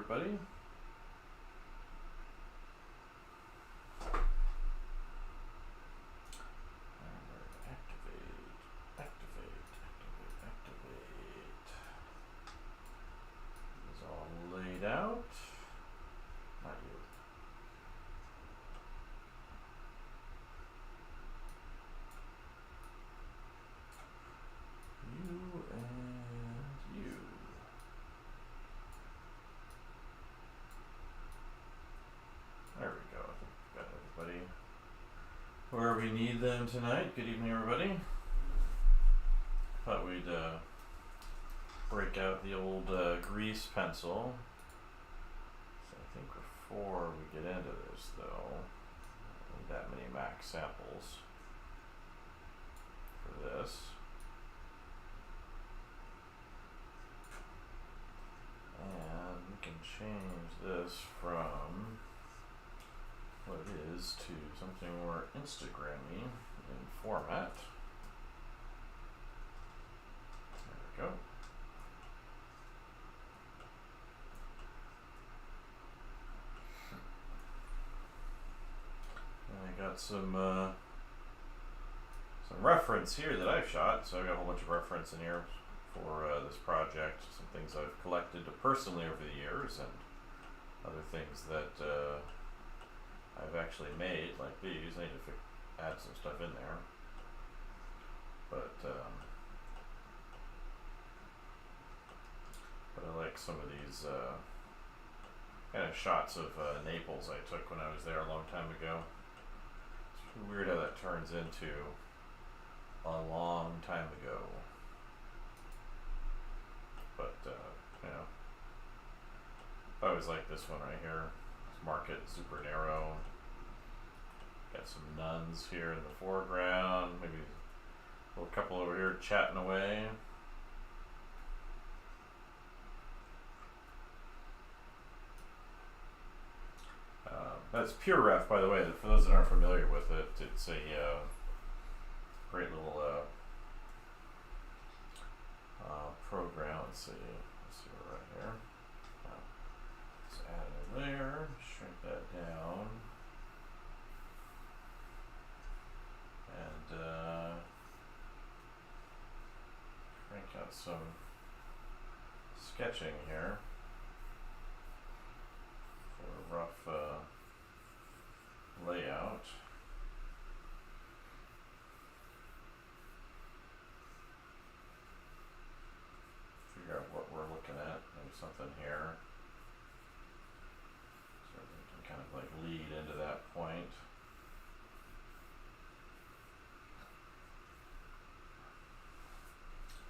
everybody. Activate. It's all laid out. Not you. You and you. There we go. I think we've got everybody where we need them tonight. Good evening, everybody. Thought we'd break out the old grease pencil. So I think before we get into this, though, I need that many max samples for this. And we can change this from what it is to something more Instagram-y in format. There we go. And I got some reference here that I've shot, so I've got a whole bunch of reference in here for this project. Some things I've collected personally over the years, and other things that I've actually made, like these. I need to add some stuff in there, but I like some of these kind of shots of Naples I took when I was there a long time ago. It's weird how that turns into a long time ago, but you know, I always like this one right here. Market super narrow. Got some nuns here in the foreground, maybe a little couple over here chatting away. That's Pure Ref, by the way. For those that aren't familiar with it, it's a great little program. Let's see right here. Let's add it there, shrink that down, and crank out some sketching here for a rough layout. Figure out what we're looking at. Maybe something here. So we can kind of like lead into that point.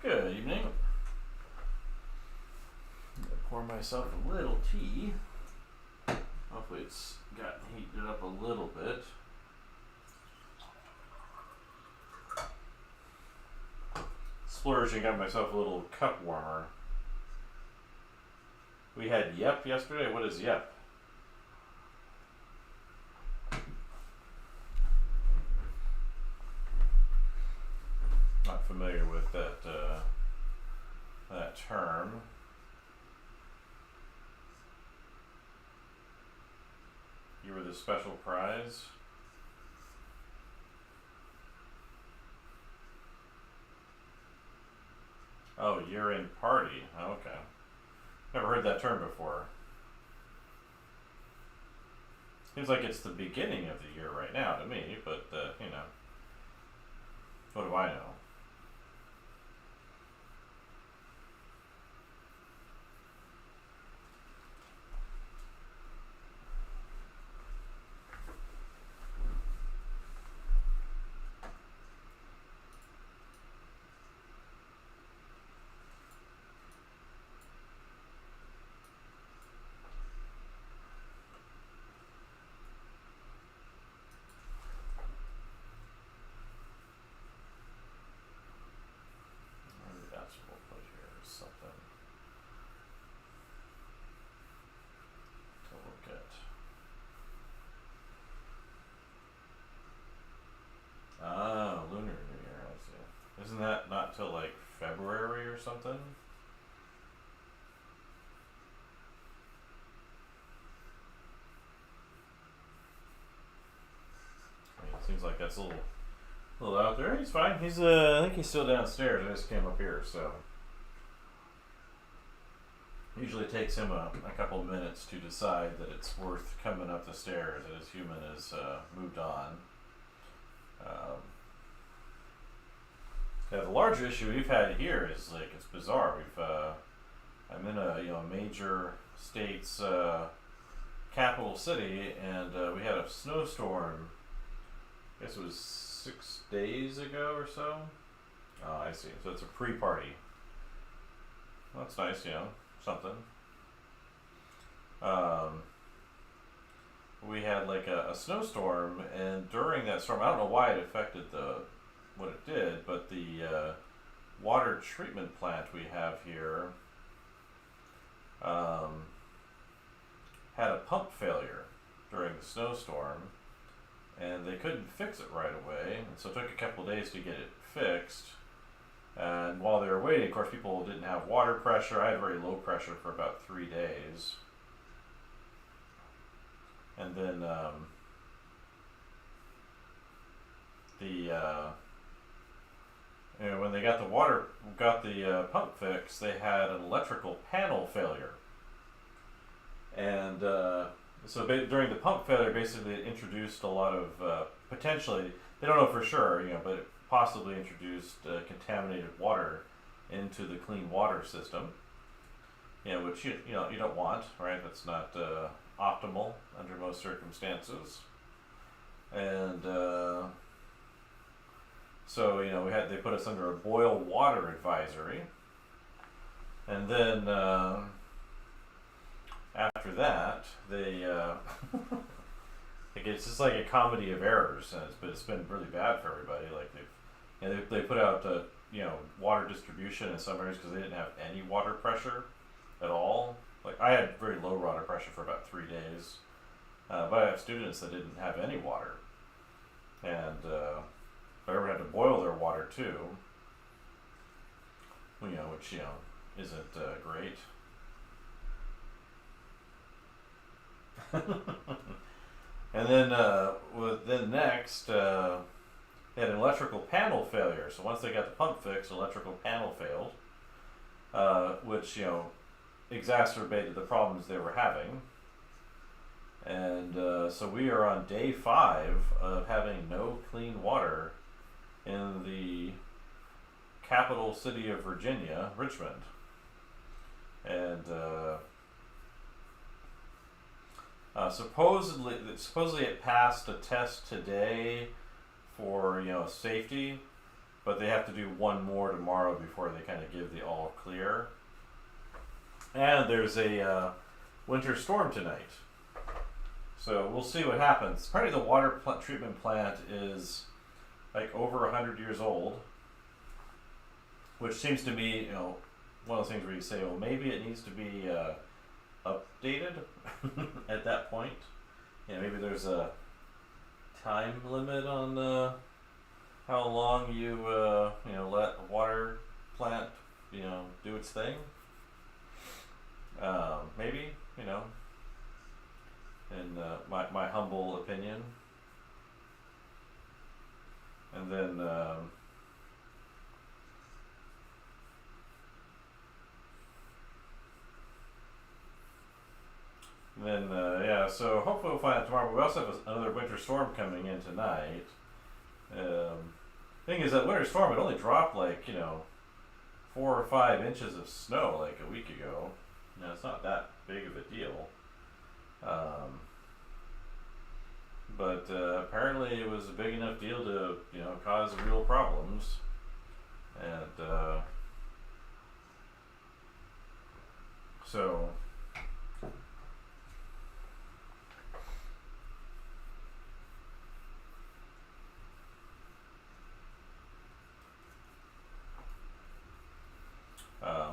Good evening. I'm gonna pour myself a little tea. Hopefully it's gotten heated up a little bit. Splurging, got myself a little cup warmer. We had Yep yesterday. What is Yep? Not familiar with that that term. You were the special prize. Oh, year-end party. Oh, okay. Never heard that term before. Seems like it's the beginning of the year right now to me, but you know, what do I know? it's a little out there. He's fine. He's I think he's still downstairs. I just came up here, so usually takes him a couple minutes to decide that it's worth coming up the stairs, that his human has moved on. Yeah, the larger issue we've had here is like it's bizarre. I'm in a major state's capital city, and we had a snowstorm. I guess it was 6 days ago or so. Oh, I see. So it's a pre-party. Well, that's nice, something. We had like a snowstorm, and during that storm, I don't know why it affected what it did, but the water treatment plant we have here had a pump failure during the snowstorm, and they couldn't fix it right away, and so it took a couple of days to get it fixed. And while they were waiting, of course, people didn't have water pressure. I had very low pressure for about 3 days. And then when they got the pump fixed, they had an electrical panel failure. And during the pump failure, basically it introduced a lot of potentially, they don't know for sure, but it possibly introduced contaminated water into the clean water system, which you don't want, right? That's not optimal under most circumstances. And so they put us under a boil water advisory, and then after that they it's just like a comedy of errors, but it's been really bad for everybody. Like they put out water distribution in some areas because they didn't have any water pressure at all. Like I had very low water pressure for about 3 days, but I have students that didn't have any water, and everyone had to boil their water too. Which isn't great. And then next, they had an electrical panel failure. So once they got the pump fixed, the electrical panel failed, which exacerbated the problems they were having. And so we are on day 5 of having no clean water in the capital city of Virginia, Richmond. And supposedly it passed a test today for safety, but they have to do one more tomorrow before they kind of give the all clear. And there's a winter storm tonight, so we'll see what happens. Apparently the water treatment plant is like over 100 years old, which seems to me one of those things where you say, well, maybe it needs to be updated at that point. Maybe there's a time limit on how long you let a water plant do its thing. Maybe in my humble opinion. And then so hopefully we'll find out tomorrow. But we also have another winter storm coming in tonight. Thing is, that winter storm, it only dropped 4 or 5 inches of snow like a week ago. It's not that big of a deal. But apparently it was a big enough deal to cause real problems. And so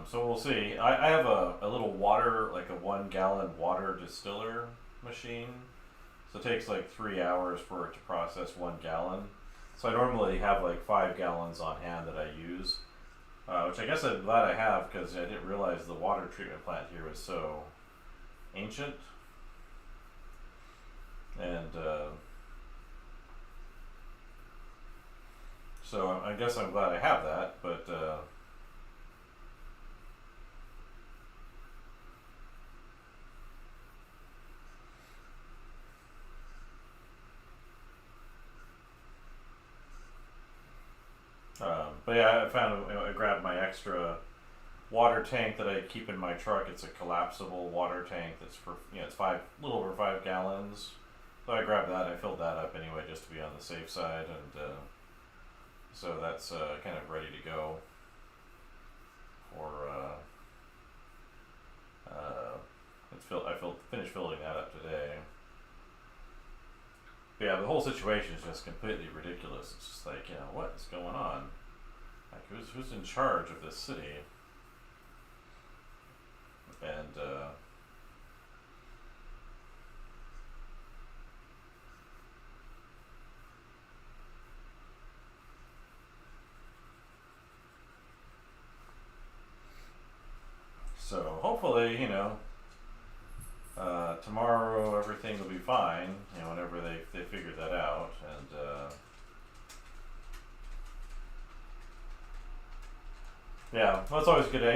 so we'll see. I have a little water, like a 1 gallon water distiller machine. So it takes 3 hours for it to process 1 gallon. So I normally have 5 gallons on hand that I use, which I guess I'm glad I have, because I didn't realize the water treatment plant here was so ancient. And So I guess I'm glad I have that, but yeah, I found, I grabbed my extra water tank that I keep in my truck. It's a collapsible water tank that's for, it's a little over 5 gallons. So I grabbed that. I filled that up anyway, just to be on the safe side, and so that's kind of ready to go for. Finished filling that up today. But yeah, the whole situation is just completely ridiculous. It's just like, what is going on? Like, who's in charge of this city? And so hopefully, tomorrow everything will be fine. Whenever they figure that out, and yeah, well, that's always good. I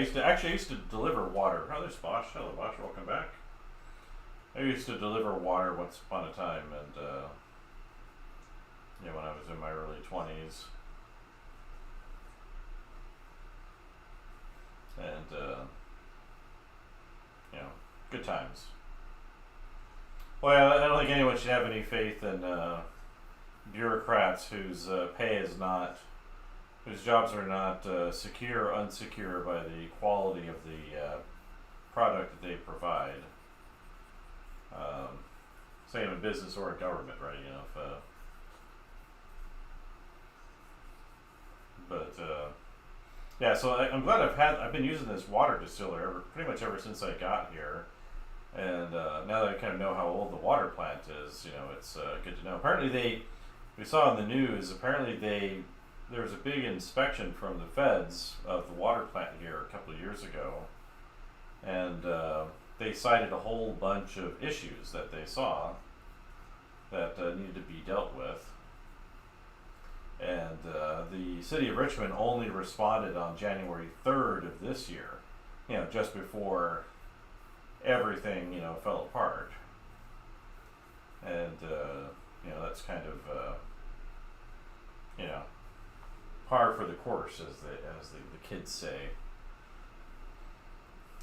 used to deliver water. Oh, there's Bosch. Hello, Bosch. Welcome back. I used to deliver water once upon a time, and when I was in my early 20s, and good times. Well, I don't think anyone should have any faith in bureaucrats whose pay is not, whose jobs are not secure or unsecure by the quality of the product that they provide. Same in business or in government, right? Yeah. So I'm glad I've been using this water distiller pretty much ever since I got here. And now that I kind of know how old the water plant is, it's good to know. Apparently we saw in the news, there was a big inspection from the feds of the water plant here a couple of years ago. And they cited a whole bunch of issues that they saw that needed to be dealt with. And the city of Richmond only responded on January 3rd of this year, just before everything fell apart, and that's kind of par for the course, as the kids say,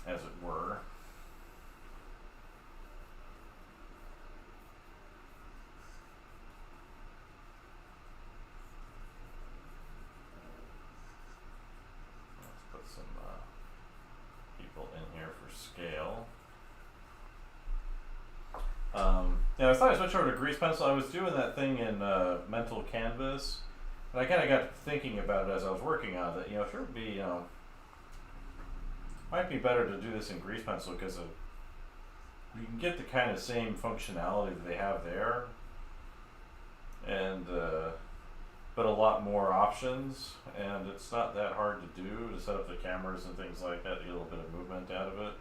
as it were. Let's put some people in here for scale. I thought I'd switch over to grease pencil. I was doing that thing in Mental Canvas, and I kind of got thinking about it as I was working on it. Sure would be, might be better to do this in grease pencil, because you can get the kind of same functionality that they have there, and but a lot more options, and it's not that hard to do to set up the cameras and things like that to get a little bit of movement out of it.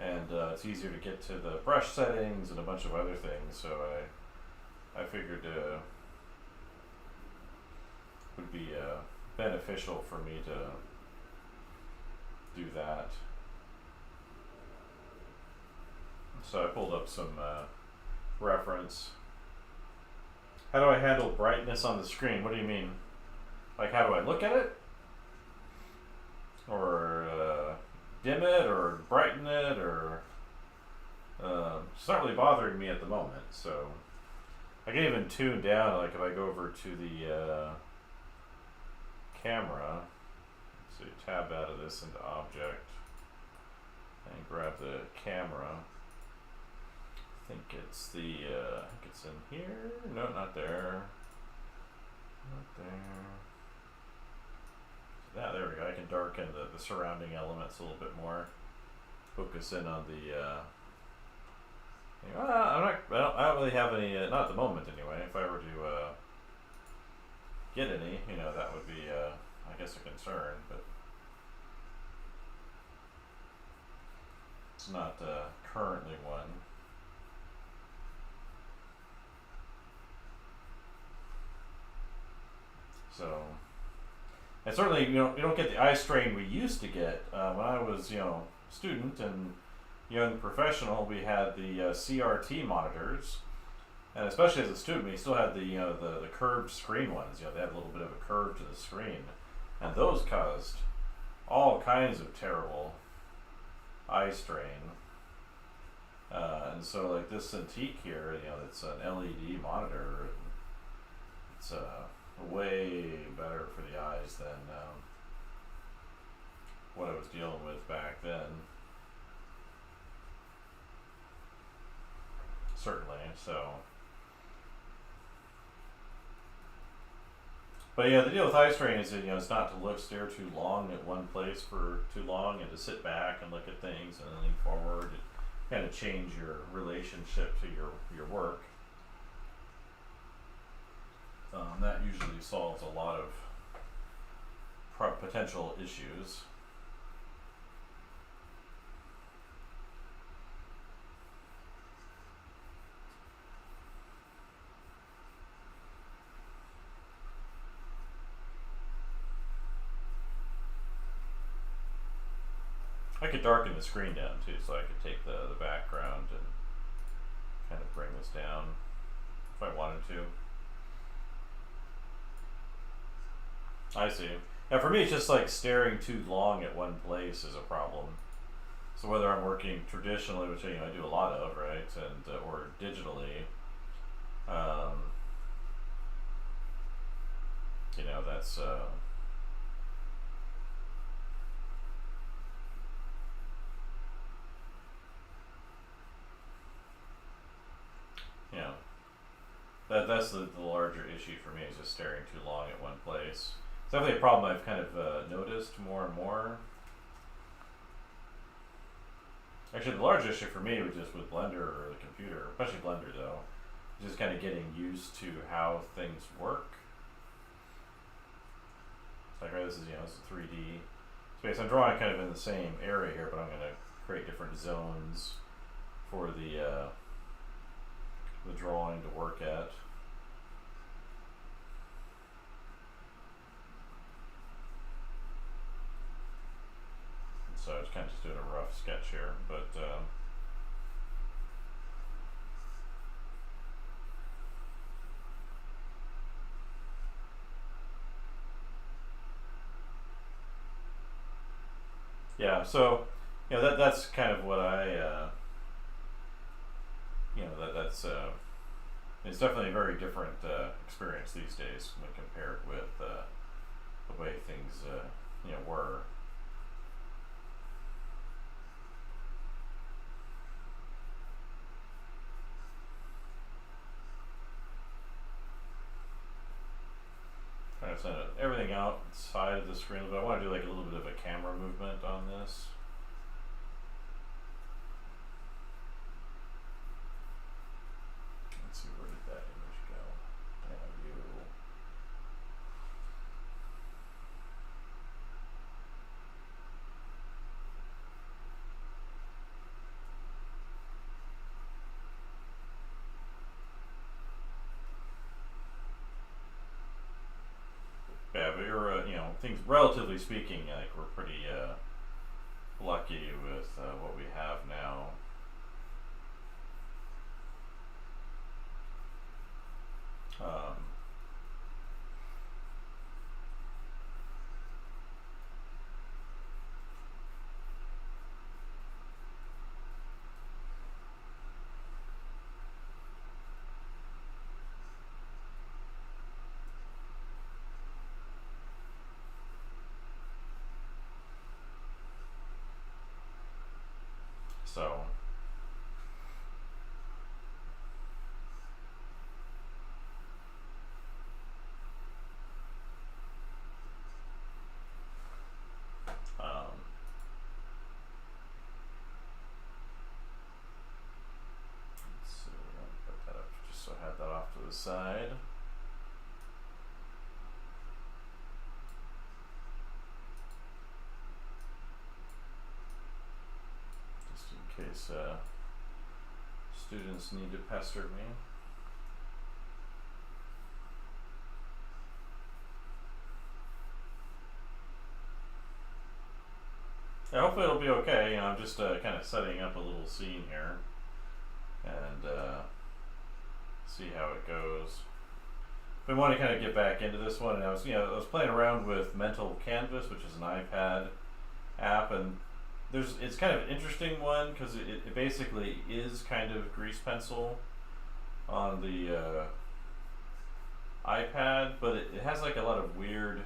And it's easier to get to the brush settings and a bunch of other things, so I figured would be beneficial for me to do that. So I pulled up some reference. How do I handle brightness on the screen? What do you mean? Like, how do I look at it? Or dim it or brighten it, or it's not really bothering me at the moment, so I can even tune down. Like, if I go over to the camera, so you tab out of this into object and grab the camera. I think it's in here. No, not there. Not there. There we go. I can darken the surrounding elements a little bit more. Focus in on the. I don't really have any. Not at the moment, anyway. If I were to get any, that would be, I guess, a concern. But it's not currently one. So, and certainly you don't get the eye strain we used to get when I was student and young professional. We had the CRT monitors, and especially as a student, we still had the curved screen ones. They had a little bit of a curve to the screen, and those caused all kinds of terrible eye strain. And so like this Cintiq here, it's an LED monitor, and it's way better for the eyes than what I was dealing with back then. Certainly, so. But yeah, the deal with eye strain is that it's not to stare too long at one place for too long, and to sit back and look at things and then lean forward. Kind of change your relationship to your work. That usually solves a lot of potential issues. I could darken the screen down too, so I could take the background and kind of bring this down if I wanted to. I see. Now for me, it's just like staring too long at one place is a problem. So whether I'm working traditionally, which I do a lot of, right, and or digitally, that's that's the larger issue for me, is just staring too long at one place. It's definitely a problem I've kind of noticed more and more. Actually, the large issue for me was just with Blender or the computer, especially Blender though, just kind of getting used to how things work. It's like, right, this is it's a 3D space. I'm drawing kind of in the same area here, but I'm going to create different zones for the drawing to work at. So I was kind of just doing a rough sketch here, but yeah, so that's kind of what I that's it's definitely a very different experience these days when compared with the way things were. Kind of send everything outside of the screen, but I want to do like a little bit of a camera movement on this. Let's see, where did that image go? Yeah, yeah, but you're things relatively speaking, like we're pretty lucky with what we have now. So let's see, we're gonna put that up just so I have that off to the side. Just in case students need to pester me. Yeah, hopefully it'll be okay. I'm just kind of setting up a little scene here and see how it goes. But I want to kind of get back into this one, and I was playing around with Mental Canvas, which is an iPad app, and it's kind of an interesting one because it basically is kind of Grease Pencil on the iPad, but it has like a lot of weird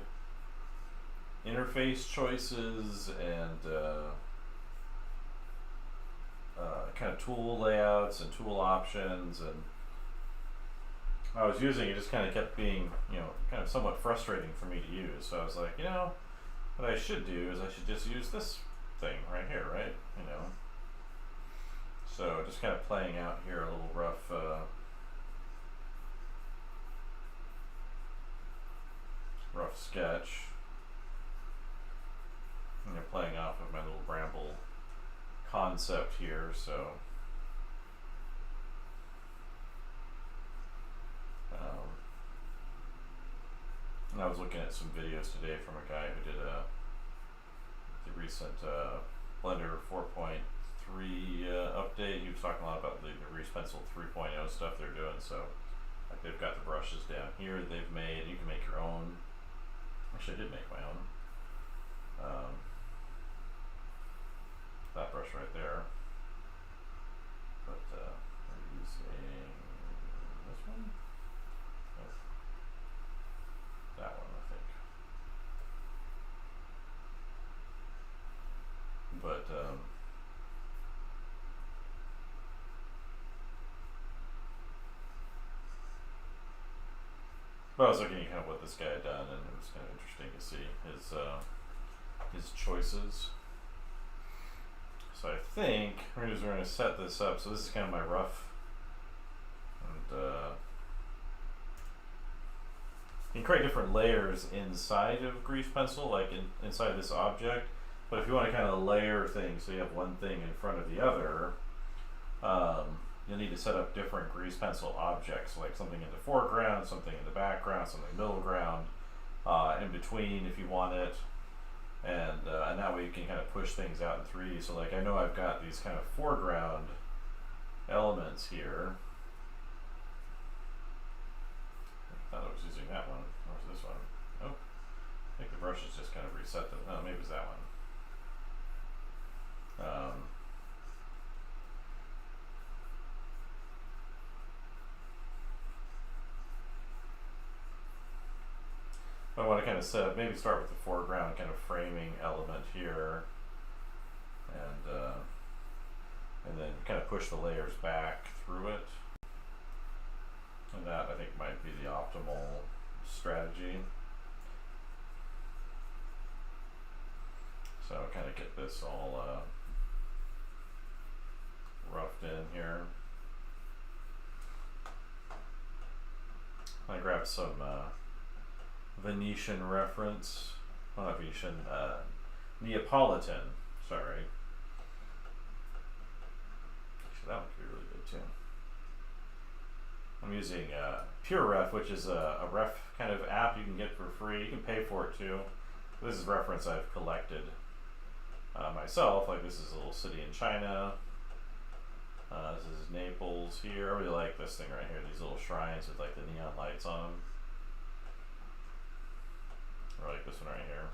interface choices and kind of tool layouts and tool options, and I was using it, just kind of kept being, kind of somewhat frustrating for me to use. So I was like, what I should do is I should just use this thing right here, right? So just kind of playing out here a little rough sketch. Playing off of my little Bramble concept here, so and I was looking at some videos today from a guy who did the recent Blender 4.3 update. He was talking a lot about the Grease Pencil 3.0 stuff they're doing. So like they've got the brushes down here they've made. You can make your own. Actually, I did make my own. That brush right there. But we're using this one. Oh, that one, I think. But I was looking at kind of what this guy had done, and it was kind of interesting to see his choices. So I think we're going to set this up. So this is kind of my rough, and you can create different layers inside of Grease Pencil, like inside this object. But if you want to kind of layer things, so you have one thing in front of the other, you'll need to set up different Grease Pencil objects, like something in the foreground, something in the background, something middle ground, in between if you want it. And that way you can kind of push things out in 3D. So like I know I've got these kind of foreground elements here. I thought I was using that one. Or was this one? Oh, I think the brushes just kind of reset them. Oh, maybe it's that one. I want to kind of set up, maybe start with the foreground kind of framing element here, and then kind of push the layers back through it. And that I think might be the optimal strategy. So I'll kind of get this all roughed in here. I grabbed some Venetian reference, well, not Venetian, Neapolitan, sorry. Actually, that one could be really good too. I'm using PureRef, which is a ref kind of app you can get for free. You can pay for it too. This is reference I've collected myself. Like this is a little city in China. This is Naples here. I really like this thing right here. These little shrines with like the neon lights on them. I like this one right here.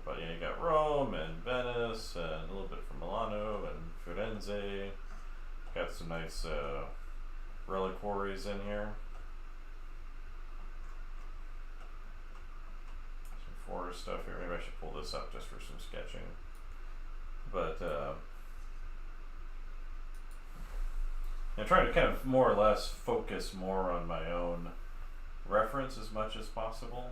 But you got Rome and Venice and a little bit from Milano and Firenze. Got some nice reliquaries in here. Some forest stuff here. Maybe I should pull this up just for some sketching. But I'm trying to kind of more or less focus more on my own reference as much as possible.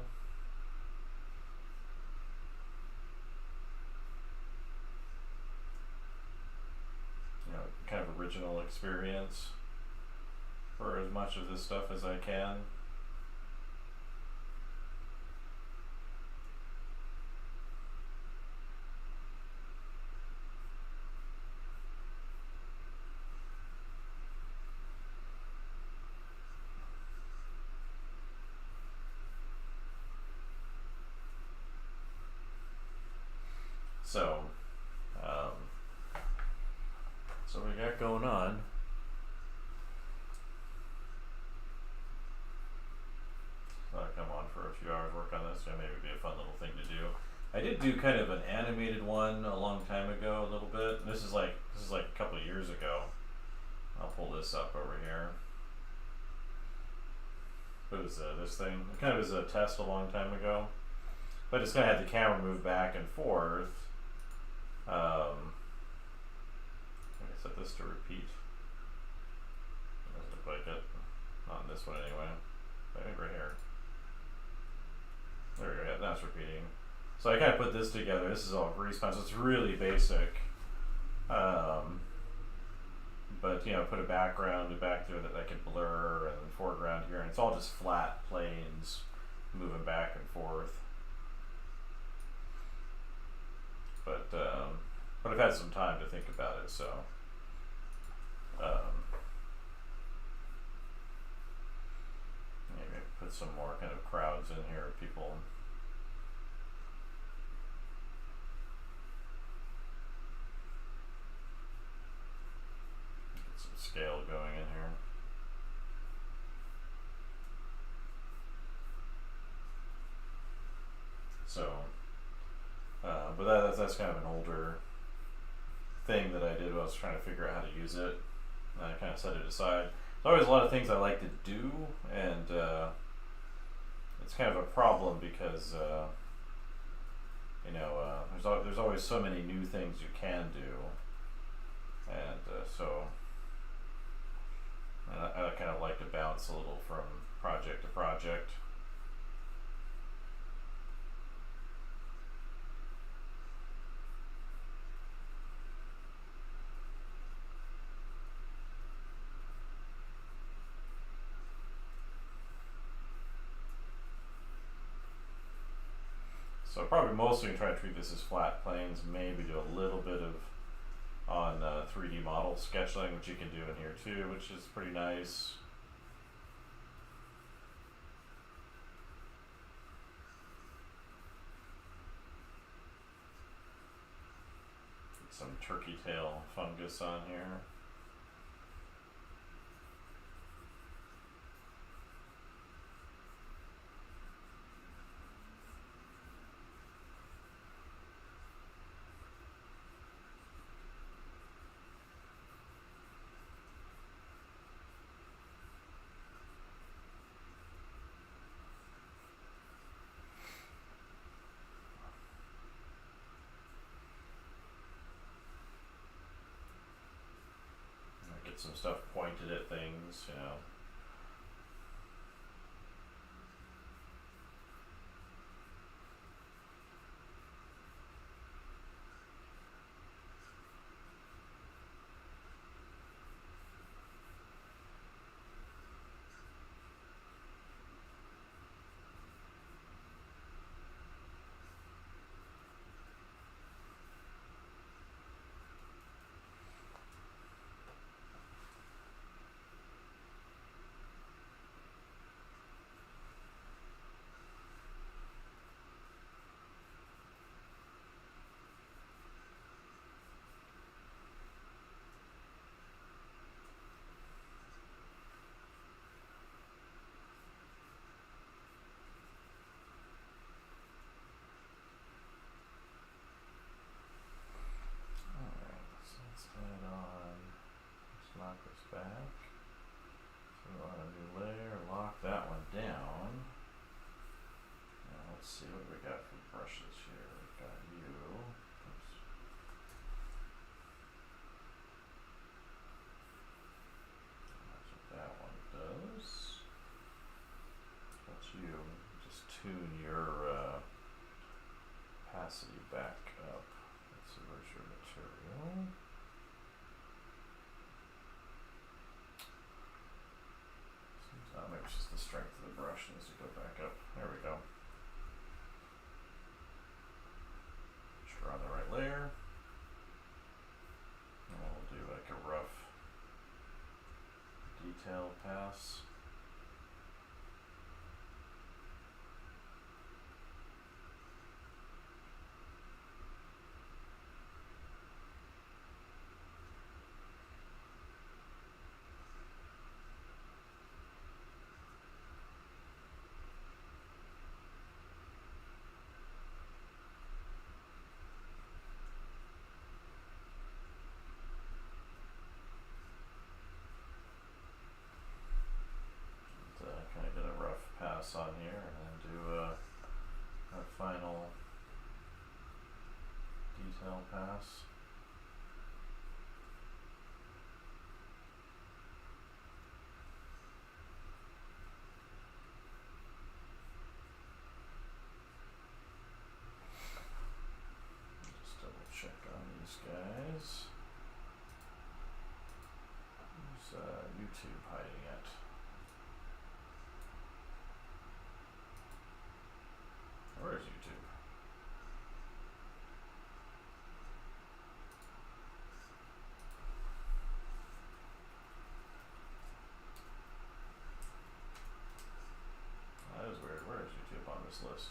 Kind of original experience for as much of this stuff as I can. got going on. So I'll come on for a few hours, work on this. Yeah, maybe it'd be a fun little thing to do. I did do kind of an animated one a long time ago, a little bit. This is like a couple of years ago. I'll pull this up over here. It was this thing. It kind of was a test a long time ago, but it's gonna have the camera move back and forth. I set this to repeat. It doesn't look like it. Not in this one anyway. I think right here. There we go. Yeah, that's repeating. So I kind of put this together. This is all Respawn, so it's really basic. But you know, put a background back there that I could blur, and the foreground here, and it's all just flat planes moving back and forth. But I've had some time to think about it, so maybe put some more kind of crowds in here, people. Get some scale going in here. So, but that's kind of an older thing that I did when I was trying to figure out how to use it. And I kind of set it aside. There's always a lot of things I like to do, and it's kind of a problem because you know, there's always so many new things you can do, and I kind of like to bounce a little from project to project. So probably mostly try to treat this as flat planes, maybe do a little bit of on 3D model sketching, which you can do in here too, which is pretty nice. Get some turkey tail fungus on here. Get some stuff pointed at things, you know. Knock this back. So we'll add a new layer, lock that one down. Now let's see what we got for brushes here. We've got you. Oops. That's what that one does. That's you. Just tune your opacity back up. Let's see, where's your material? Maybe it's just the strength of the brush needs to go back up. There we go. Sure, on the right layer. And we'll do like a rough detail pass. and then do a final detail pass. Just double check on these guys. Where's YouTube hiding it? Where is YouTube? That is weird. Where is YouTube on this list?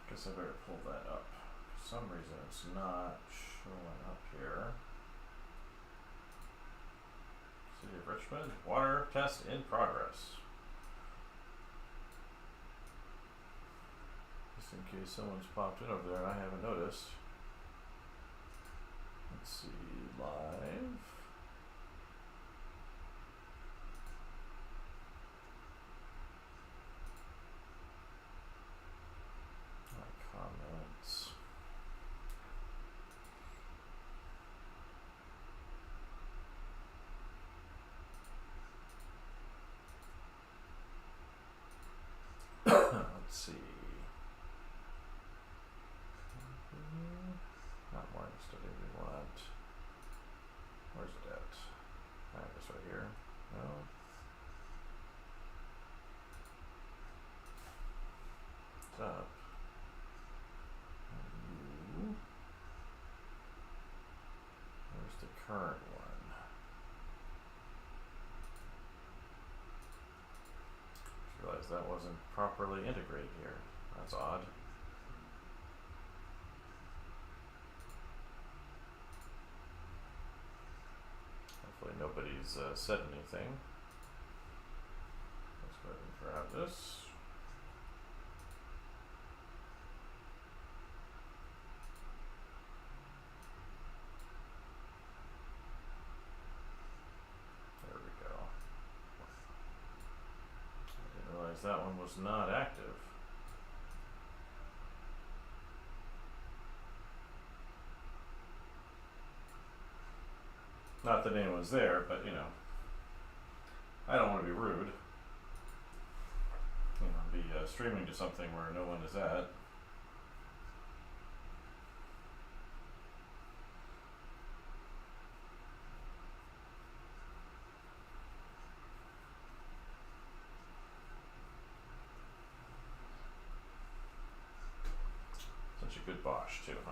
Guess I better pull that up. For some reason it's not showing up here. City of Richmond, water test in progress. Just in case someone's popped in over there and I haven't noticed. Let's see, live. My comments. Let's see. Not morning study we want. Where's it at? I guess right here. No. It's up. And you. Where's the current one? Just realized that wasn't properly integrated here. That's odd. Hopefully nobody's said anything. Let's go ahead and grab this. There we go. I didn't realize that one was not active. Not that anyone's there, but you know, I don't want to be rude. You know, be streaming to something where no one is at. Such a good Bosch too, huh?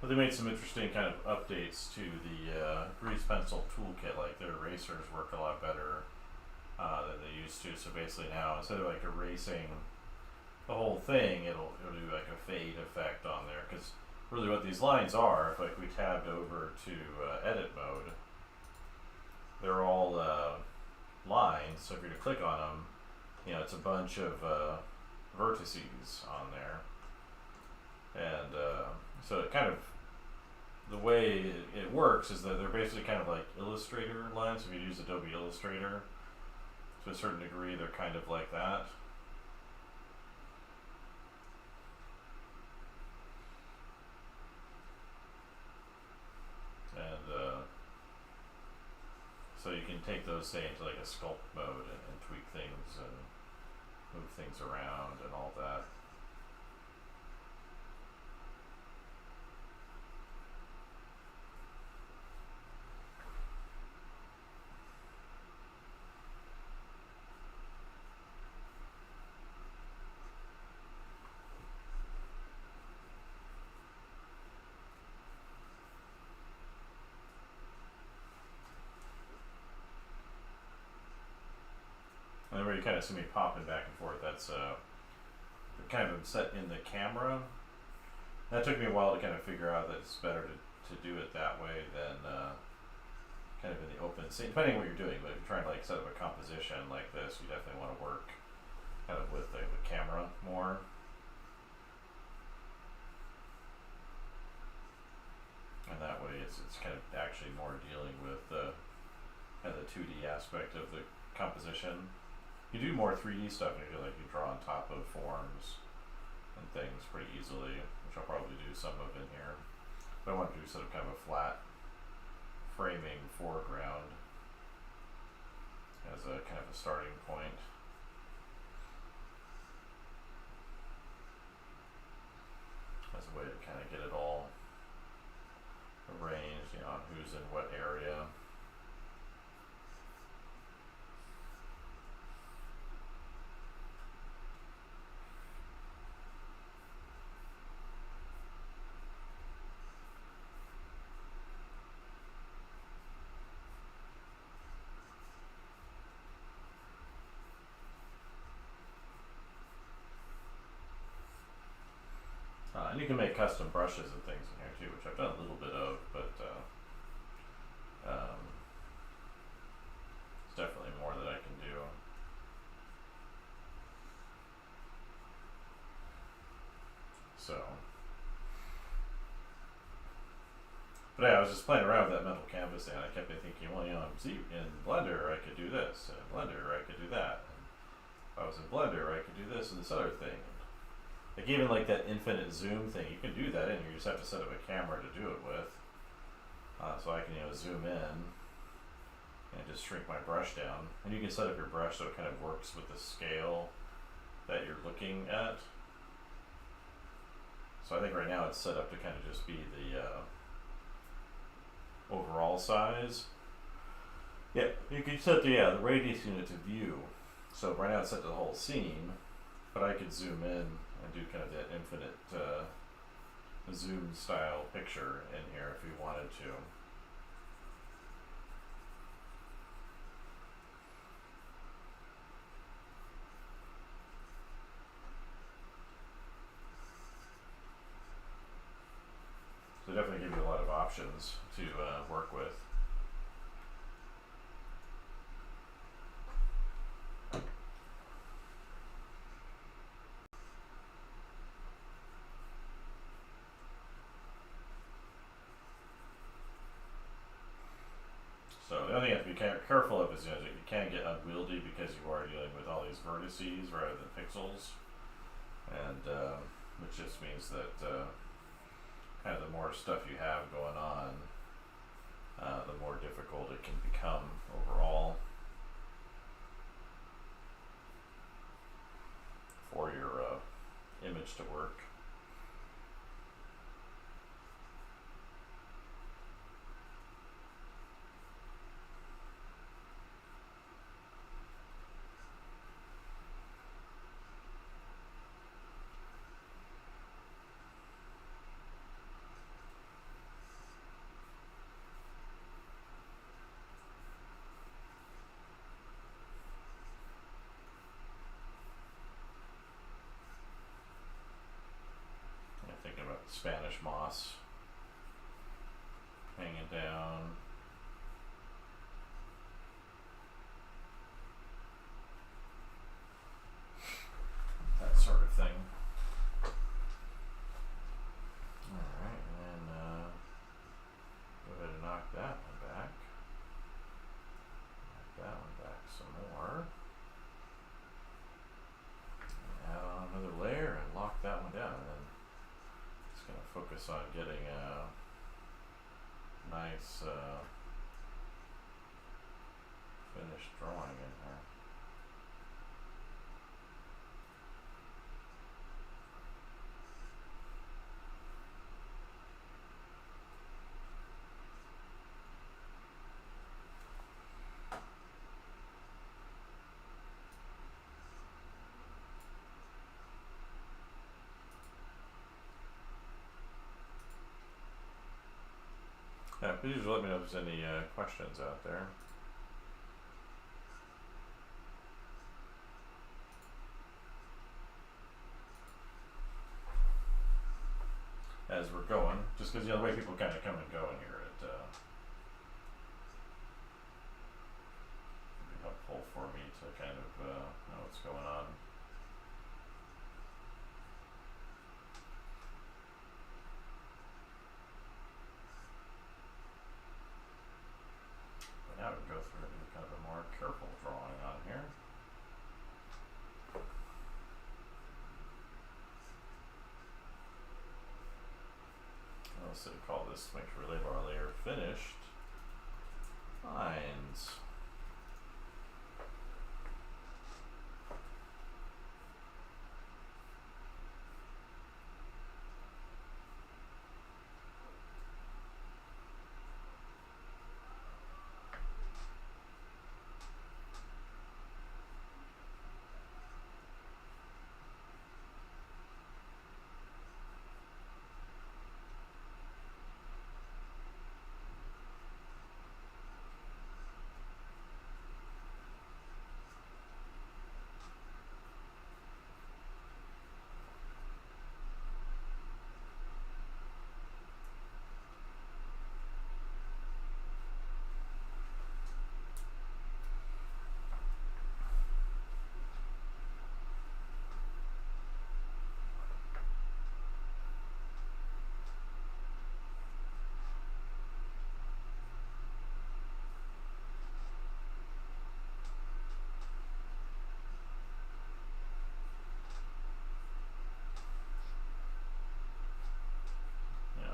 But they made some interesting kind of updates to the grease pencil toolkit. Like their erasers work a lot better than they used to. So basically now, instead of like erasing the whole thing, it'll do like a fade effect on there. Because really, what these lines are, if like we tabbed over to edit mode, click on them, you know, it's a bunch of vertices on there, and so it kind of, the way it works is that they're basically kind of like Illustrator lines. If you use Adobe Illustrator, to a certain degree, they're kind of like that. And so you can take those, say, into like a sculpt mode and tweak things and move things around and all that. And then where you kind of see me popping back and forth, that's kind of set in the camera. That took me a while to kind of figure out that it's better to do it that way than kind of in the open scene, depending on what you're doing. But if you're trying to like set up a composition like this, you definitely want to work kind of with the camera more. And that way it's kind of actually more dealing with kind of the 2D aspect of the composition. You do more 3D stuff and you feel like you draw on top of forms and things pretty easily, which I'll probably do some of in here. But I want to do sort of kind of a flat framing foreground as a kind of a starting point. As a way to kind of get it all arranged, you know, on who's in what area. And you can make custom brushes and things in here too, which I've done a little bit of, but it's definitely more that I can do. So, but yeah, I was just playing around with that mental canvas and I kept thinking, well, you know, in Blender I could do this, and in Blender I could do that, and if I was in Blender I could do this and this other thing. Like even like that infinite zoom thing, you can do that in here. You just have to set up a camera to do it with. So I can, you know, zoom in and just shrink my brush down. And you can set up your brush so it kind of works with the scale that you're looking at. So I think right now it's set up to kind of just be the overall size. Yeah, you can set the radius unit to view. So right now it's set to the whole scene, but I could zoom in and do kind of that infinite zoom style picture in here if you wanted to. So definitely give you a lot of options to work with. So the only thing you have to be careful of is, you know, that you can get unwieldy because you are dealing with all these vertices rather than pixels, and which just means that kind of the more stuff you have going on, the more difficult it can become overall for your image to work. Thinking about Spanish moss hanging down. focus on getting a nice finished drawing in here. Yeah, please let me know if there's any questions out there. As we're going, just because the way people kind of come and go in here, it would be helpful for me to kind of know what's going on. But now we can go through and do kind of a more careful drawing on here. Let's call this to make sure we label our layer finished. Lines.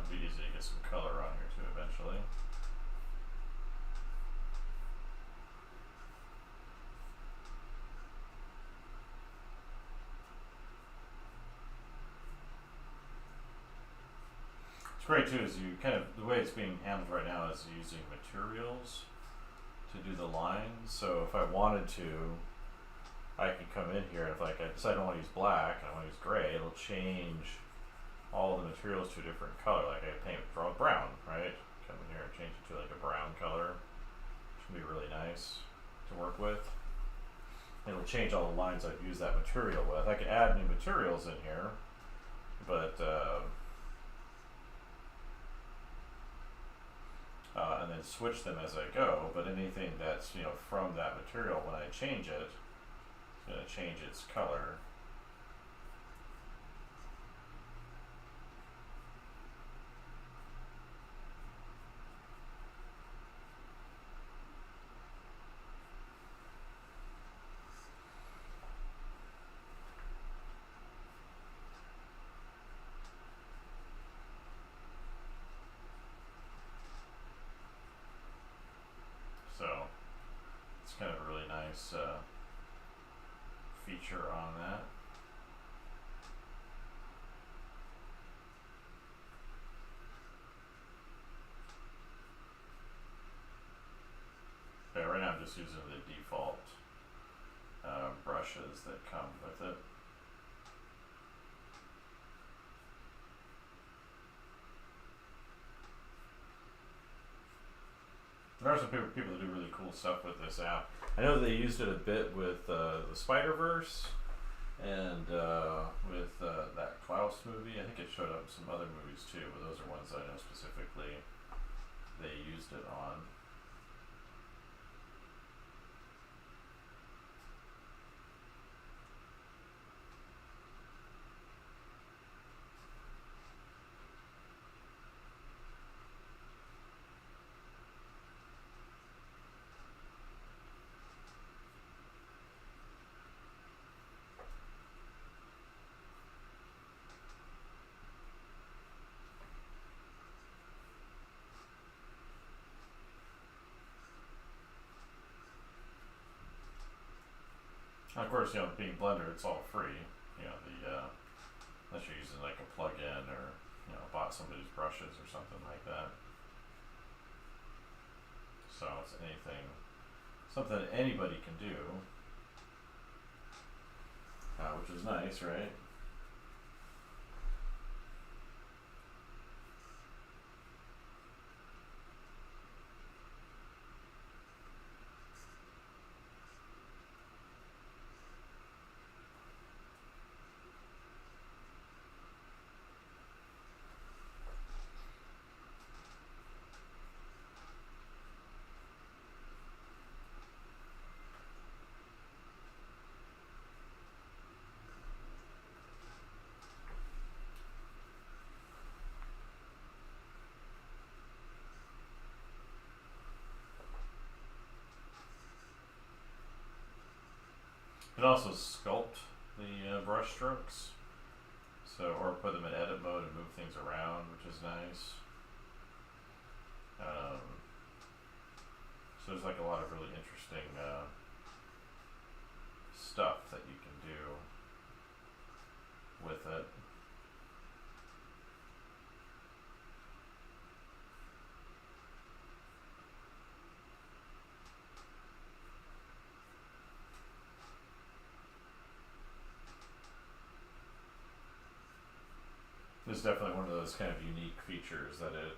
It'd be easy to get some color on here too eventually. It's great too is you kind of, the way it's being handled right now is using materials to do the lines. So if I wanted to, I could come in here and if like I decide I don't want to use black and I want to use gray, it'll change all the materials to a different color. Like I draw brown, right? Come in here and change it to like a brown color, which can be really nice to work with. It'll change all the lines I've used that material with. I could add new materials in here, but and then switch them as I go. But anything that's from that material, when I change it, it's going to change its color. So it's kind of a really nice feature on that. Okay, right now I'm just using the default brushes that come with it. There are some people that do really cool stuff with this app. I know they used it a bit with the Spider-Verse and with that Klaus movie. I think it showed up in some other movies too, but those are ones that I know specifically they used it on. And of course, being Blender, it's all free. Unless you're using like a plug-in or bought somebody's brushes or something like that. So it's something anybody can do, which is nice, right? You can also sculpt the brush strokes, or put them in edit mode and move things around, which is nice. So there's like a lot of really interesting stuff that you can do with it. This is definitely one of those kind of unique features that it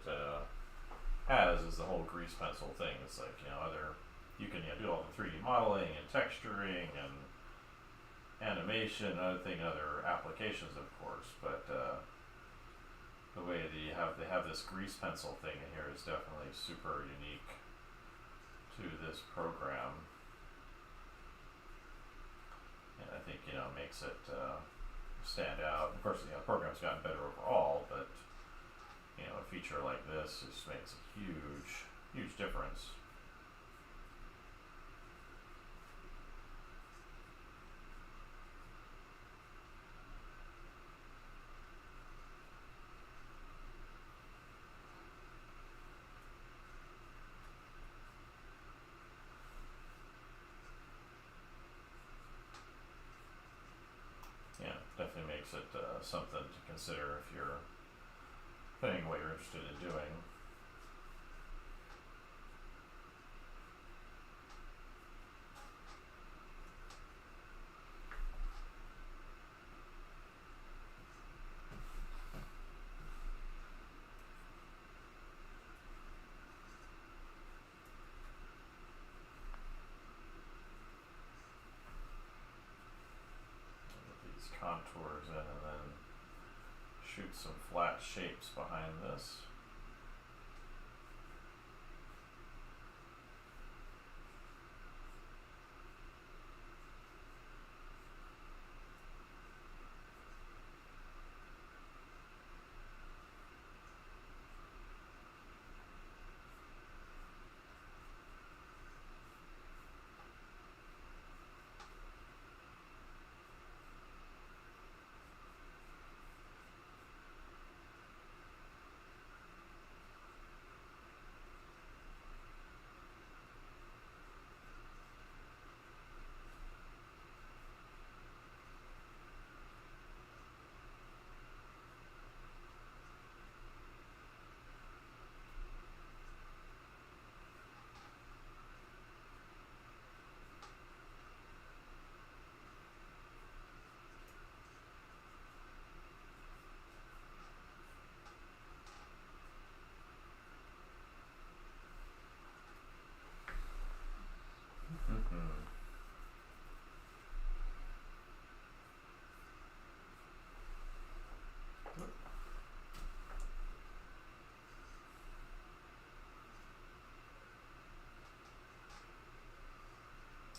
has, is the whole grease pencil thing. It's like, you can do all the 3D modeling and texturing and animation and other applications, of course, but the way they have this grease pencil thing in here is definitely super unique to this program, and I think makes it stand out. Of course, the program's gotten better overall, but a feature like this just makes a huge difference. Yeah, definitely makes it something to consider if you're depending on what you're interested in doing. Get these contours in and then shoot some flat shapes behind this.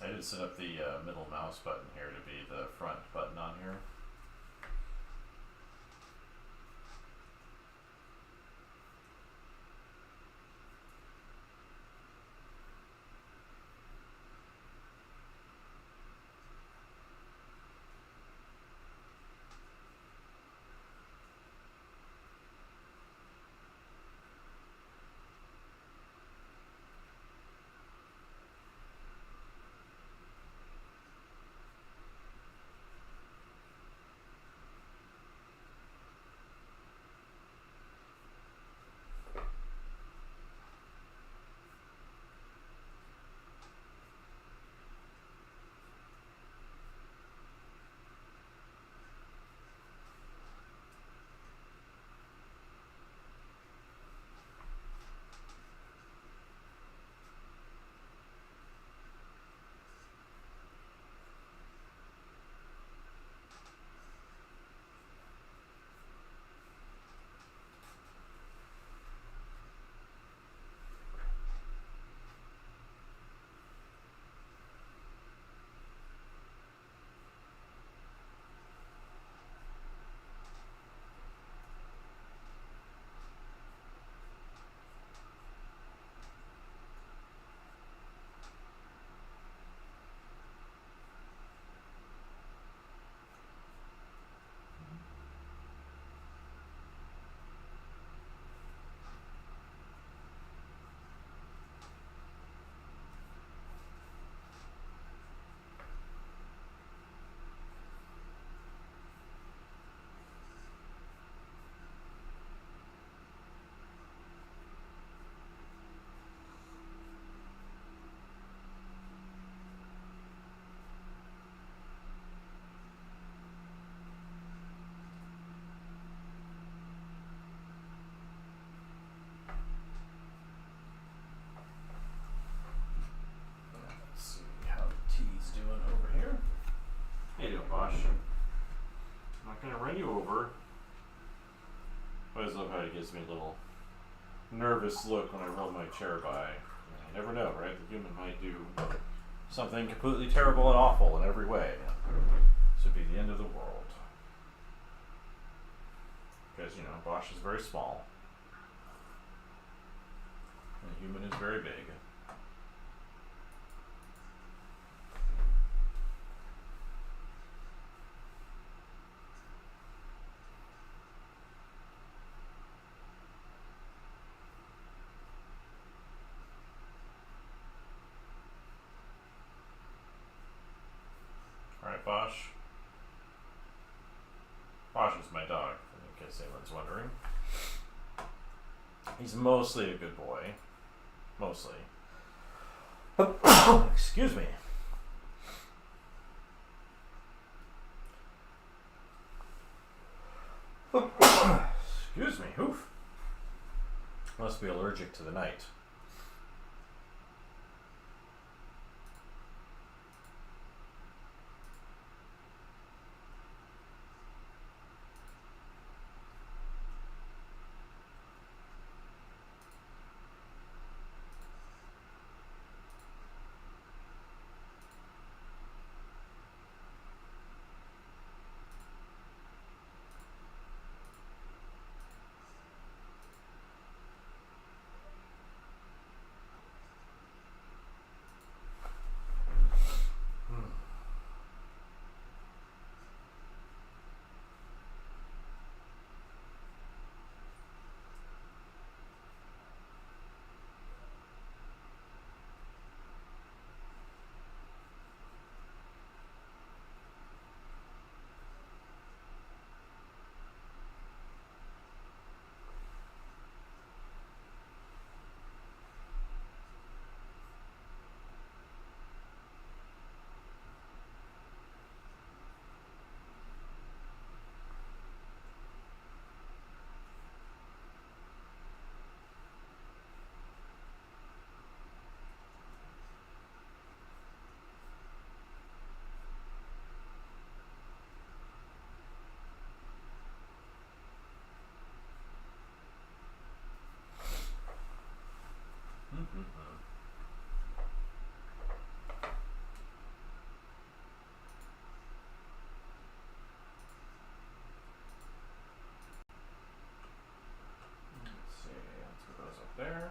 I did set up the middle mouse button here to be the front button on here. you over. I always love how he gives me a little nervous look when I roll my chair by. You never know, right? The human might do something completely terrible and awful in every way. This would be the end of the world. Because, Bosch is very small. And the human is very big. Alright, Bosch. Bosch is my dog, in case anyone's wondering. He's mostly a good boy. Mostly. Excuse me. Excuse me. Oof. Must be allergic to the night. There.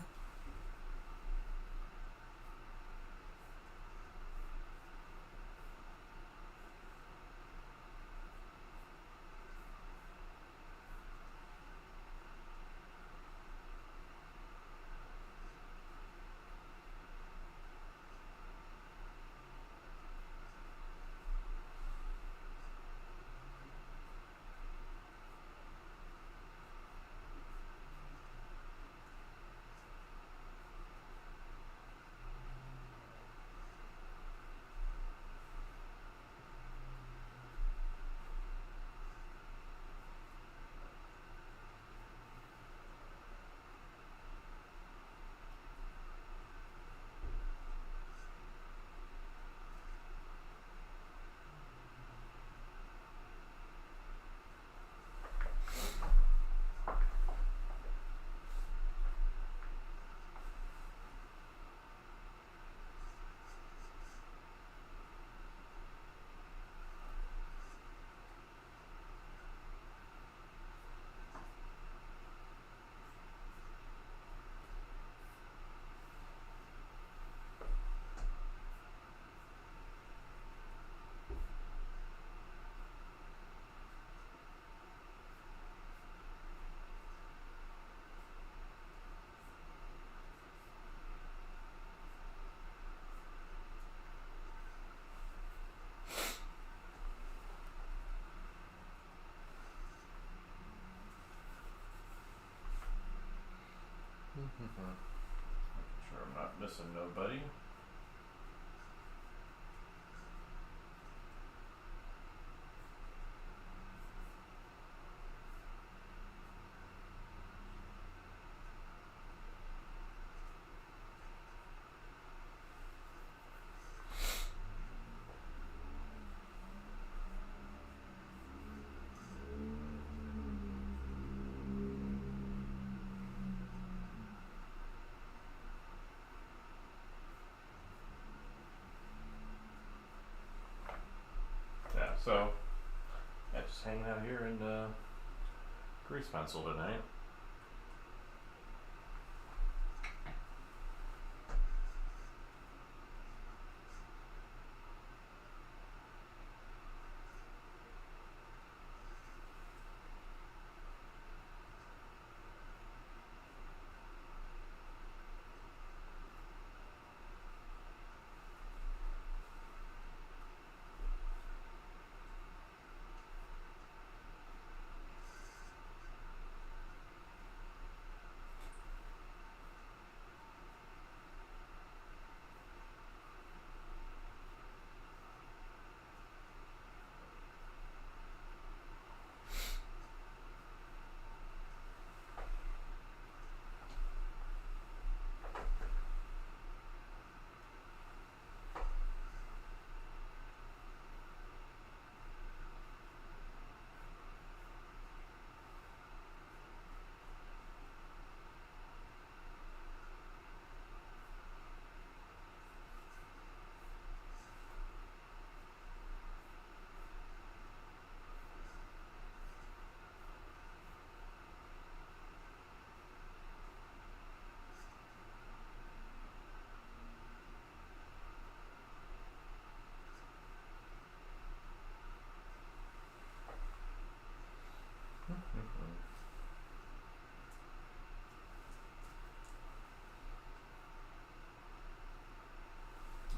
Making sure I'm not missing nobody. Just hanging out here in Grease Pencil tonight.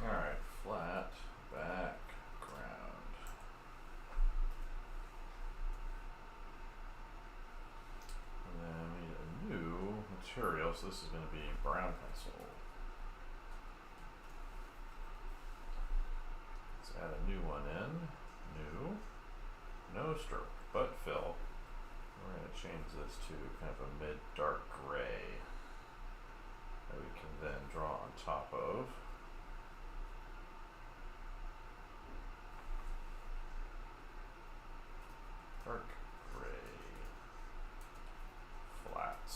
Alright, flat background. And then we need a new material, so this is going to be brown pencil. Let's add a new one in. New. No stroke, but fill. We're going to change this to kind of a mid-dark gray that we can then draw on top of. Dark gray. Flats.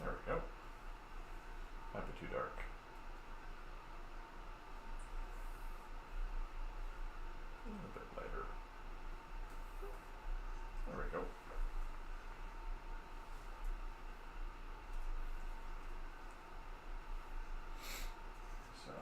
There we go. Might be too dark. A bit lighter. There we go. So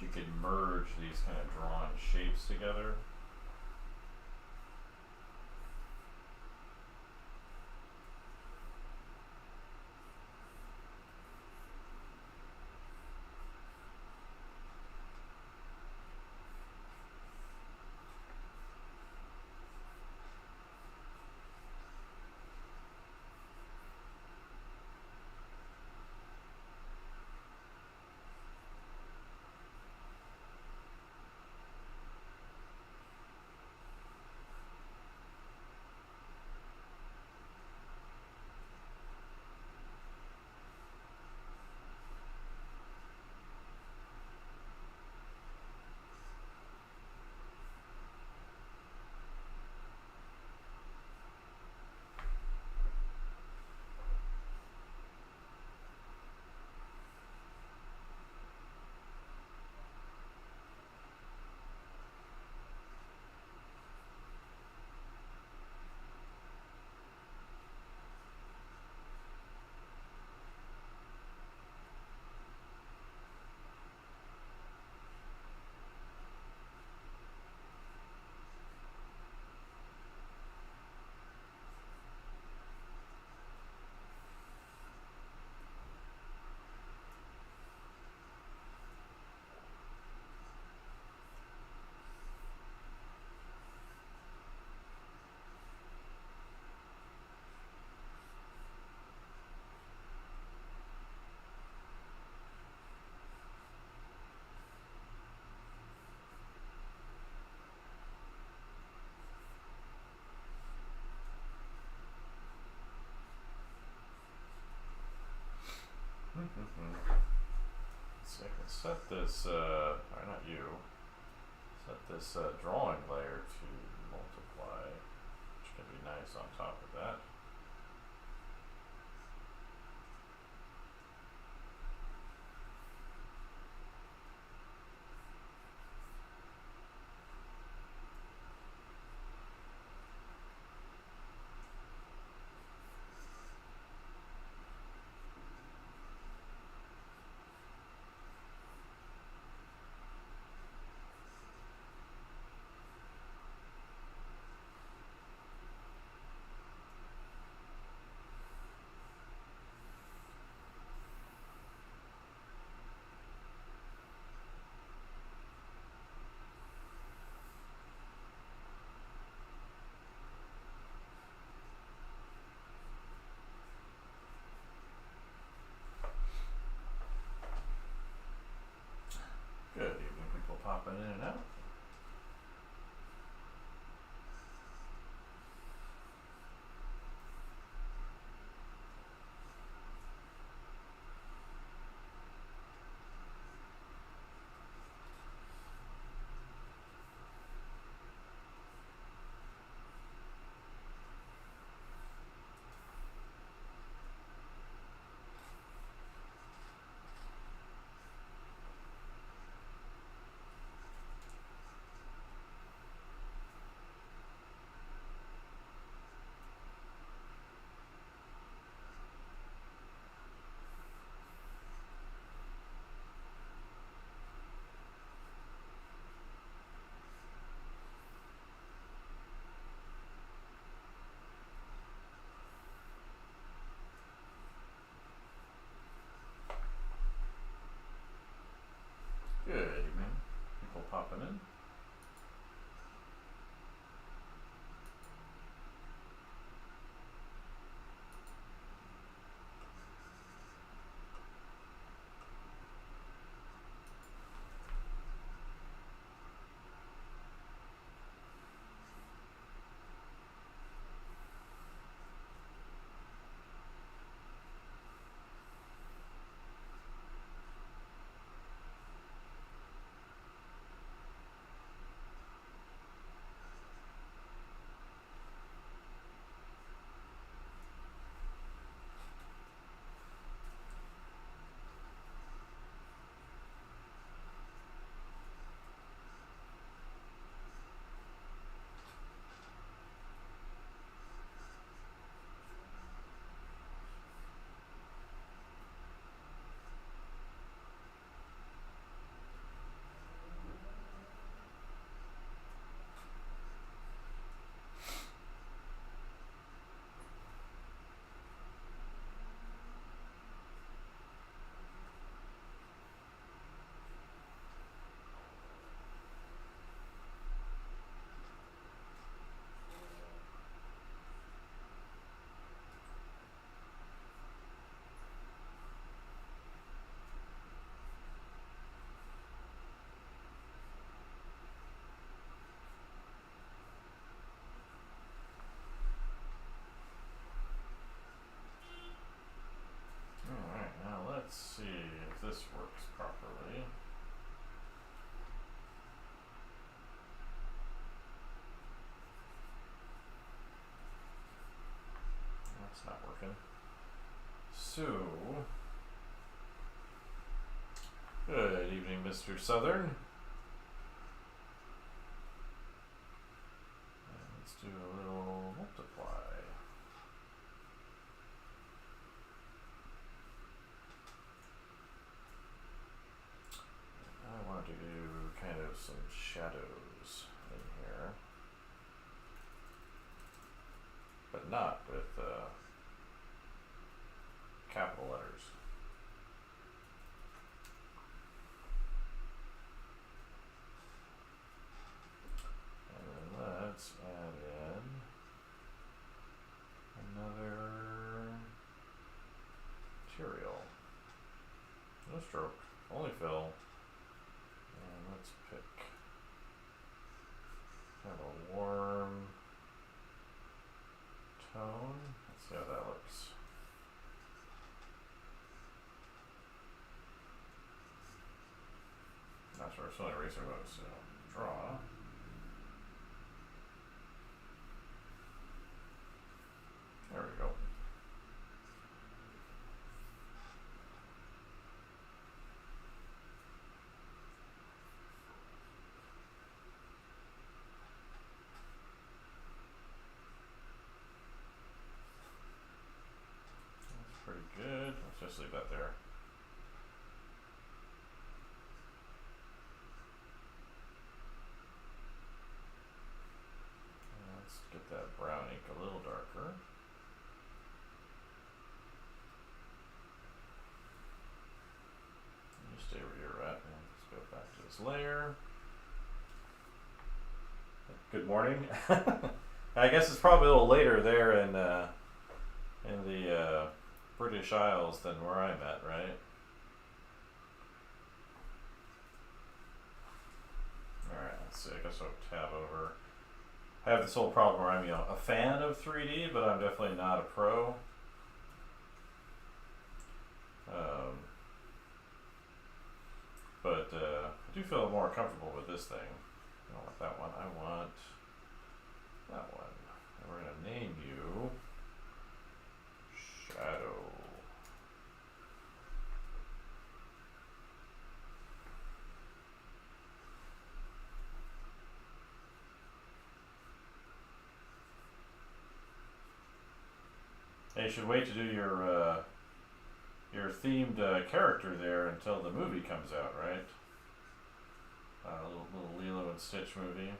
you could merge these kind of drawn shapes together. So I can set this, or not you, set this drawing layer to multiply, which can be nice on top of that. Good evening, people popping in and out. Good evening, people popping in. Alright, now let's see if this works properly. That's not working. So, good evening, Mr. Southern. And let's do a little multiply. I want to do kind of some shadows in here, but not with capital letters. And then let's add in another material. No stroke, only fill. And let's pick kind of a warm tone. Let's see how that looks. still eraser mode, so draw. There we go. That's pretty good. Let's just leave that there. Let's get that brown ink a little darker. You stay where you're at, and let's go back to this layer. Good morning. I guess it's probably a little later there in the British Isles than where I'm at, right? Alright, let's see. I guess I'll tab over. I have this whole problem where I'm, a fan of 3D, but I'm definitely not a pro. But I do feel more comfortable with this thing. I don't want that one. I want that one. And we're going to name you Shadow. And you should wait to do your themed character there until the movie comes out, right? Little Lilo and Stitch movie.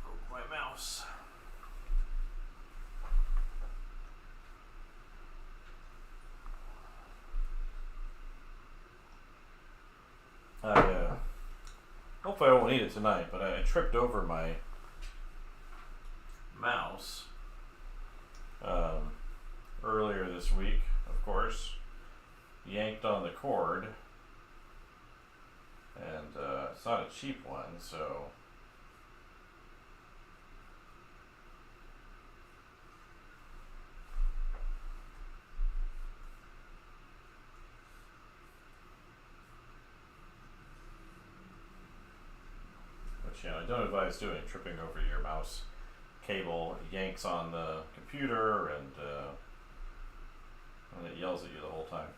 Broke my mouse. Hopefully I won't need it tonight, but I tripped over my mouse earlier this week, of course. Yanked on the cord, and it's not a cheap one, so I don't advise tripping over your mouse cable. It yanks on the computer and it yells at you the whole time.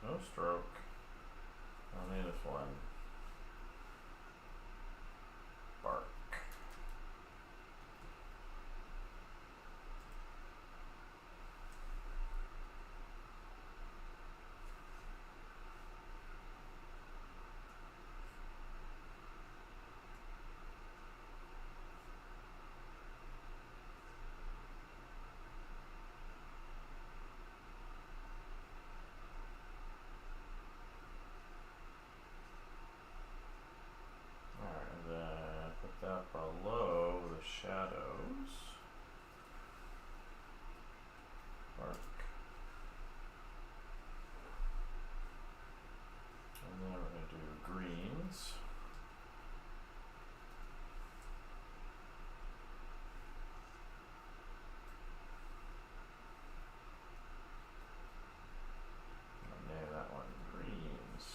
No stroke. Only this one. Bark. Alright, and then put that below the shadows. Bark. And then we're going to do greens. I'll name that one greens.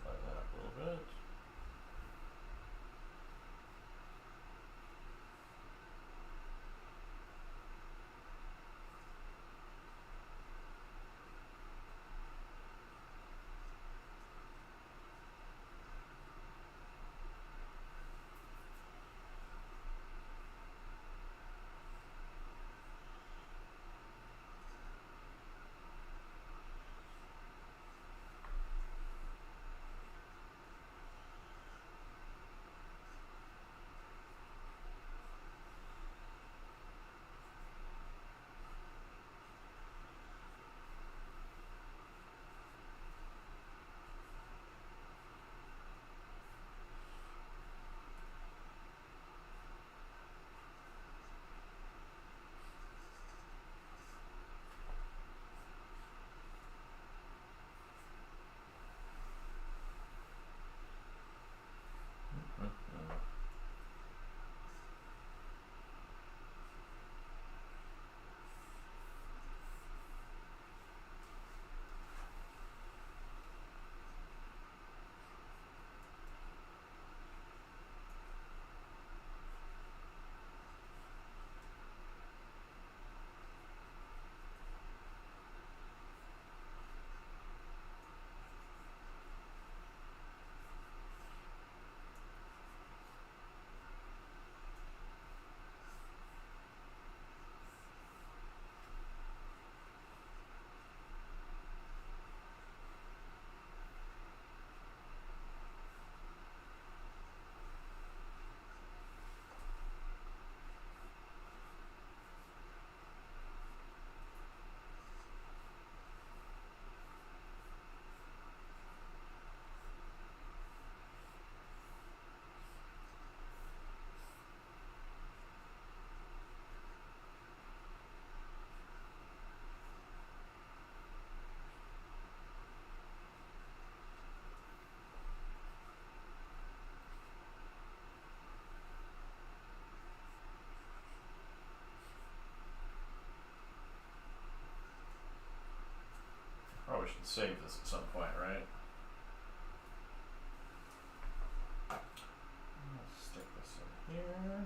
Light that up a little bit. Probably should save this at some point, right? Let's stick this in here.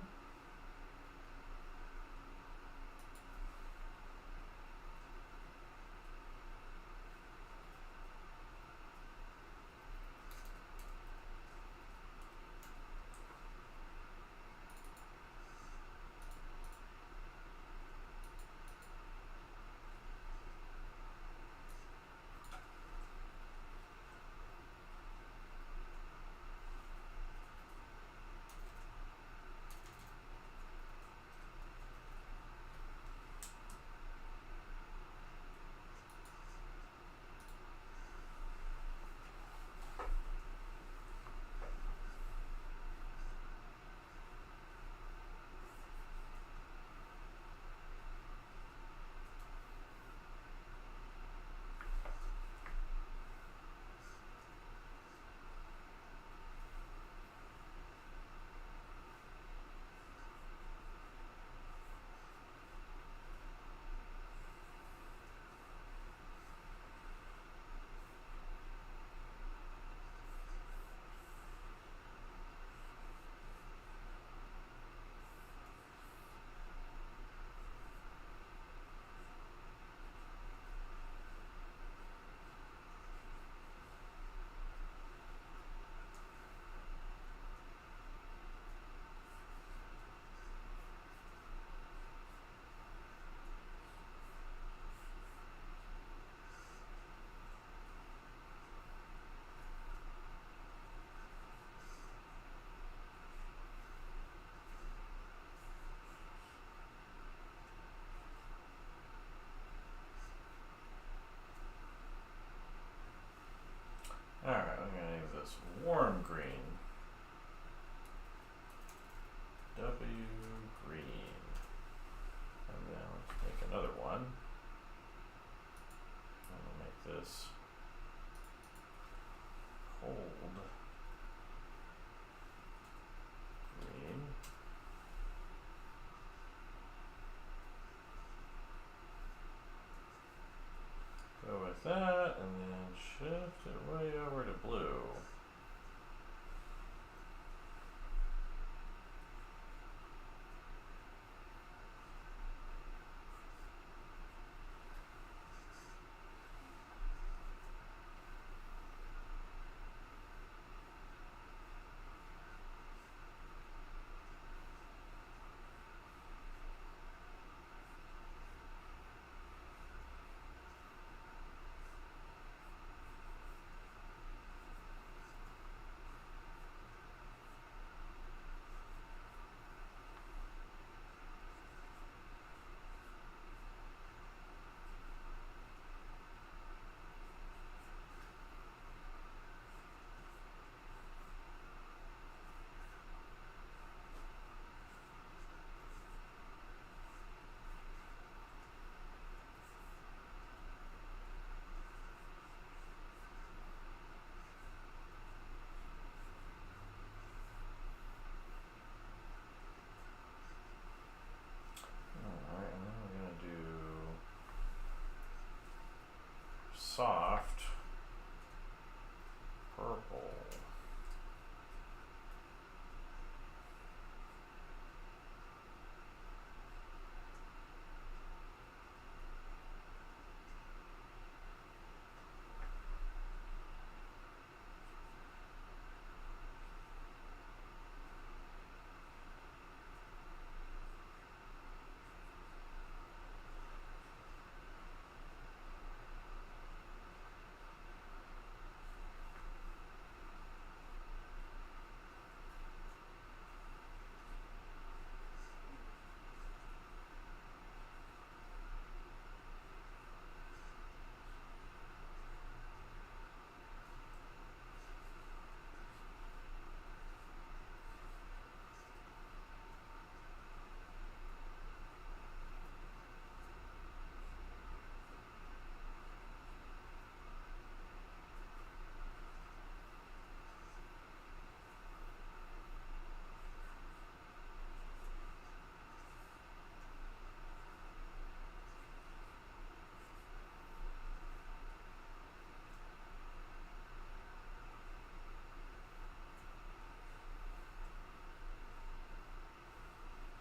this. Hold. Green. Go with that, and then shift it way over to blue. Alright, and then we're gonna do soft purple.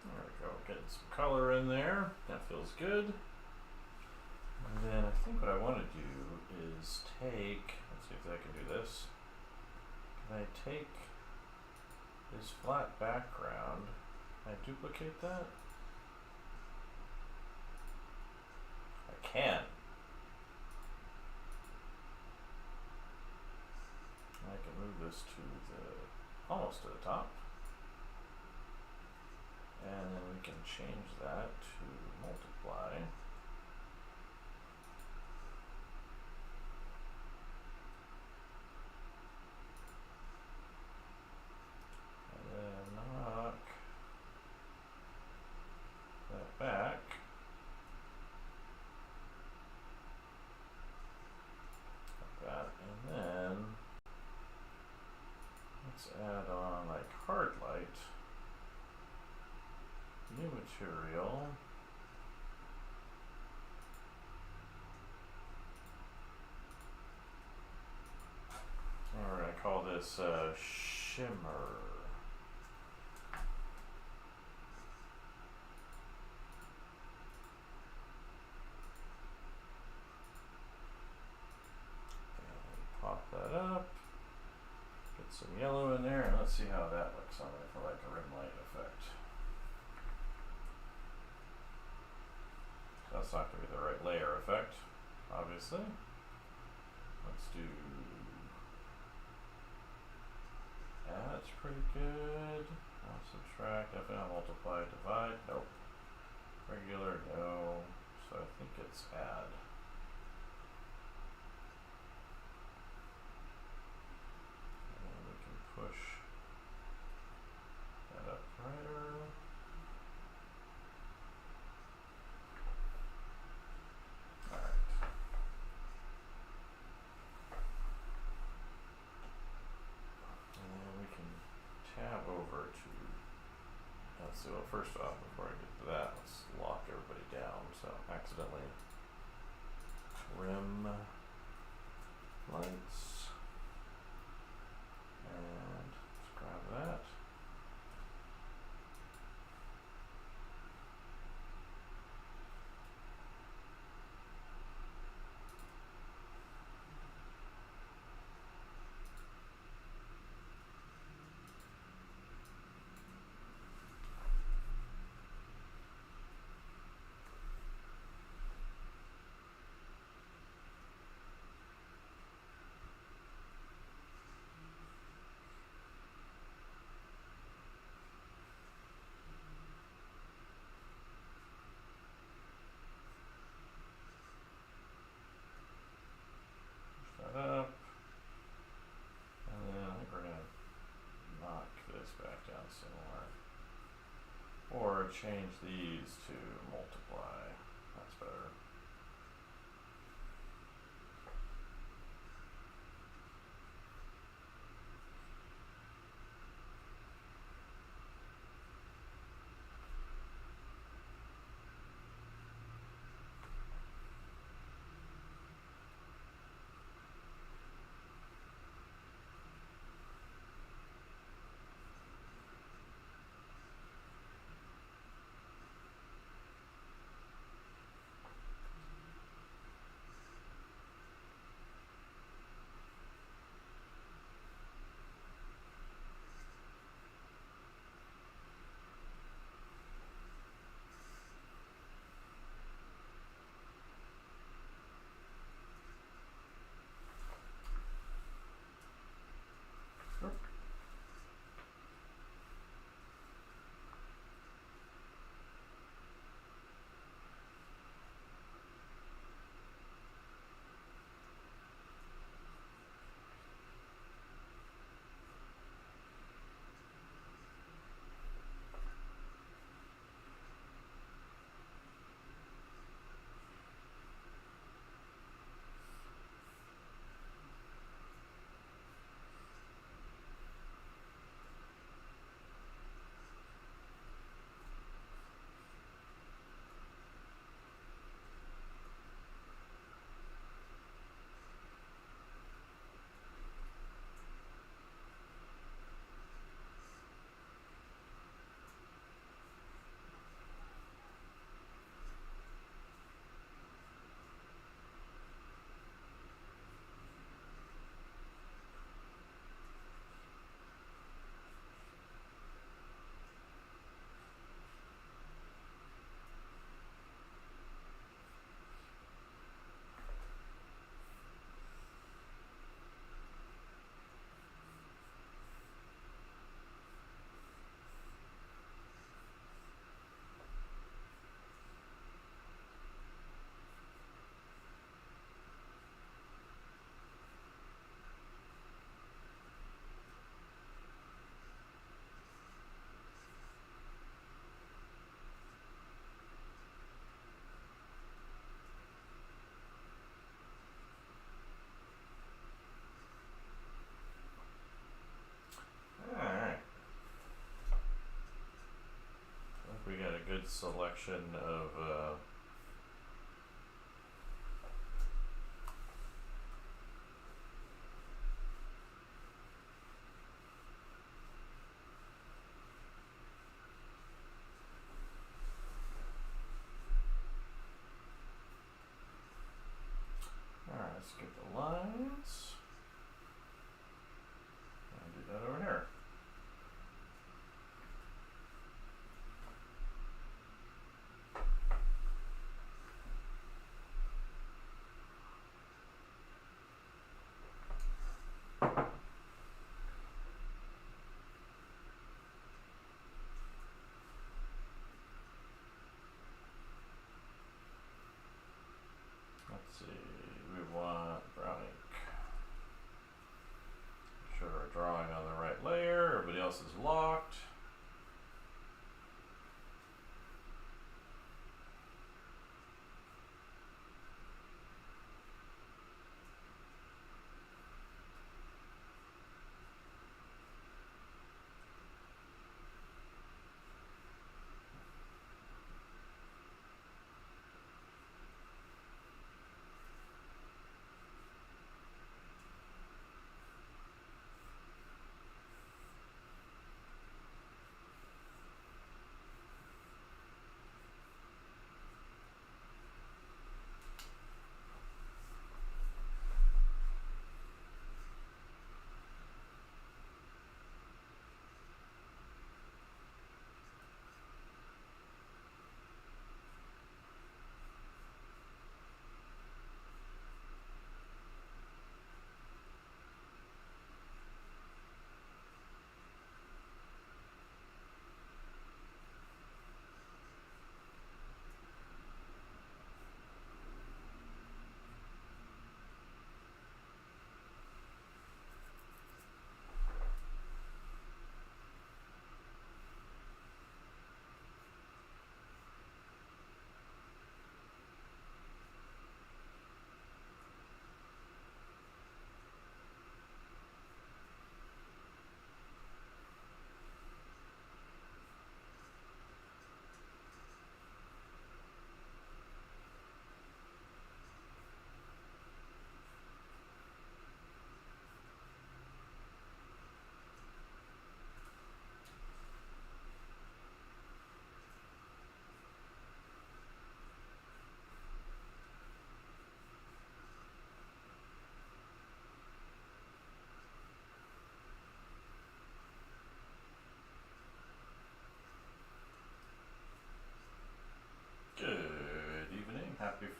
There we go, getting some color in there. That feels good. And then I think what I want to do is take, let's see if I can do this. Can I take this flat background? Can I duplicate that? I can. I can move this to the, almost to the top. And then we can change that to multiply. And then knock that back. Like that. And then let's add on like hard light. New material. And we're going to call this shimmer. And pop that up. Get some yellow in there, and let's see how that looks on it for like a rim light effect. That's not going to be the right layer effect, obviously. Let's do, that's pretty good. I'll subtract, definitely not multiply, divide, nope. Regular, no. So I think it's add. And we can push that up higher. first off, before I get to that, let's lock everybody down. So accidentally trim lights, and let's grab that. Push that up. And then I think we're gonna knock this back down similar. Or change these to multiply. That's better. Alright. I think we got a good selection of alright, let's get the lines. And do that over here.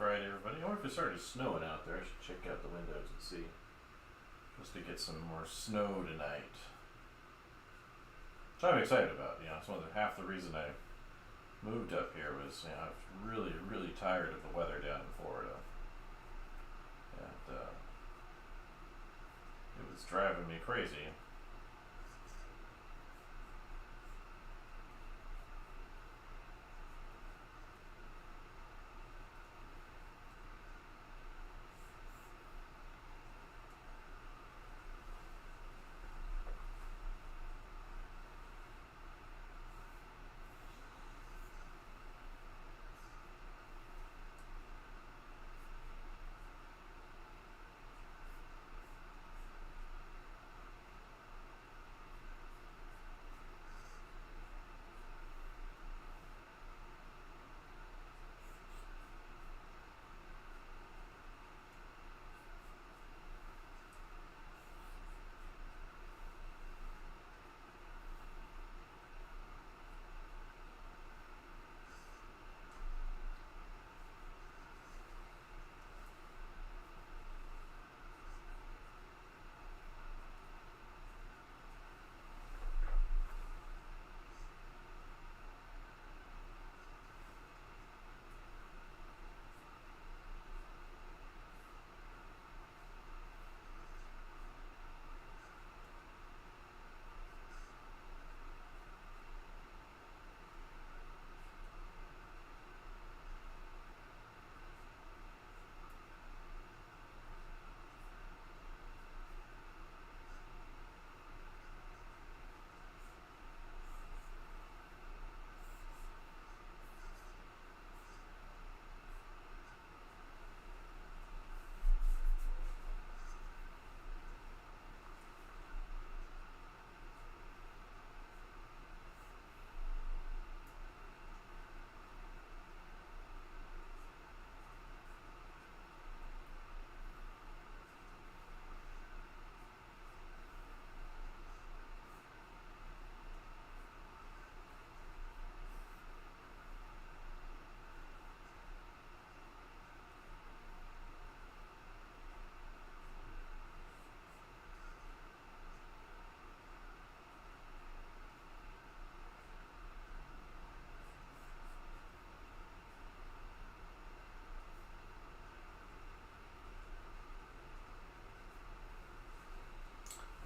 Friday, everybody. I wonder if it started snowing out there. I should check out the windows and see. Just to get some more snow tonight. Which I'm excited about. You know, it's half the reason I moved up here was, you know, I was really, really tired of the weather down in Florida. And it was driving me crazy.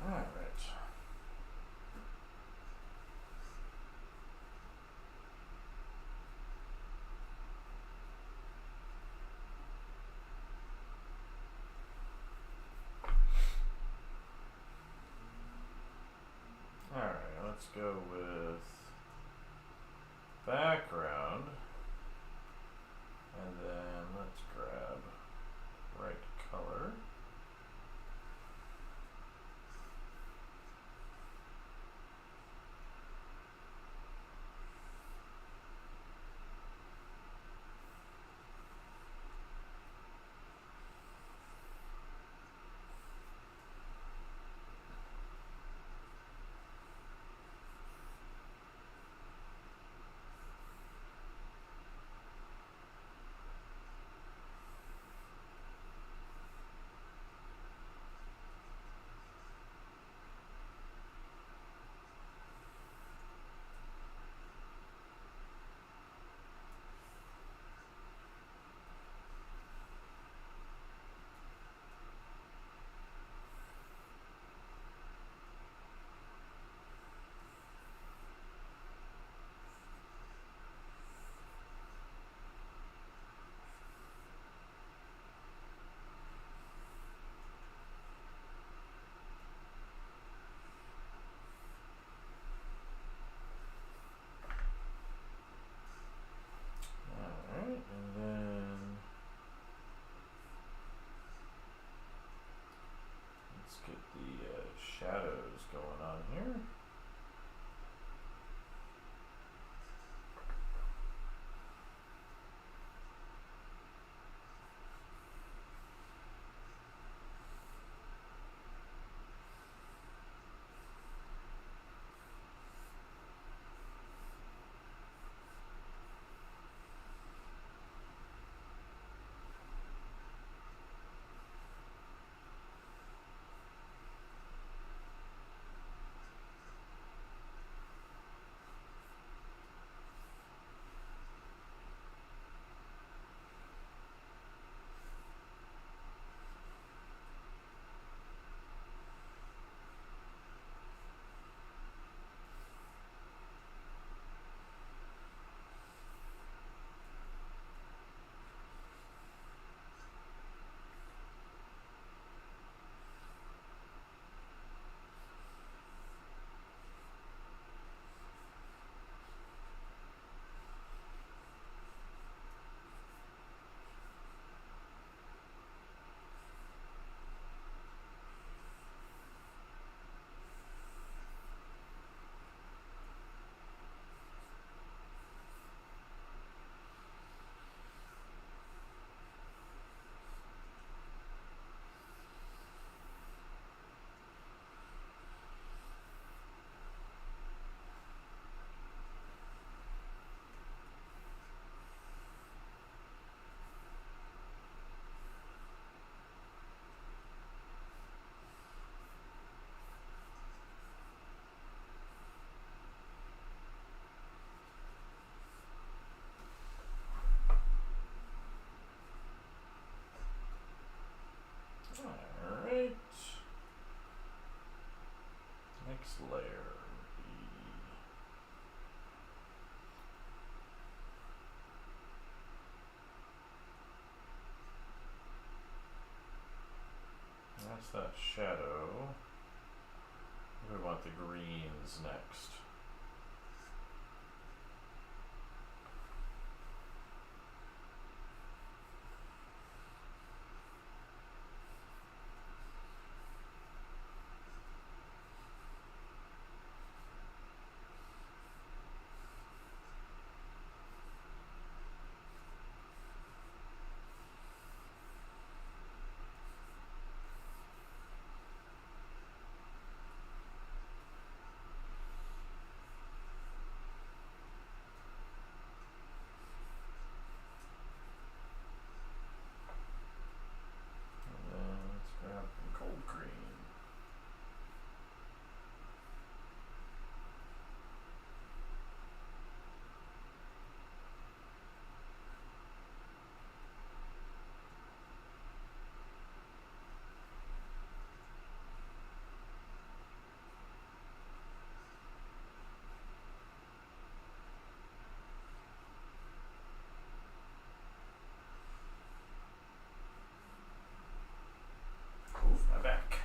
Alright. Alright, let's go with background. And then let's grab right color. That's that shadow. We want the greens next. And then let's grab some cold cream. Oof, my back.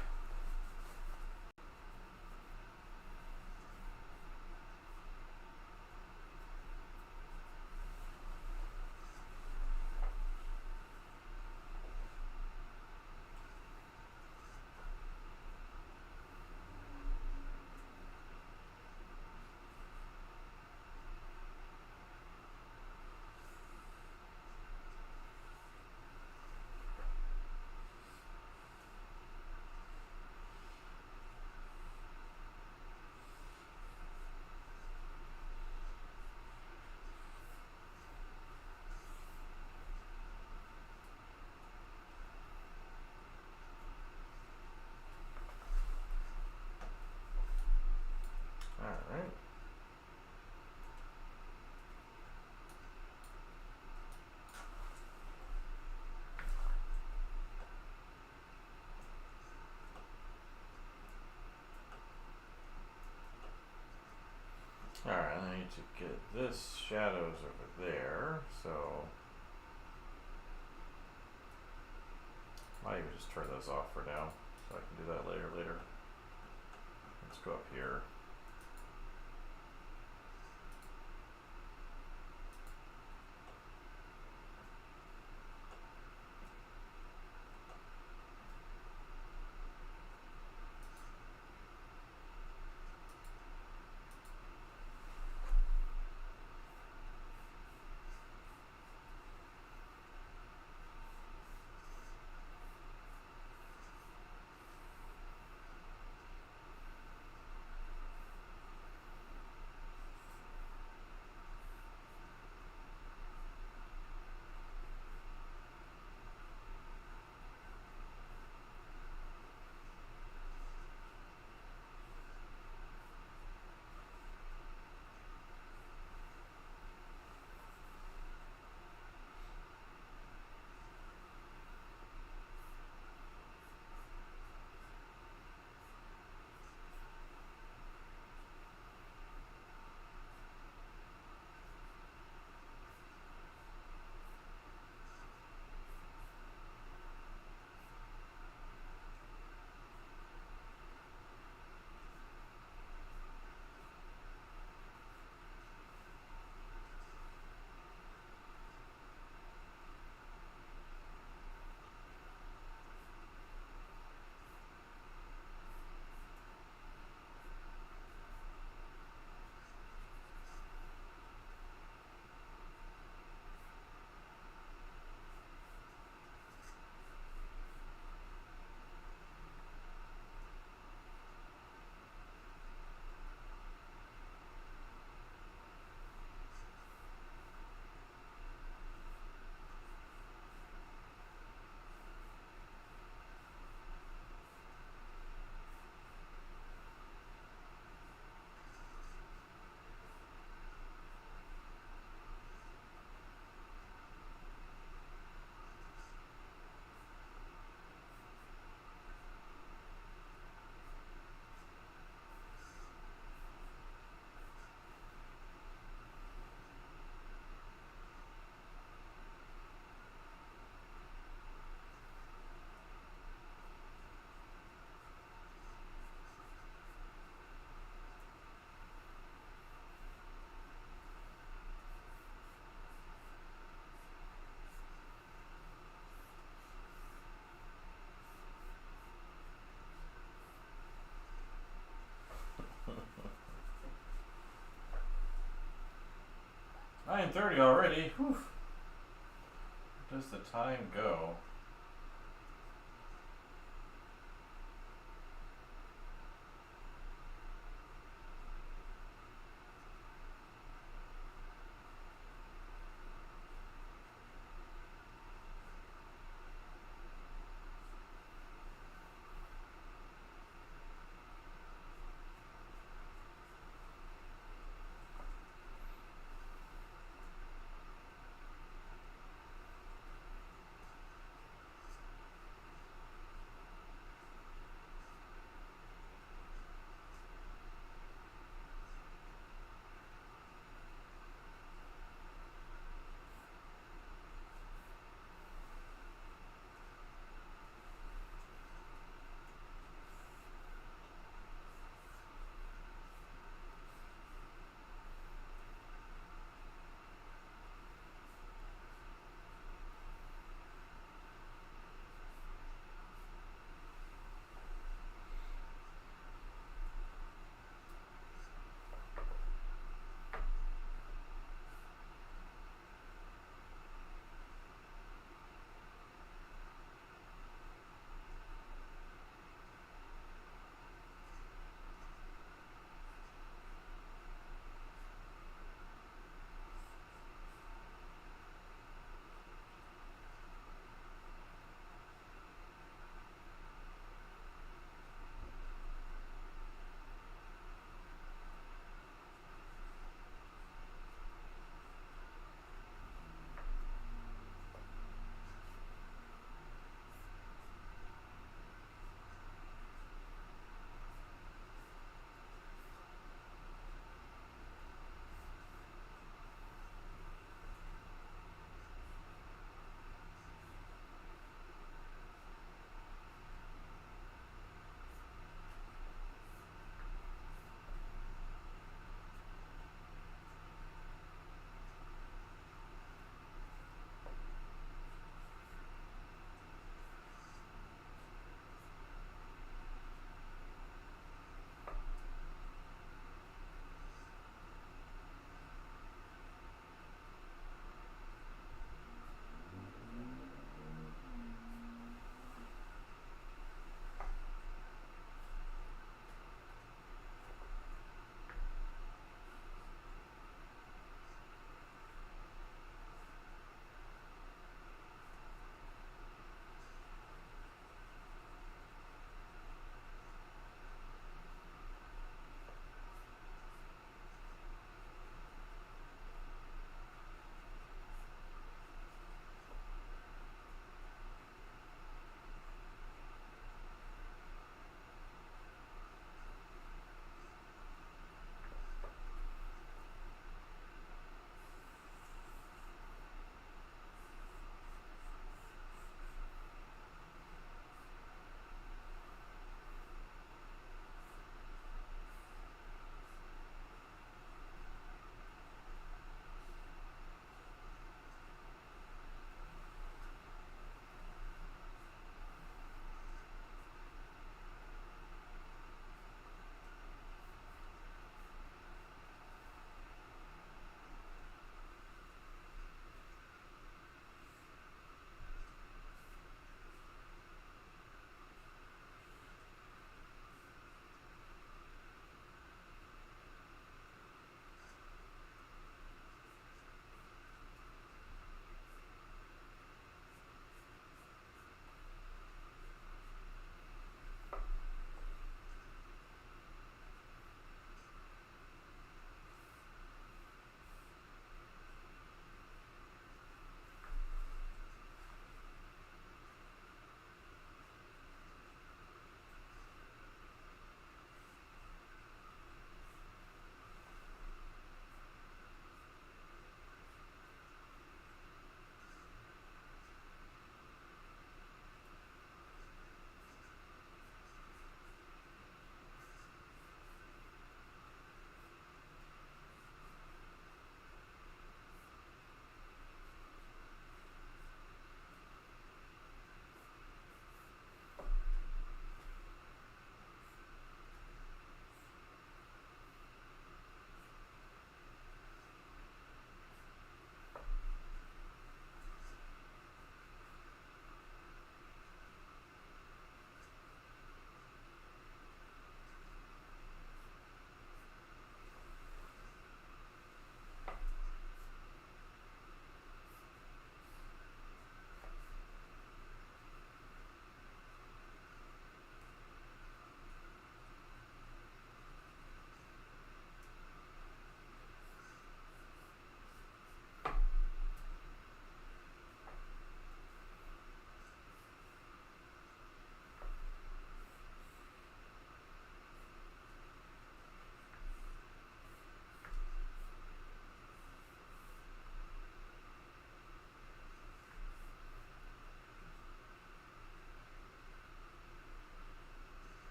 Alright. Alright, I need to get this shadows over there, so I might even just turn those off for now, so I can do that later. Let's go up here. 9:30 already. Whew. Where does the time go?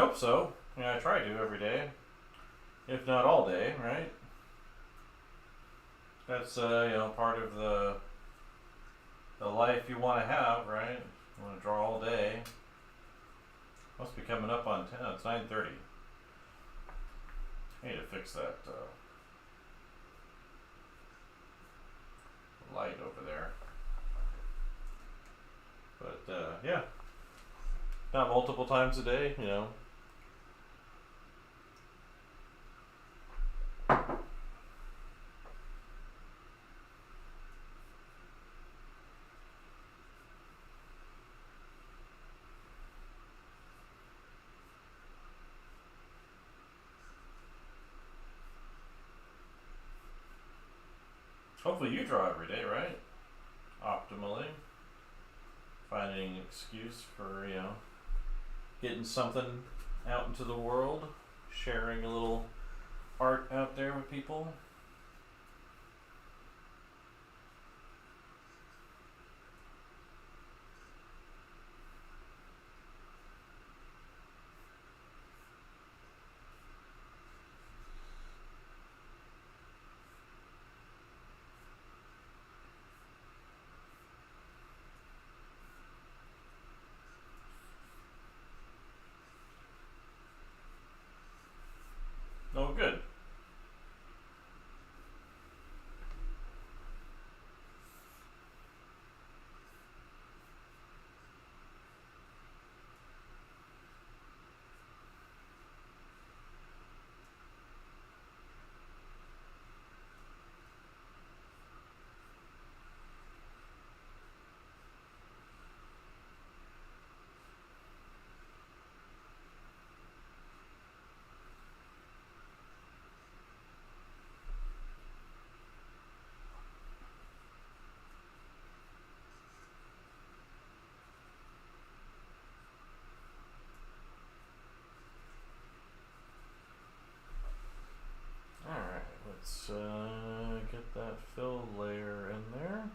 hope so. I try to every day, if not all day, right? That's part of the life you want to have, right? You want to draw all day. Must be coming up on 10. It's 9:30. I need to fix that light over there. But yeah, not multiple times a day, Hopefully you draw every day, right? Optimally. Finding an excuse for, getting something out into the world, sharing a little art out there with people. Oh, good. Alright, let's get that fill layer in there.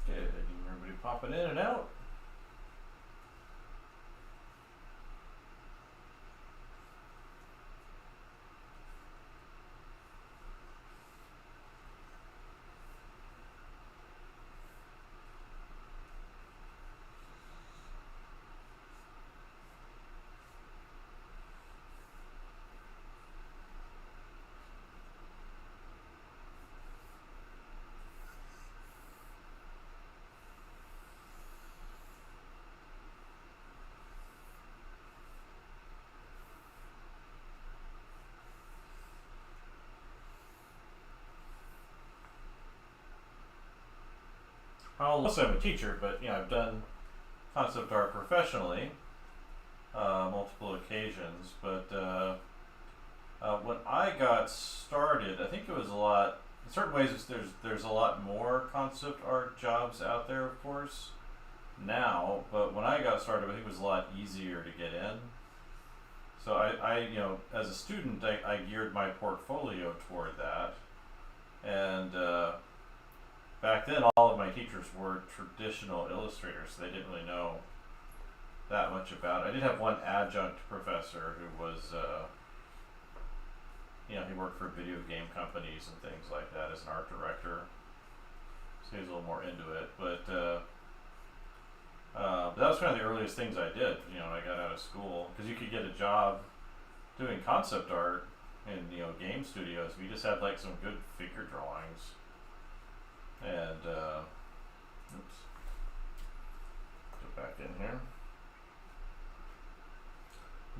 Good. Everybody popping in and out. I'll say I'm a teacher, but I've done concept art professionally, multiple occasions. But when I got started, I think it was a lot. In certain ways, there's a lot more concept art jobs out there, of course, now. But when I got started, I think it was a lot easier to get in. So I as a student, I geared my portfolio toward that, and back then all of my teachers were traditional illustrators, so they didn't really know that much about it. I did have one adjunct professor who was, he worked for video game companies and things like that as an art director, so he was a little more into it. But that was kind of the earliest things I did, when I got out of school, because you could get a job doing concept art in game studios if you just had like some good figure drawings. And oops, get back in here.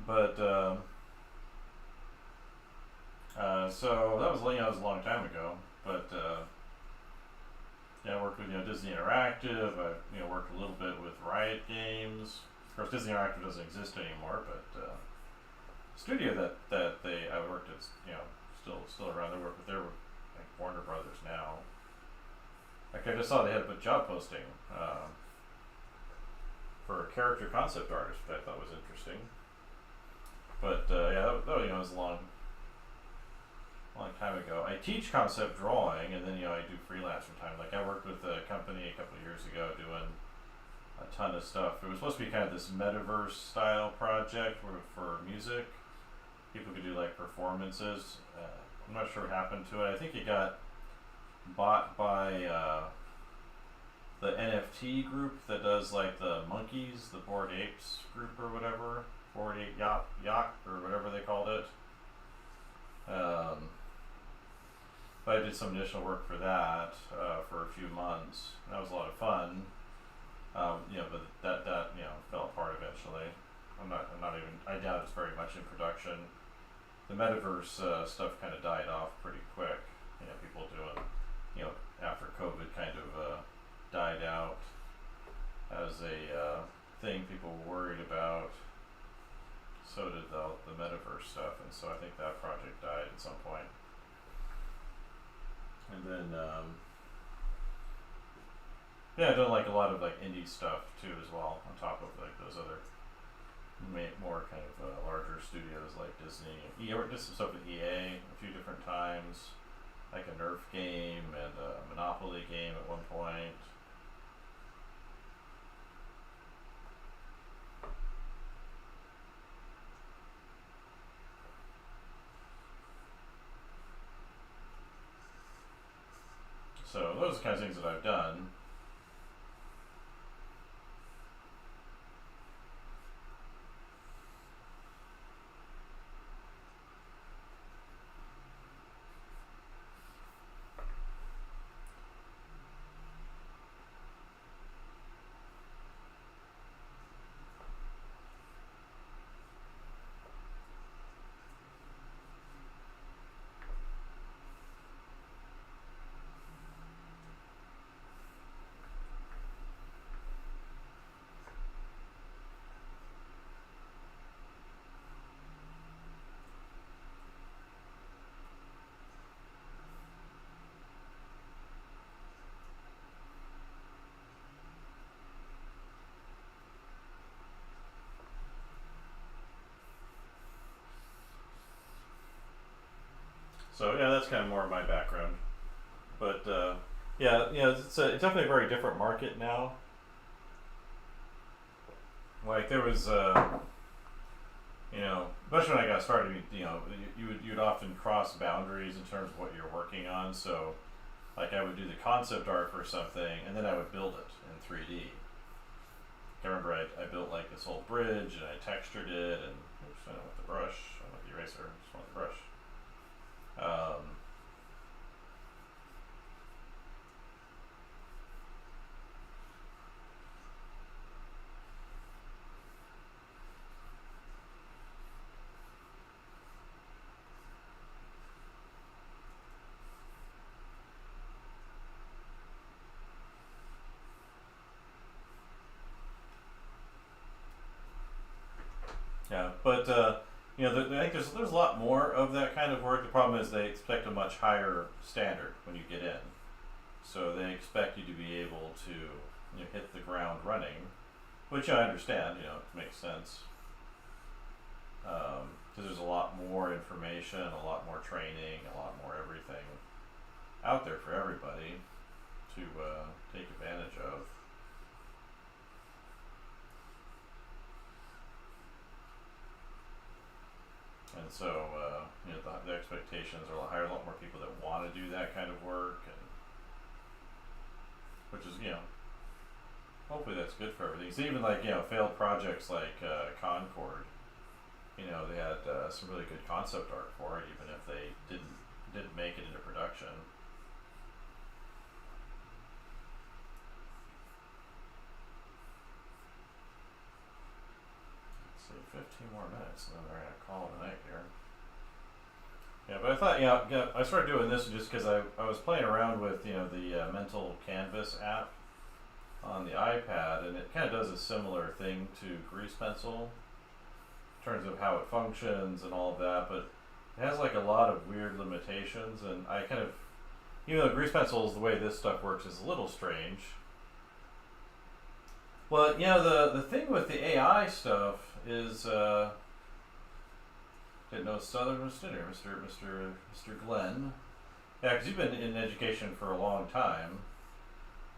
But so that was that was a long time ago. But I worked with Disney Interactive. I worked a little bit with Riot Games. Of course, Disney Interactive doesn't exist anymore, but studio that I worked at, still around. They work with like Warner Brothers now. Like I just saw they had a job posting for a character concept artist, which I thought was interesting. But that was a long time ago. I teach concept drawing, and then I do freelance from time. Like I worked with a company a couple of years ago doing a ton of stuff. It was supposed to be kind of this metaverse style project for music. People could do like performances. I'm not sure what happened to it. I think it got bought by the NFT group that does like the monkeys, the Bored Apes group or whatever, Bored Ape Yacht or whatever they called it. But I did some initial work for that for a few months. That was a lot of fun. But that fell apart eventually. I'm not even. I doubt it's very much in production. The metaverse stuff kind of died off pretty quick. People doing, after COVID kind of died out as a thing people were worried about. So did the metaverse stuff, and so I think that project died at some point. And then, I've done like a lot of like indie stuff too as well, on top of like those other more kind of larger studios like Disney. I did some stuff with EA a few different times, like a Nerf game and a Monopoly game at one point. So those are the kinds of things that I've done. So that's kind of more of my background. But it's definitely a very different market now. Like there was, especially when I got started, you'd often cross boundaries in terms of what you're working on. So, like I would do the concept art for something, and then I would build it in 3D. I remember I built like this whole bridge, and I textured it, and oops, I went with the brush, I went with the eraser, just went with the brush. But I think there's a lot more of that kind of work. The problem is they expect a much higher standard when you get in, so they expect you to be able to hit the ground running, which I understand. It makes sense. Because there's a lot more information, a lot more training, a lot more everything out there for everybody to take advantage of. And so, the expectations are a lot higher, a lot more people that want to do that kind of work, and which is, hopefully that's good for everything. So even like, failed projects like Concord, they had some really good concept art for it, even if they didn't make it into production. Let's see, 15 more minutes, and then we're gonna call it a night here. Yeah, but I thought, I started doing this just because I was playing around with, the Mental Canvas app on the iPad, and it kind of does a similar thing to Grease Pencil in terms of how it functions and all of that, but it has like a lot of weird limitations, and I kind of, even though Grease Pencil is the way this stuff works is a little strange. Well, the thing with the AI stuff is, didn't know Southern was dinner, Mr. Glenn. Yeah, because you've been in education for a long time.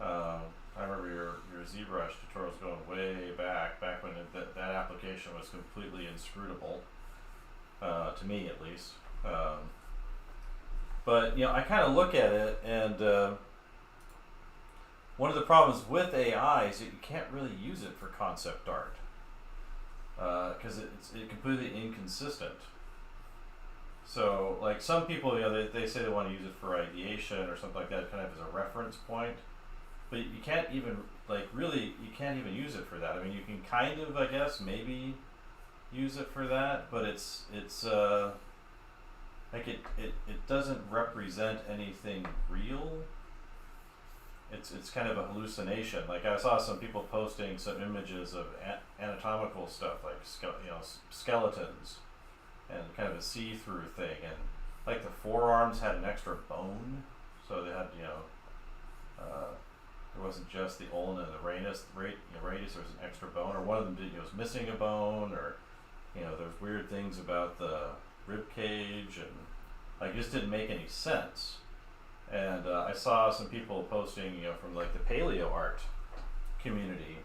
I remember your ZBrush tutorials going way back when that application was completely inscrutable, to me at least. But I kind of look at it, and one of the problems with AI is that you can't really use it for concept art because it's completely inconsistent. So, like some people, they say they want to use it for ideation or something like that, kind of as a reference point. But you can't even you can't even use it for that. I mean, you can kind of, I guess, maybe use it for that, but it's like it doesn't represent anything real. It's kind of a hallucination. Like I saw some people posting some images of anatomical stuff, like skeletons, and kind of a see-through thing, and like the forearms had an extra bone, so they had there wasn't just the ulna and the radius. There was an extra bone, or one of them was missing a bone, or there's weird things about the rib cage, and like it just didn't make any sense. And I saw some people posting, from like the paleo art community,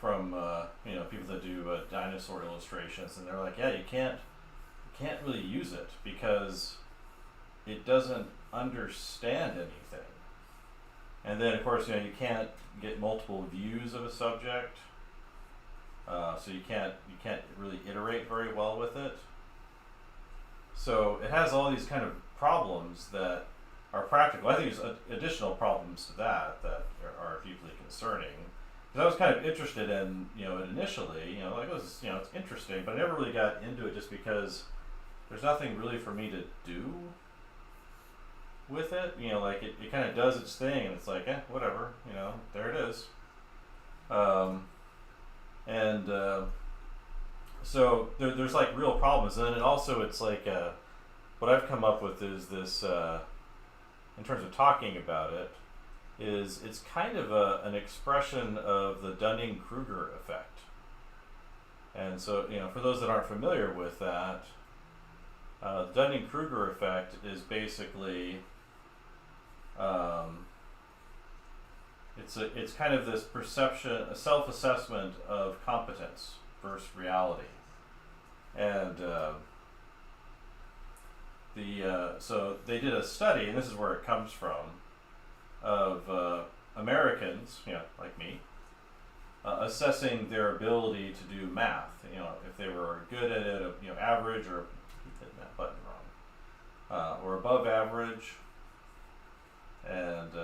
from people that do dinosaur illustrations, and they're like, yeah, you can't really use it because it doesn't understand anything. And then of course, you can't get multiple views of a subject, so you can't really iterate very well with it. So it has all these kind of problems that are practical. I think there's additional problems to that are deeply concerning. Because I was kind of interested in, it initially, like it was, it's interesting, but I never really got into it just because there's nothing really for me to do with it. Like it kind of does its thing, and it's like, whatever, there it is. So there's like real problems, and then also it's like what I've come up with is this in terms of talking about it is it's kind of an expression of the Dunning-Kruger effect. And so for those that aren't familiar with that, the Dunning-Kruger effect is basically it's kind of this perception, a self-assessment of competence versus reality, and so they did a study, and this is where it comes from, of Americans, like me, assessing their ability to do math. If they were good at it, average, or hit that button wrong, or above average, and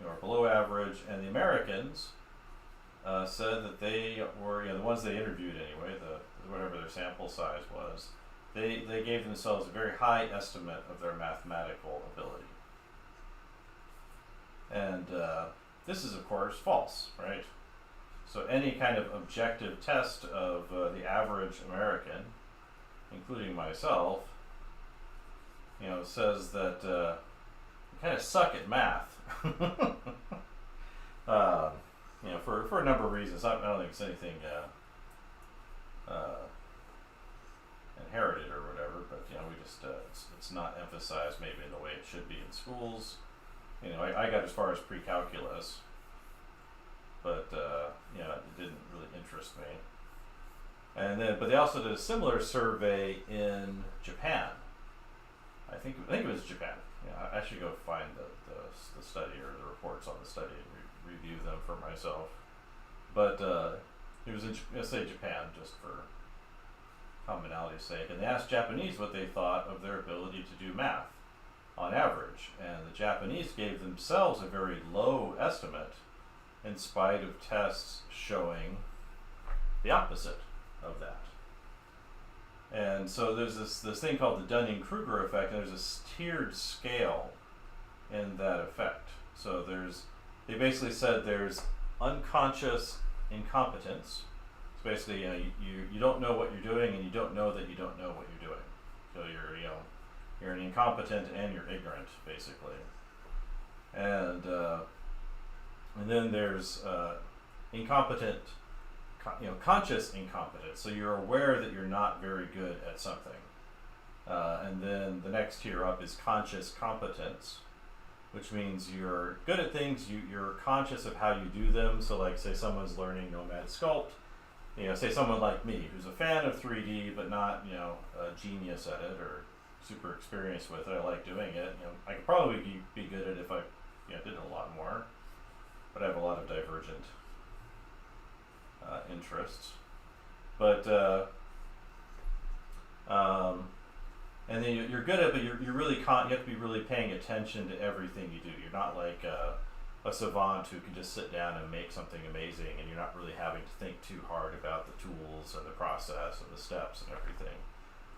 or below average. And the Americans said that they were, the ones they interviewed anyway, whatever their sample size was, they gave themselves a very high estimate of their mathematical ability. And this is, of course, false, right? So any kind of objective test of the average American, including myself, says that you kind of suck at math. For a number of reasons. I don't think it's anything inherited or whatever, but we just it's not emphasized maybe in the way it should be in schools. I got as far as pre-calculus, but it didn't really interest me. But they also did a similar survey in Japan. I think it was Japan. I should go find the study or the reports on the study and review them for myself. But it was in, let's say, Japan, just for commonality's sake, and they asked Japanese what they thought of their ability to do math on average, and the Japanese gave themselves a very low estimate in spite of tests showing the opposite of that. And so there's this thing called the Dunning-Kruger effect, and there's a tiered scale in that effect. So they basically said there's unconscious incompetence. So basically, you don't know what you're doing, and you don't know that you don't know what you're doing. So you're an incompetent and you're ignorant, basically. And then there's incompetent, conscious incompetence. So you're aware that you're not very good at something. And then the next tier up is conscious competence, which means you're good at things, you're conscious of how you do them. So like, say someone's learning Nomad Sculpt, say someone like me who's a fan of 3D but not a genius at it or super experienced with it. I like doing it. I could probably be good at it if I did it a lot more, but I have a lot of divergent interests. But and then you're good at it, but you're really you have to be really paying attention to everything you do. You're not like a savant who can just sit down and make something amazing, and you're not really having to think too hard about the tools and the process and the steps and everything.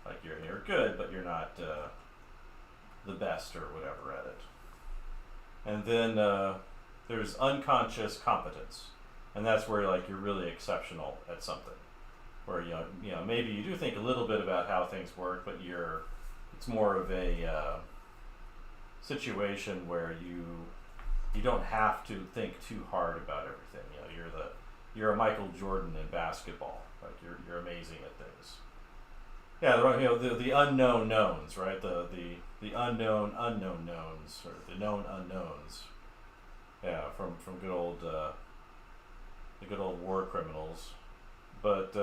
Like you're good, but you're not the best or whatever at it. And then there's unconscious competence, and that's where you're really exceptional at something. Where maybe you do think a little bit about how things work, but it's more of a situation where you don't have to think too hard about everything. You're a Michael Jordan in basketball. Like you're amazing at things. Yeah, the unknown knowns, right? The unknown knowns, or the known unknowns. Yeah, from good old the good old war criminals. But if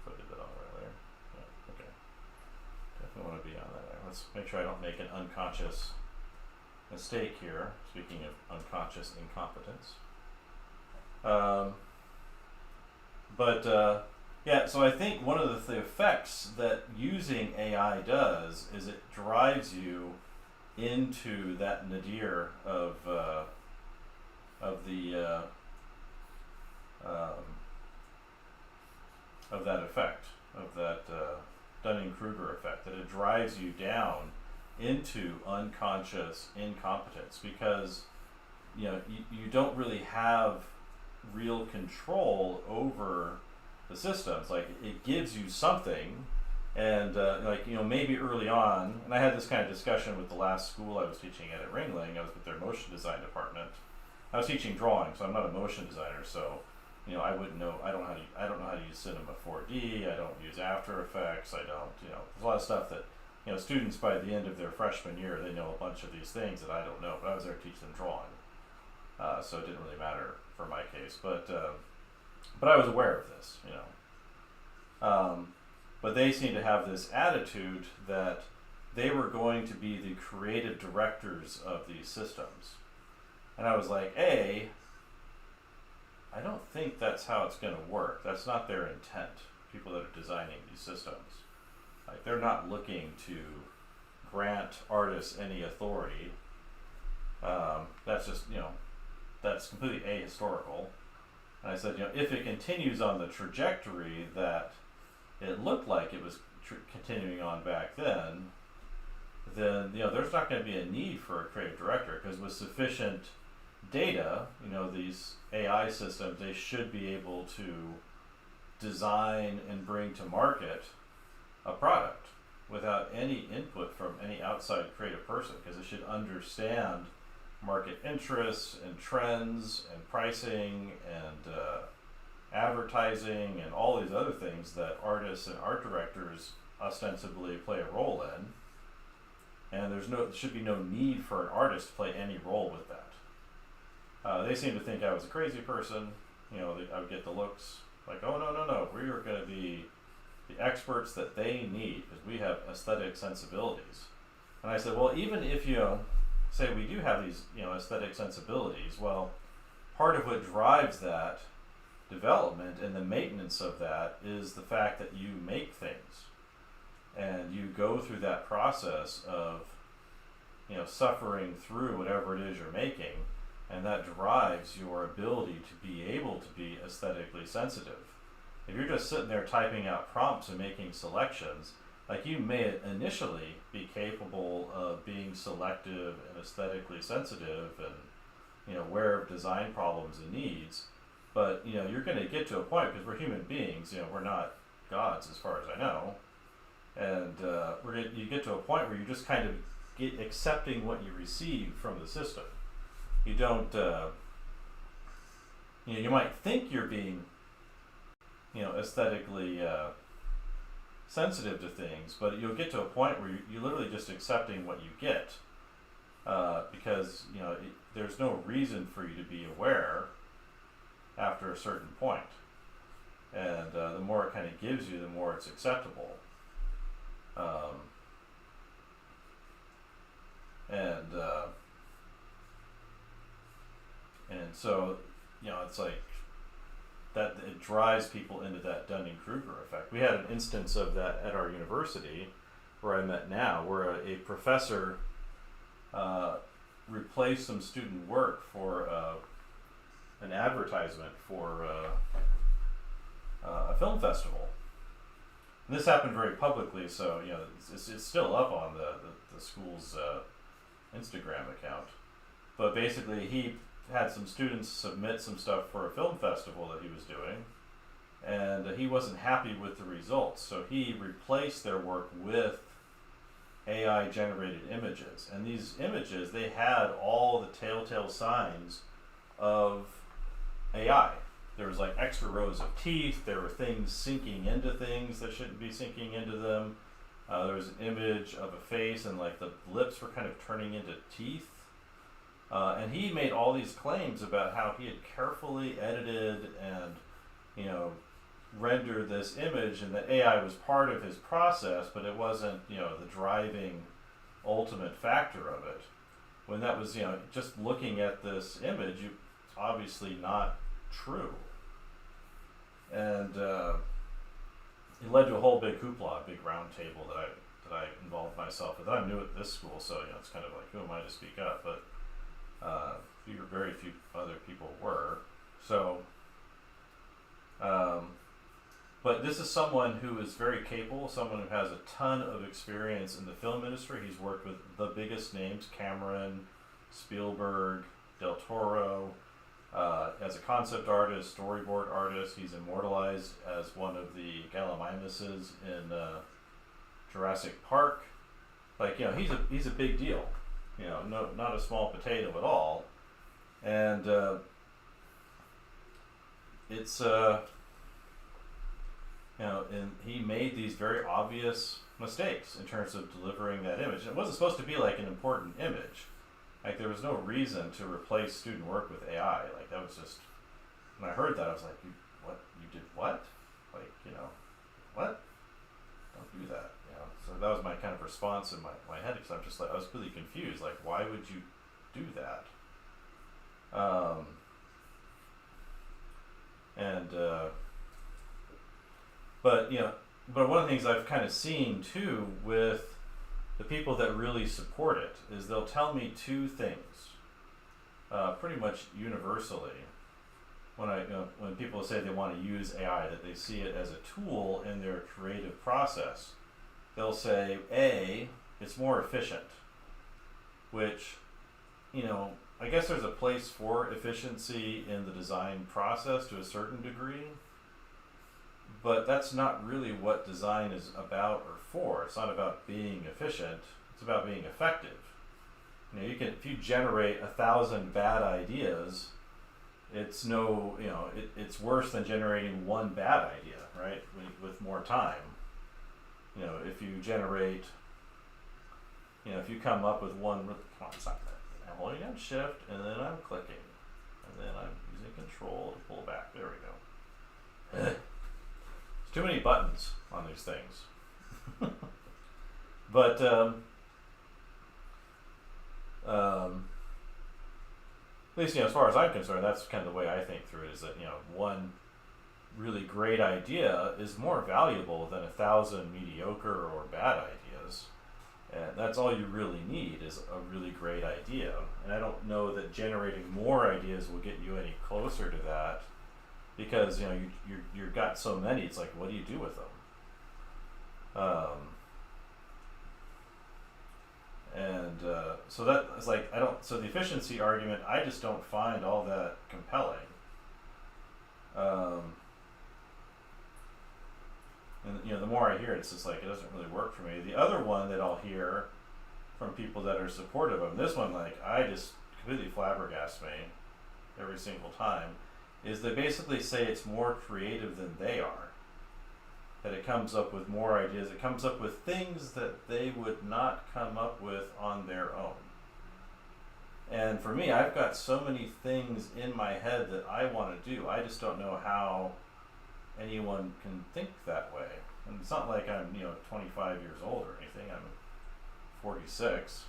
I did that on earlier, yeah, okay. Definitely want to be on that. Let's make sure I don't make an unconscious mistake here. Speaking of unconscious incompetence. Yeah, so I think one of the effects that using AI does is it drives you into that nadir of that effect, of that Dunning-Kruger effect, that it drives you down into unconscious incompetence, because you don't really have real control over the systems. Like, it gives you something, and maybe early on, and I had this kind of discussion with the last school I was teaching at Ringling. I was with their motion design department. I was teaching drawing, so I'm not a motion designer, so I wouldn't know. I don't know how to use Cinema 4D. I don't use After Effects. I don't. There's a lot of stuff that students by the end of their freshman year, they know a bunch of these things that I don't know. But I was there to teach them drawing, so it didn't really matter for my case. But I was aware of this, but they seemed to have this attitude that they were going to be the creative directors of these systems. And I was like, I don't think that's how it's going to work. That's not their intent, people that are designing these systems. Like, they're not looking to grant artists any authority. That's just, that's completely ahistorical. And I said, if it continues on the trajectory that it looked like it was continuing on back then, then there's not going to be a need for a creative director, because with sufficient data, these AI systems, they should be able to design and bring to market a product without any input from any outside creative person, because it should understand market interests and trends and pricing and advertising and all these other things that artists and art directors ostensibly play a role in. And there should be no need for an artist to play any role with that. They seem to think I was a crazy person. I would get the looks like, oh, no, we are going to be the experts that they need because we have aesthetic sensibilities. And I said, well, even if say we do have these aesthetic sensibilities, well, part of what drives that development and the maintenance of that is the fact that you make things and you go through that process of suffering through whatever it is you're making, and that drives your ability to be able to be aesthetically sensitive. If you're just sitting there typing out prompts and making selections, like, you may initially be capable of being selective and aesthetically sensitive and aware of design problems and needs, but you're going to get to a point, because we're human beings, we're not gods as far as I know, and you get to a point where you just kind of get accepting what you receive from the system. You don't you might think you're being aesthetically sensitive to things, but you'll get to a point where you're literally just accepting what you get, because there's no reason for you to be aware after a certain point, and the more it kind of gives you, the more it's acceptable. And so it's like that, it drives people into that Dunning-Kruger effect. We had an instance of that at our university where I'm at now, where a professor replaced some student work for an advertisement for a film festival. And this happened very publicly, so it's still up on the school's Instagram account. But basically, he had some students submit some stuff for a film festival that he was doing, and he wasn't happy with the results, so he replaced their work with AI generated images. And these images, they had all the telltale signs of AI. There was like extra rows of teeth, there were things sinking into things that shouldn't be sinking into them. There was an image of a face, and like the lips were kind of turning into teeth. And he made all these claims about how he had carefully edited and rendered this image, and that AI was part of his process, but it wasn't the driving ultimate factor of it. When that was just looking at this image, it's obviously not true. And it led to a whole big hoopla, a big round table that I involved myself with. I'm new at this school, so it's kind of like, who am I to speak up? But very few other people were. So, but this is someone who is very capable, someone who has a ton of experience in the film industry. He's worked with the biggest names: Cameron, Spielberg, Del Toro. As a concept artist, storyboard artist, he's immortalized as one of the Gallimimuses in Jurassic Park. Like, he's a big deal. Not a small potato at all. And it's and he made these very obvious mistakes in terms of delivering that image. It wasn't supposed to be like an important image. Like, there was no reason to replace student work with AI. Like, that was just, when I heard that, I was like, you did what? Like, what? Don't do that. So that was my kind of response in my head, because I'm just like, I was really confused. Like, why would you do that? But one of the things I've kind of seen too with the people that really support it is they'll tell me two things, pretty much universally. When people say they want to use AI, that they see it as a tool in their creative process, they'll say, A, it's more efficient, which, you know, I guess there's a place for efficiency in the design process to a certain degree, but that's not really what design is about or for. It's not about being efficient, it's about being effective. You know, you can, if you generate 1,000 bad ideas, it's no, you know, it's worse than generating one bad idea, right? With more time. You know, if you generate, you know, if you come up with one, come on, stop that. I'm holding down shift and then I'm clicking. And then I'm using control to pull back. There we go. There's too many buttons on these things. But, at least, you know, as far as I'm concerned, that's kind of the way I think through it, is that, you know, one really great idea is more valuable than 1,000 mediocre or bad ideas. And that's all you really need, is a really great idea. And I don't know that generating more ideas will get you any closer to that, because, you know, you've got so many. It's like, what do you do with them? So that is like, so the efficiency argument, I just don't find all that compelling. And, you know, the more I hear it, it's just like, it doesn't really work for me. The other one that I'll hear from people that are supportive of, and this one, like, I just completely flabbergasts me every single time, is they basically say it's more creative than they are. That it comes up with more ideas, it comes up with things that they would not come up with on their own. And for me, I've got so many things in my head that I want to do. I just don't know how anyone can think that way. And it's not like I'm, you know, 25 years old or anything. I'm 46.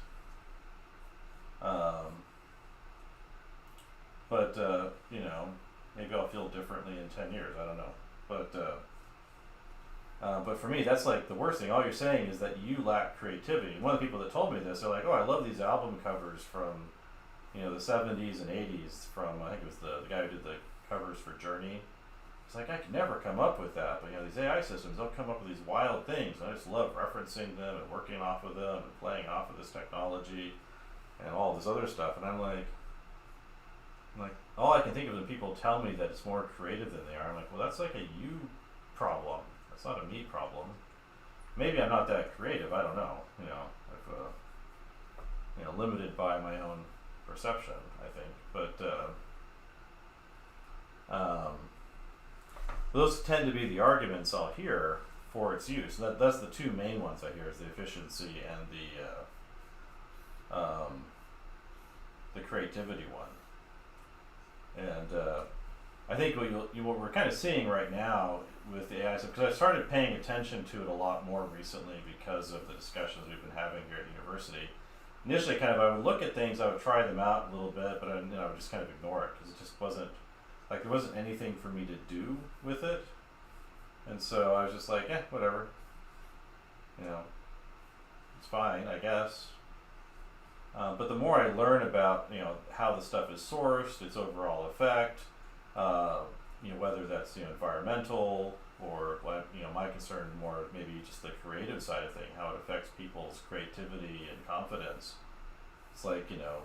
You know, maybe I'll feel differently in 10 years. I don't know. But for me, that's like the worst thing. All you're saying is that you lack creativity. One of the people that told me this, they're like, "Oh, I love these album covers from, you know, the 70s and 80s from, I think it was the guy who did the covers for Journey." It's like, I could never come up with that, but, you know, these AI systems, they'll come up with these wild things, and I just love referencing them and working off of them and playing off of this technology and all this other stuff. And I'm like, all I can think of when people tell me that it's more creative than they are, I'm like, well, that's like a you problem. That's not a me problem. Maybe I'm not that creative, I don't know. You know, if, you know, limited by my own perception, I think. But, those tend to be the arguments I'll hear for its use. That's the two main ones I hear, is the efficiency and the creativity one. And I think what we're kind of seeing right now with the AI stuff, because I started paying attention to it a lot more recently because of the discussions we've been having here at the university. Initially, kind of, I would look at things, I would try them out a little bit, but I would just kind of ignore it, because it just wasn't, like, there wasn't anything for me to do with it. And so I was just like, whatever. You know, it's fine, I guess. But the more I learn about, you know, how the stuff is sourced, its overall effect, you know, whether that's, you know, environmental or, you know, my concern more maybe just the creative side of thing, how it affects people's creativity and confidence. It's like, you know,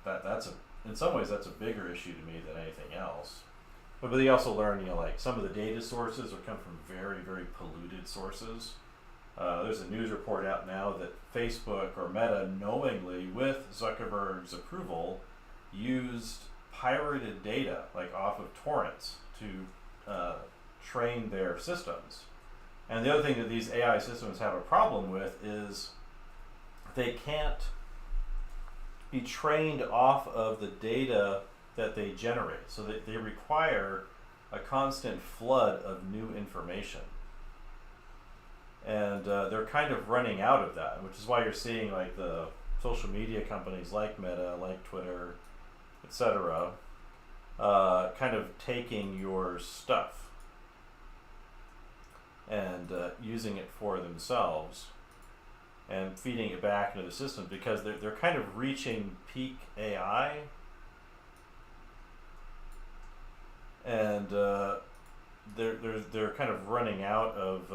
that's in some ways that's a bigger issue to me than anything else. But you also learn, you know, like, some of the data sources will come from very, very polluted sources. There's a news report out now that Facebook or Meta knowingly, with Zuckerberg's approval, used pirated data, like off of torrents, to train their systems. And the other thing that these AI systems have a problem with is they can't be trained off of the data that they generate. So they require a constant flood of new information. And they're kind of running out of that, which is why you're seeing, like, the social media companies like Meta, like Twitter, etc., kind of taking your stuff and using it for themselves and feeding it back into the system, because they're kind of reaching peak AI, and they're kind of running out of.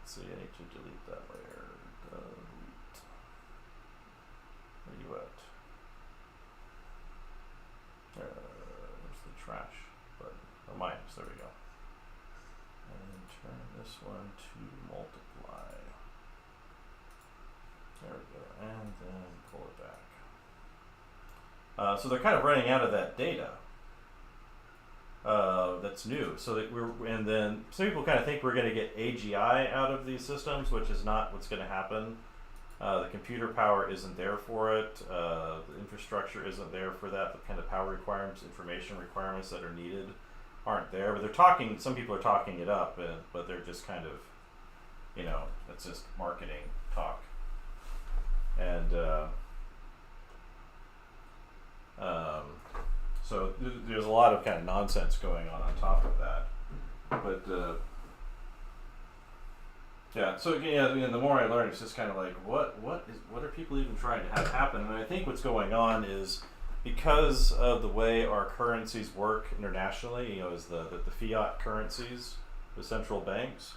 Let's see, I need to delete that layer. trash, but minus. There we go. And turn this one to multiply. There we go, and then pull it back. So they're kind of running out of that data. That's new. So that and then some people kind of think we're going to get AGI out of these systems, which is not what's going to happen. The computer power isn't there for it. The infrastructure isn't there for that. The kind of power requirements, information requirements that are needed aren't there. But they're talking. Some people are talking it up, but they're just kind of, it's just marketing talk. And so there's a lot of kind of nonsense going on top of that. But yeah, so the more I learn, it's just kind of like, what are people even trying to have happen? And I think what's going on is because of the way our currencies work internationally, is the fiat currencies, the central banks,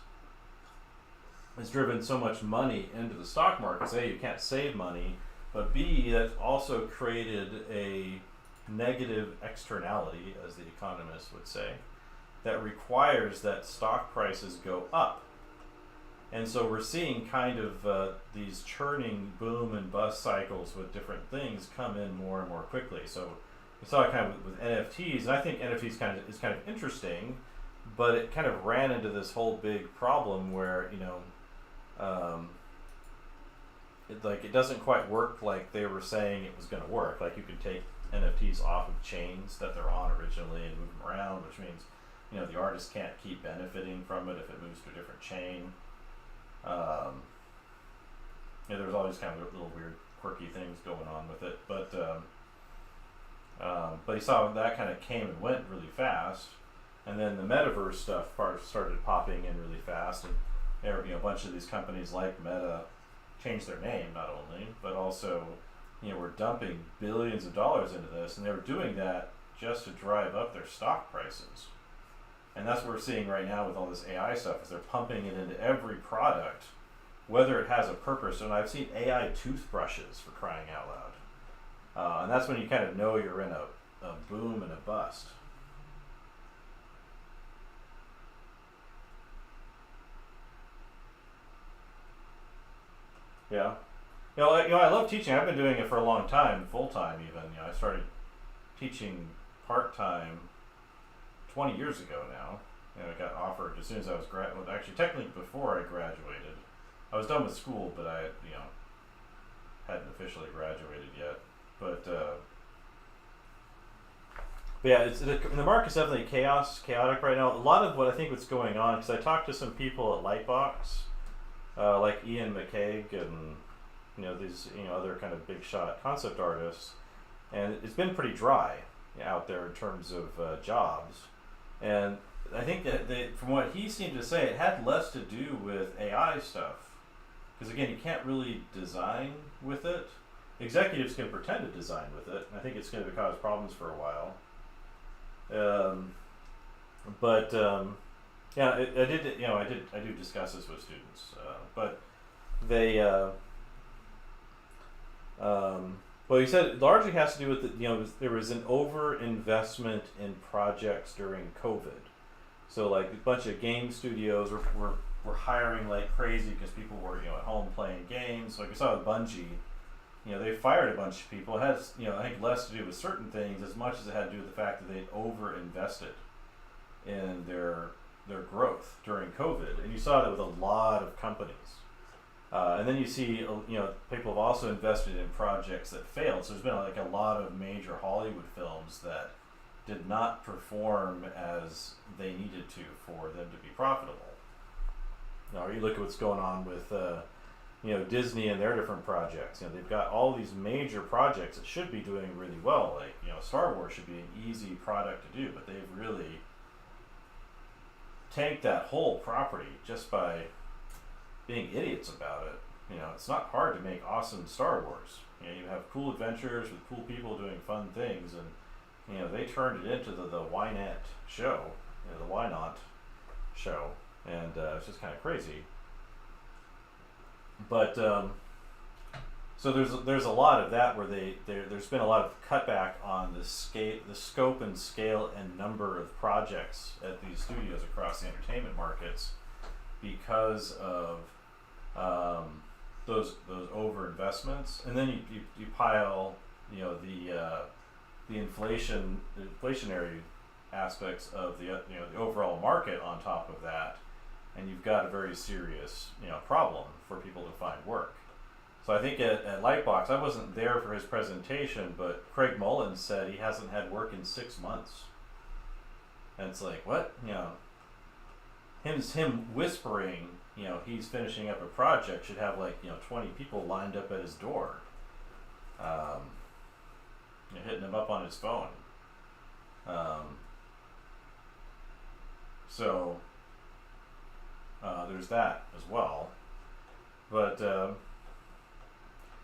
has driven so much money into the stock markets. A, you can't save money, but B, that's also created a negative externality, as the economists would say, that requires that stock prices go up. And so we're seeing kind of these churning boom and bust cycles with different things come in more and more quickly. So we saw it kind of with NFTs, and I think NFTs is kind of interesting, but it kind of ran into this whole big problem where it doesn't quite work like they were saying it was going to work. Like you can take NFTs off of chains that they're on originally and move them around, which means the artist can't keep benefiting from it if it moves to a different chain. There's all these kind of little weird quirky things going on with it, but you saw that kind of came and went really fast, and then the metaverse stuff started popping in really fast, and a bunch of these companies like Meta changed their name not only, but also were dumping billions of dollars into this, and they were doing that just to drive up their stock prices. And that's what we're seeing right now with all this AI stuff, is they're pumping it into every product, whether it has a purpose. And I've seen AI toothbrushes, for crying out loud. And that's when you kind of know you're in a boom and a bust. Yeah. I love teaching. I've been doing it for a long time, full-time even. I started teaching part-time 20 years ago now. I got offered as soon as I was actually technically before I graduated. I was done with school, but I hadn't officially graduated yet. But yeah, the market's definitely chaotic right now. A lot of what's going on, because I talked to some people at Lightbox, like Ian McCaig and these other kind of big shot concept artists, and it's been pretty dry out there in terms of jobs. And I think that from what he seemed to say, it had less to do with AI stuff, because again, you can't really design with it. Executives can pretend to design with it, and I think it's going to cause problems for a while. Yeah, I do discuss this with students, but they. Well, he said it largely has to do with there was an over-investment in projects during COVID. So like a bunch of game studios were hiring like crazy because people were at home playing games. Like I saw with Bungie, they fired a bunch of people. It has I think less to do with certain things as much as it had to do with the fact that they over-invested in their growth during COVID, and you saw that with a lot of companies. And then you see, people have also invested in projects that failed. So there's been like a lot of major Hollywood films that did not perform as they needed to for them to be profitable. Now, you look at what's going on with, Disney and their different projects. They've got all these major projects that should be doing really well. Like, Star Wars should be an easy product to do, but they've really tanked that whole property just by being idiots about it. It's not hard to make awesome Star Wars. You have cool adventures with cool people doing fun things, and they turned it into the Why Not show, the Why Not show, and it's just kind of crazy. But So there's a lot of that where there's been a lot of cutback on the scope and scale and number of projects at these studios across the entertainment markets because of those over investments, and then you pile the inflationary aspects of the the overall market on top of that, and you've got a very serious problem for people to find work. So I think at Lightbox, I wasn't there for his presentation, but Craig Mullins said he hasn't had work in 6 months, and it's like, what? Him whispering he's finishing up a project should have 20 people lined up at his door, hitting him up on his phone. So there's that as well, but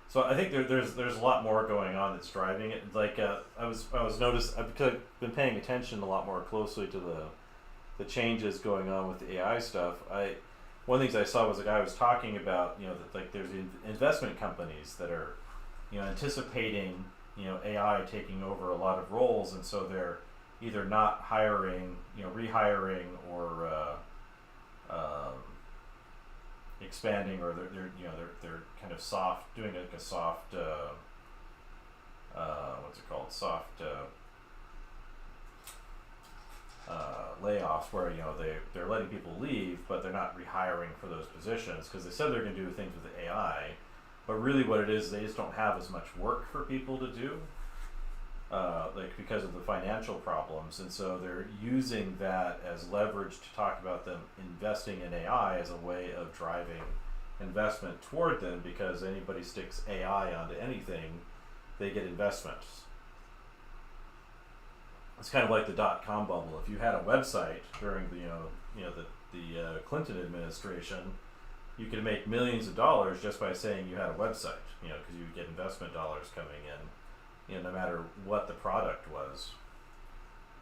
so I think there's a lot more going on that's driving it. I've been paying attention a lot more closely to the changes going on with the AI stuff. One of the things I saw was a guy was talking about that there's investment companies that are anticipating AI taking over a lot of roles, and so they're either not hiring, rehiring, or expanding, or they're kind of doing a soft what's it called, soft layoffs, where they're letting people leave, but they're not rehiring for those positions because they said they're going to do things with the AI, but really what it is, they just don't have as much work for people to do, because of the financial problems, and so they're using that as leverage to talk about them investing in AI as a way of driving investment toward them, because anybody sticks AI onto anything, they get investments. It's kind of like the .com bubble. If you had a website during the Clinton administration, you could make millions of dollars just by saying you had a website, because you would get investment dollars coming in, no matter what the product was.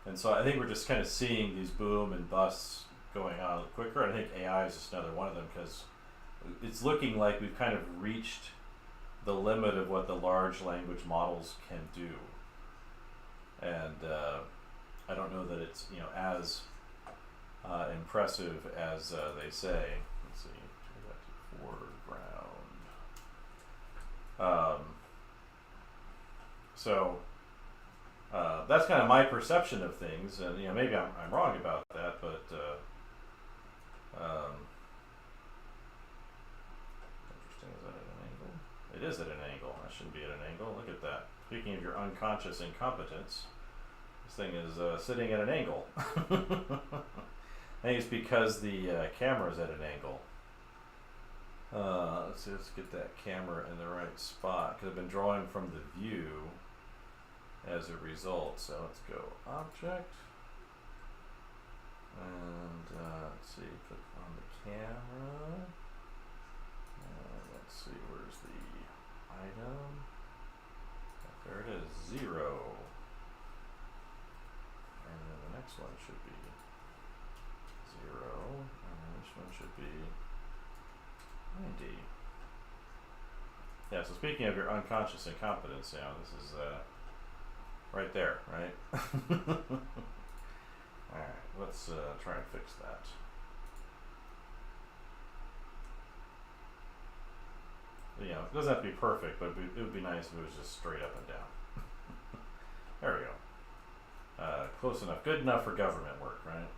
And so I think we're just kind of seeing these boom and busts going on quicker. And I think AI is just another one of them, because it's looking like we've kind of reached the limit of what the large language models can do. And I don't know that it's as impressive as they say. Let's see, turn that to foreground. So that's kind of my perception of things, and maybe I'm wrong about that, but interesting. Is that at an angle? It is at an angle. That shouldn't be at an angle. Look at that. Speaking of your unconscious incompetence, this thing is sitting at an angle. I think it's because the camera's at an angle. Let's see, let's get that camera in the right spot, because I've been drawing from the view as a result. So let's go object, and let's see, click on the camera, let's see, where's the item? There it is, 0, and then the next one should be 0, and then this one should be 90. Yeah, so speaking of your unconscious incompetence, this is right there, right? Alright, let's try and fix that. It doesn't have to be perfect, but it would be nice if it was just straight up and down. There we go. Close enough. Good enough for government work, right?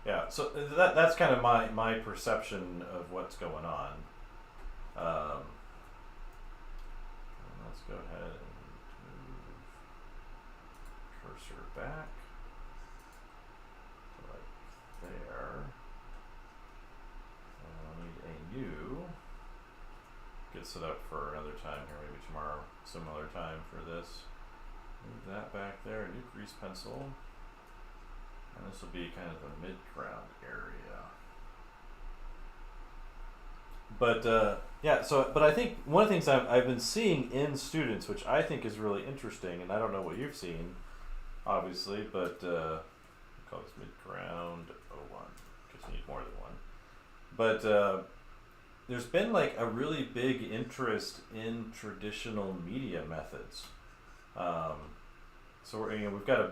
Yeah, so that's kind of my perception of what's going on. Let's go ahead and move cursor back to like there. I'll need a new. Get set up for another time here, maybe tomorrow, similar time for this. Move that back there, new grease pencil. And this will be kind of the mid-ground area. But but I think one of the things I've been seeing in students, which I think is really interesting, and I don't know what you've seen, obviously, but we'll call this mid-ground 01, because you need more than one. but there's been like a really big interest in traditional media methods. So we've got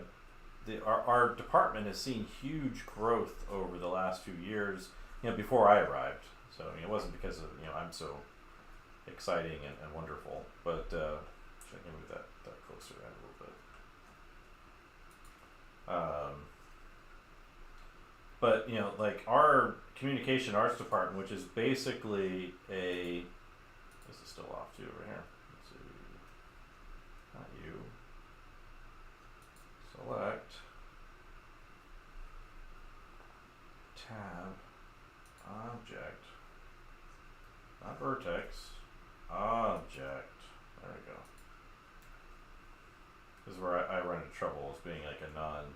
our department has seen huge growth over the last few years. Before I arrived, so it wasn't because of I'm so exciting and wonderful, but should I move that closer in a little bit? But like our communication arts department, which is basically this is still off too over here. Let's see, not you. Select tab object, not vertex, object. There we go. This is where I run into trouble as being like a non-techie.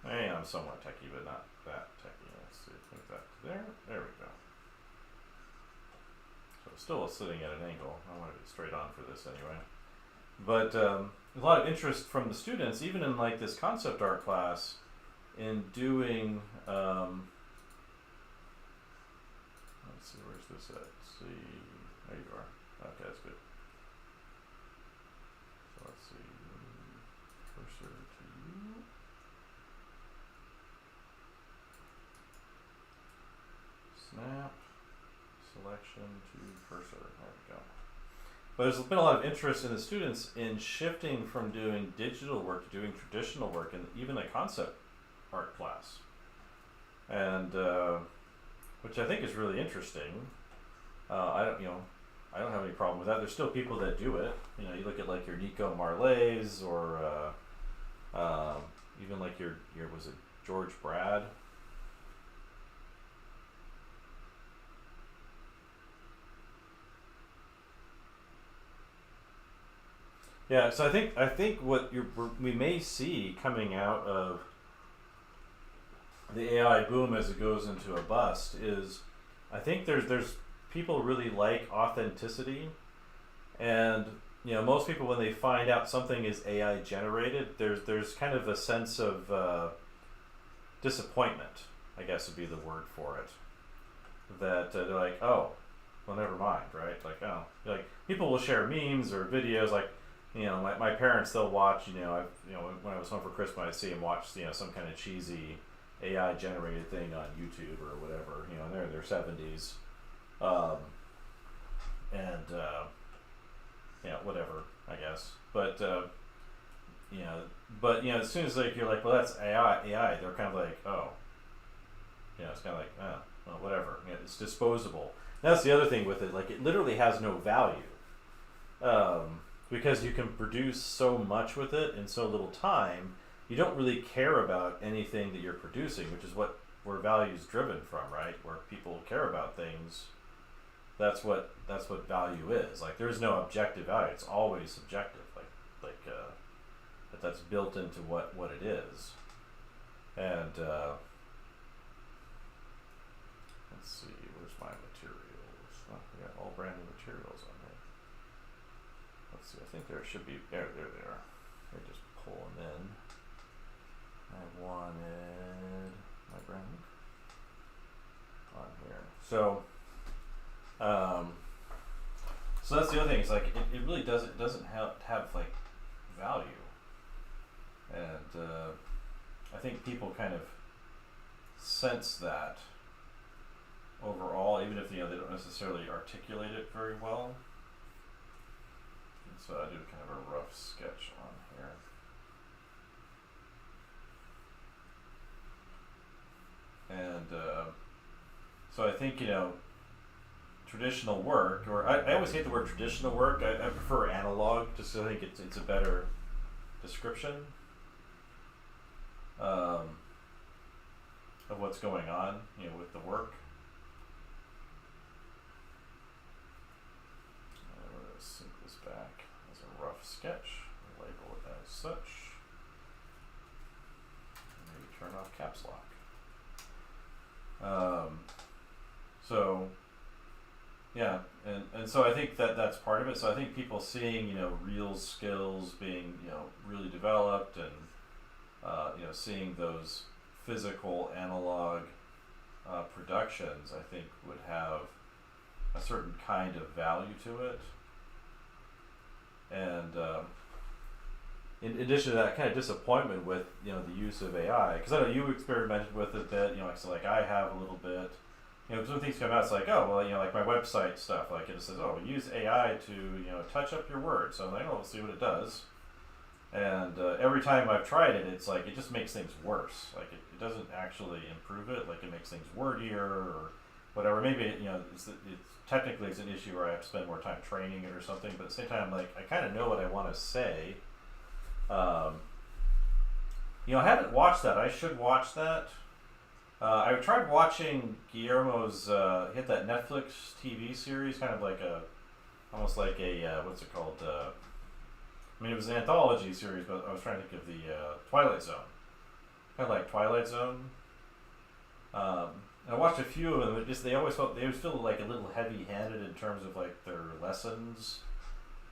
I'm somewhat techie, but not that techie. Let's see, move that to there. There we go. So it's still sitting at an angle. I want to be straight on for this anyway. But a lot of interest from the students, even in like this concept art class, in doing. Let's see, where's this at? Let's see, there you are. Okay, that's good. So let's see, cursor to you. Snap, selection to cursor, there we go. But there's been a lot of interest in the students in shifting from doing digital work to doing traditional work, and even a concept art class. And which I think is really interesting. I don't have any problem with that. There's still people that do it. You look at like your Nico Marlays, or even like your was it George Brad? Yeah, so I think what we may see coming out of the AI boom as it goes into a bust is, I think there's people really like authenticity, and most people, when they find out something is AI generated, there's kind of a sense of disappointment, I guess would be the word for it. That they're like, oh, well, never mind, right? Like, oh, like people will share memes or videos, like. My parents, they'll watch, when I was home for Christmas, I'd see them watch, some kind of cheesy AI generated thing on YouTube or whatever, and they're in their 70s. Whatever, I guess. But, as soon as you're like, well, that's AI, they're kind of like, oh, it's kind of like, well, whatever. It's disposable. That's the other thing with it. Like, it literally has no value. Because you can produce so much with it in so little time, you don't really care about anything that you're producing, which is where value is driven from, right? Where people care about things, that's what value is. Like, there's no objective value; it's always subjective. But that's built into what it is. And let's see, where's my materials? Oh, I got all brand new materials on here. Let's see, I think there should be, there they are. They just pull them in. I wanted my brand new on here. So that's the other thing. It's like, it really doesn't have like value. And I think people kind of sense that overall, even if they don't necessarily articulate it very well. So I do kind of a rough sketch on here. And so I think, traditional work, or I always hate the word traditional work. I prefer analog, just so I think it's a better description of what's going on, with the work. Sync this back as a rough sketch, label it as such, and maybe turn off caps lock. So yeah, and so I think that's part of it. So I think people seeing, real skills being, really developed, and seeing those physical analog productions, I think, would have a certain kind of value to it. And in addition to that kind of disappointment with the use of AI, because I know you experimented with it a bit, so like I have a little bit. Because when things come out, it's like, oh well, like my website stuff, like it says, oh, use AI to touch up your words. So I'm like, oh, let's see what it does. And every time I've tried it, it's like it just makes things worse. Like it doesn't actually improve it. Like it makes things wordier or whatever. Maybe it's technically it's an issue where I have to spend more time training it or something. But at the same time, like I kind of know what I want to say. I haven't watched that. I should watch that. I tried watching Guillermo's. He had that Netflix TV series, kind of like almost like a what's it called? It was an anthology series, but I was trying to think of the Twilight Zone. Kind of like Twilight Zone. And I watched a few of them. They always feel like a little heavy-handed in terms of like their lessons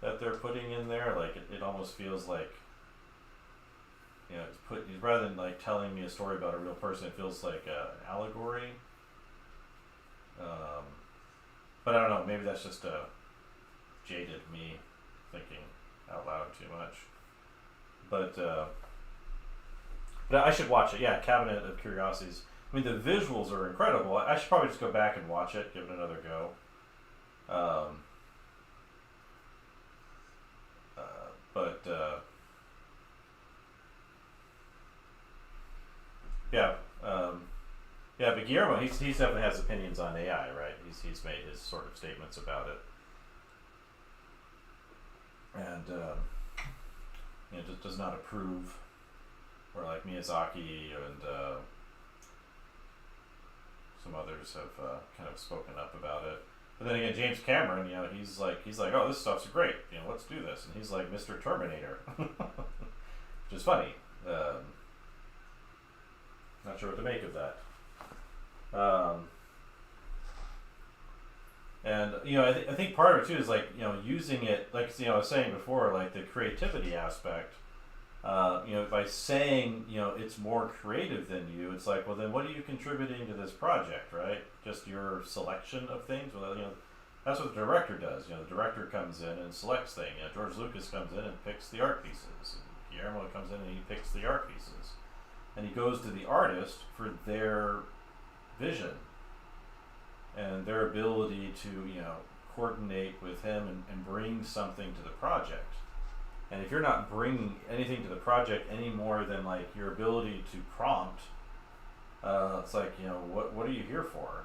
that they're putting in there. Like it almost feels like it's rather than like telling me a story about a real person, it feels like an allegory. But I don't know. Maybe that's just a jaded me thinking out loud too much. But I should watch it. Yeah, Cabinet of Curiosities. I mean, the visuals are incredible. I should probably just go back and watch it, give it another go. But Guillermo, he's definitely has opinions on AI, right? He's made his sort of statements about it, and just does not approve, or like Miyazaki and some others have kind of spoken up about it. But then again, James Cameron, he's like, oh, this stuff's great, let's do this, and he's like Mr. Terminator, which is funny. Not sure what to make of that. I think part of it too is like using it, like I was saying before, like the creativity aspect. By saying it's more creative than you, it's like, well then what are you contributing to this project, right? Just your selection of things. Well, that's what the director does. The director comes in and selects things. George Lucas comes in and picks the art pieces. And Guillermo comes in and he picks the art pieces, and he goes to the artist for their vision and their ability to coordinate with him and bring something to the project. And if you're not bringing anything to the project any more than like your ability to prompt, it's like what are you here for?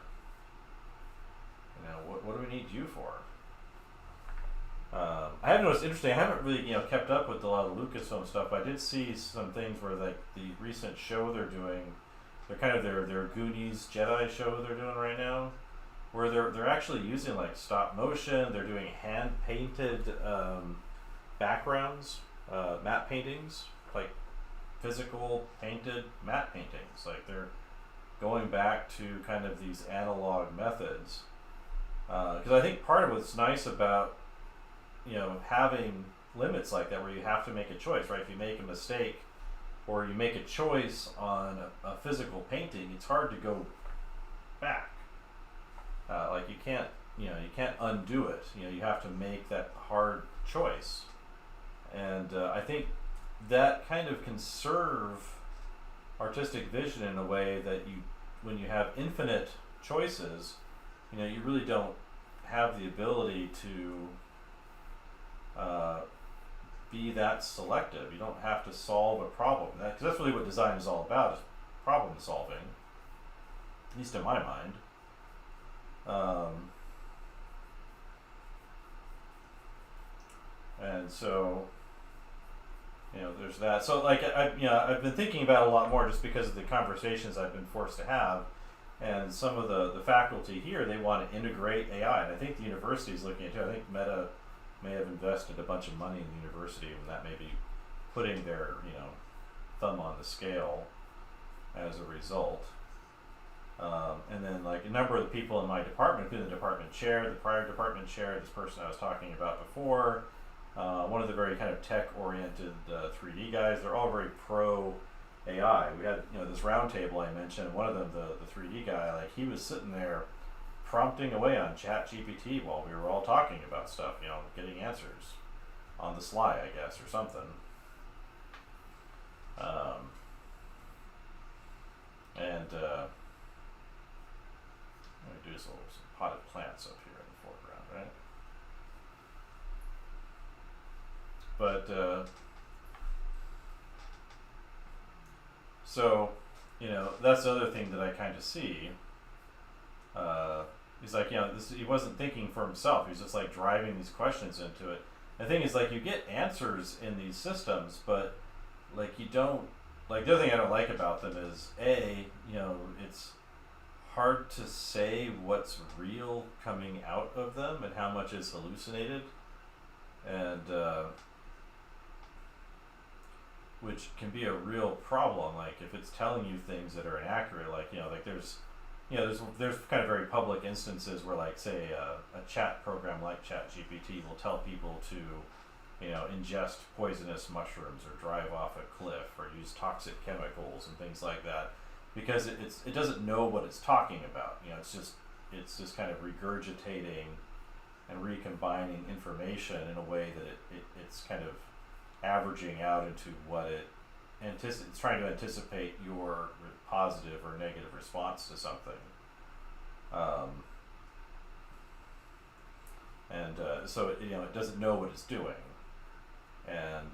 What do we need you for? I have noticed interesting. I haven't really kept up with a lot of Lucasfilm stuff, but I did see some things where like the recent show they're doing. They're kind of their Goonies Jedi show they're doing right now, where they're actually using like stop motion. They're doing hand painted backgrounds, matte paintings, like physical painted matte paintings. Like they're going back to kind of these analog methods. Because I think part of what's nice about having limits like that, where you have to make a choice, right? If you make a mistake, or you make a choice on a physical painting, it's hard to go back. Like you can't undo it. You have to make that hard choice. And I think that kind of can serve artistic vision in a way that when you have infinite choices, you really don't have the ability to be that selective. You don't have to solve a problem. Because that's really what design is all about, is problem solving, at least in my mind. And so, there's that. So like I've been thinking about it a lot more just because of the conversations I've been forced to have. And some of the faculty here, they want to integrate AI. And I think the university is looking at it. I think Meta may have invested a bunch of money in the university, and that may be putting their thumb on the scale as a result. And then like a number of the people in my department, including the department chair, the prior department chair, this person I was talking about before, one of the very kind of tech-oriented 3D guys, they're all very pro AI. We had, this round table I mentioned. One of them, the 3D guy, like he was sitting there prompting away on Chat GPT while we were all talking about stuff, getting answers on the sly, I guess, or something. And let me do some potted plants up here in the foreground, right? But so, that's the other thing that I kind of see. He's like, he wasn't thinking for himself. He's just like driving these questions into it. The thing is, like, you get answers in these systems, but like you don't. Like, the other thing I don't like about them is it's hard to say what's real coming out of them and how much is hallucinated, and which can be a real problem. Like if it's telling you things that are inaccurate, like there's kind of very public instances where, like, say a chat program like ChatGPT will tell people to ingest poisonous mushrooms or drive off a cliff or use toxic chemicals and things like that, because it doesn't know what it's talking about. It's just kind of regurgitating and recombining information in a way that it's kind of averaging out into what it's trying to anticipate your positive or negative response to something. So it doesn't know what it's doing, and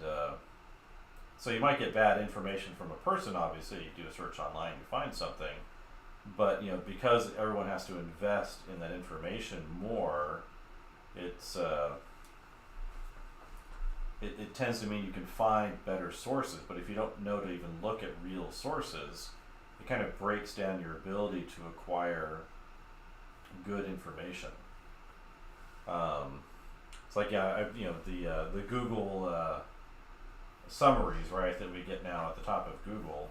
so you might get bad information from a person. Obviously, you do a search online, you find something, but because everyone has to invest in that information more, it tends to mean you can find better sources. But if you don't know to even look at real sources, it kind of breaks down your ability to acquire good information. It's like the Google summaries, right, that we get now at the top of Google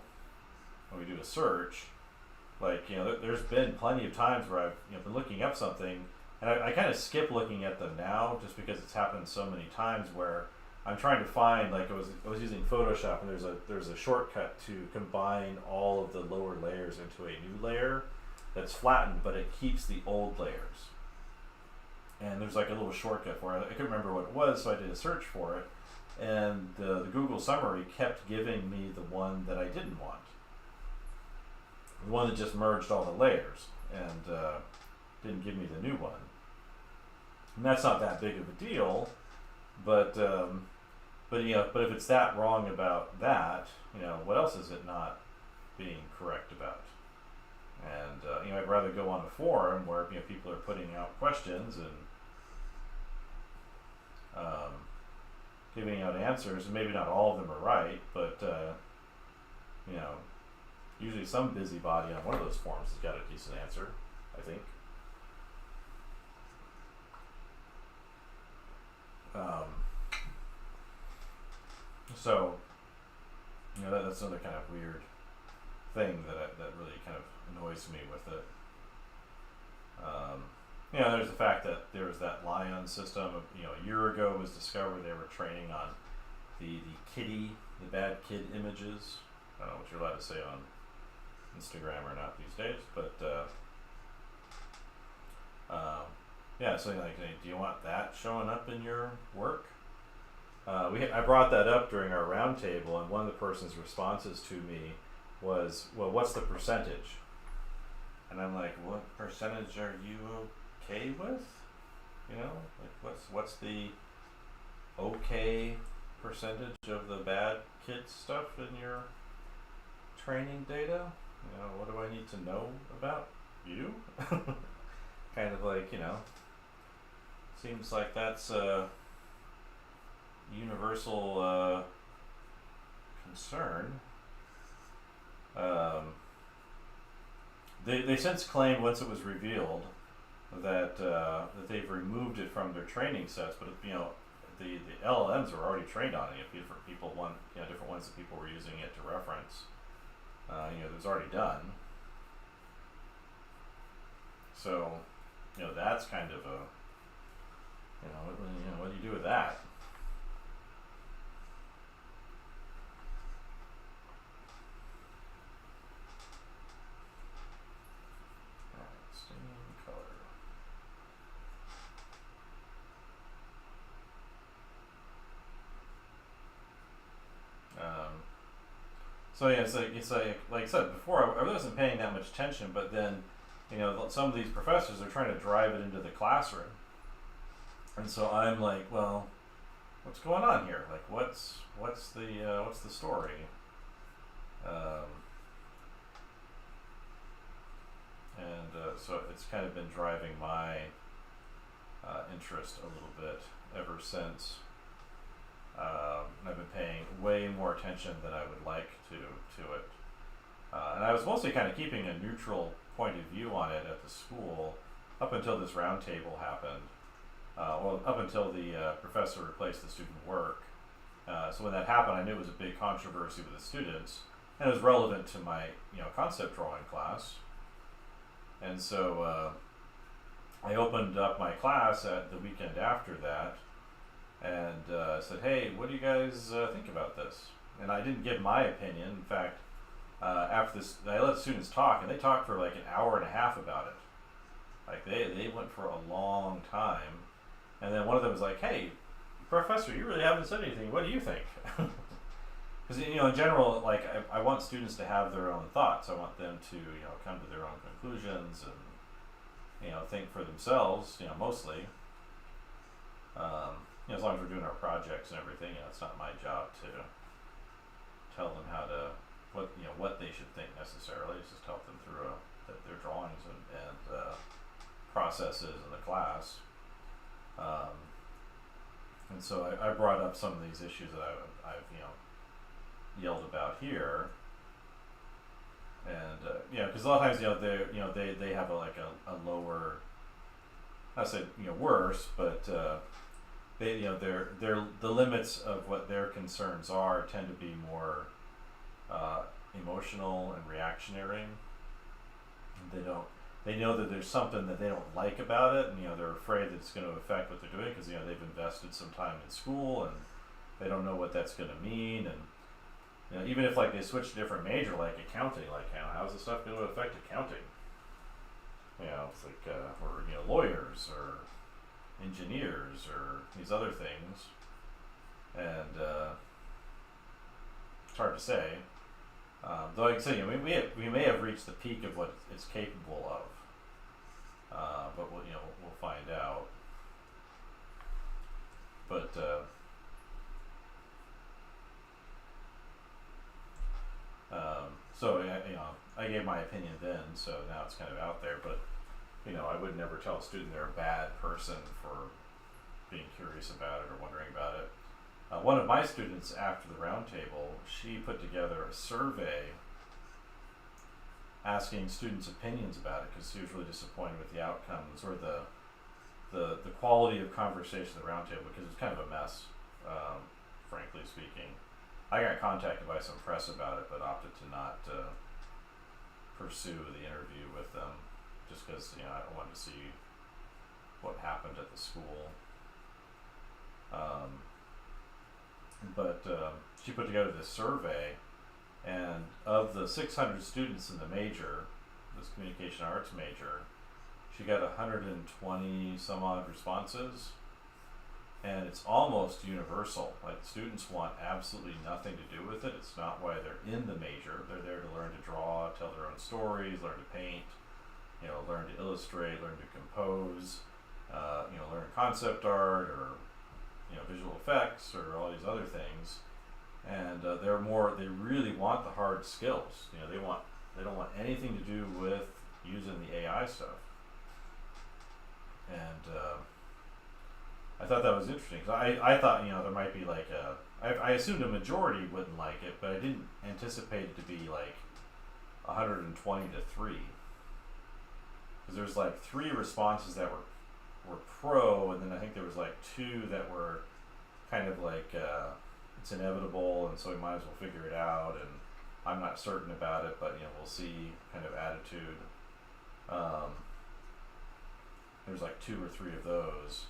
when we do a search. Like there's been plenty of times where I've been looking up something, and I kind of skip looking at them now just because it's happened so many times where I'm trying to find, like, I was using Photoshop, and there's a shortcut to combine all of the lower layers into a new layer that's flattened, but it keeps the old layers. And there's like a little shortcut for it. I couldn't remember what it was, so I did a search for it, and the Google summary kept giving me the one that I didn't want, the one that just merged all the layers, and didn't give me the new one. And that's not that big of a deal, but if it's that wrong about that, what else is it not being correct about? And I'd rather go on a forum where people are putting out questions and giving out answers, and maybe not all of them are right, but usually some busybody on one of those forums has got a decent answer, I think. So that's another kind of weird thing that really kind of annoys me with it. There's the fact that there was that Lion system. A year ago it was discovered they were training on the bad kid images. I don't know what you're allowed to say on Instagram or not these days, but something like, do you want that showing up in your work? I brought that up during our roundtable, and one of the person's responses to me was, well, what's the percentage? And I'm like, what percentage are you okay with? Like what's the okay percentage of the bad kid stuff in your training data? What do I need to know about you? Kind of like, seems like that's a universal concern. They since claimed, once it was revealed, that they've removed it from their training sets, but the LLMs were already trained on it. If different ones that people were using it to reference, it was already done. So, that's kind of a, what do you do with that? So yeah, like I said before, I wasn't paying that much attention, but then, some of these professors are trying to drive it into the classroom, and so I'm like, well, what's going on here? Like, what's the story? Um, so it's kind of been driving my interest a little bit ever since. I've been paying way more attention than I would like to it. And I was mostly kind of keeping a neutral point of view on it at the school up until this roundtable happened. Up until the professor replaced the student work. So when that happened, I knew it was a big controversy with the students, and it was relevant to my concept drawing class. And so I opened up my class at the weekend after that, and said, "Hey, what do you guys think about this?" And I didn't give my opinion. In fact, after this, I let the students talk, and they talked for like an hour and a half about it. Like they went for a long time, and then one of them was like, "Hey, professor, you really haven't said anything. What do you think?" Because in general, like I want students to have their own thoughts. I want them to come to their own conclusions and think for themselves. Mostly. As long as we're doing our projects and everything, it's not my job to tell them what they should think necessarily. It's just help them through their drawings and processes in the class. And so I brought up some of these issues that I've yelled about here, and because a lot of times they have a lower, not say worse, but they the limits of what their concerns are tend to be more emotional and reactionary. They know that there's something that they don't like about it, and they're afraid that it's going to affect what they're doing because they've invested some time in school and they don't know what that's going to mean. And even if they switch to a different major like accounting, how's this stuff going to affect accounting? It's or lawyers or engineers or these other things, and it's hard to say. Though I can say, we may have reached the peak of what it's capable of, but we'll find out. But so I gave my opinion then, so now it's kind of out there. But I would never tell a student they're a bad person for being curious about it or wondering about it. One of my students after the roundtable, she put together a survey asking students' opinions about it because she was really disappointed with the outcomes or the quality of conversation at the roundtable because it was kind of a mess, frankly speaking. I got contacted by some press about it, but opted to not pursue the interview with them just because I wanted to see what happened at the school. But she put together this survey, and of the 600 students in the major, this communication arts major, she got 120 some odd responses, and it's almost universal. Like, students want absolutely nothing to do with it. It's not why they're in the major. They're there to learn to draw, tell their own stories, learn to paint, learn to illustrate, learn to compose, learn concept art or visual effects or all these other things. And they really want the hard skills. They don't want anything to do with using the AI stuff. And I thought that was interesting because I thought there might be I assumed a majority wouldn't like it, but I didn't anticipate it to be 120 to 3, because there's 3 responses that were pro, and then I think there was 2 that were kind of it's inevitable, and so we might as well figure it out, and I'm not certain about it, but we'll see kind of attitude. There's 2 or 3 of those,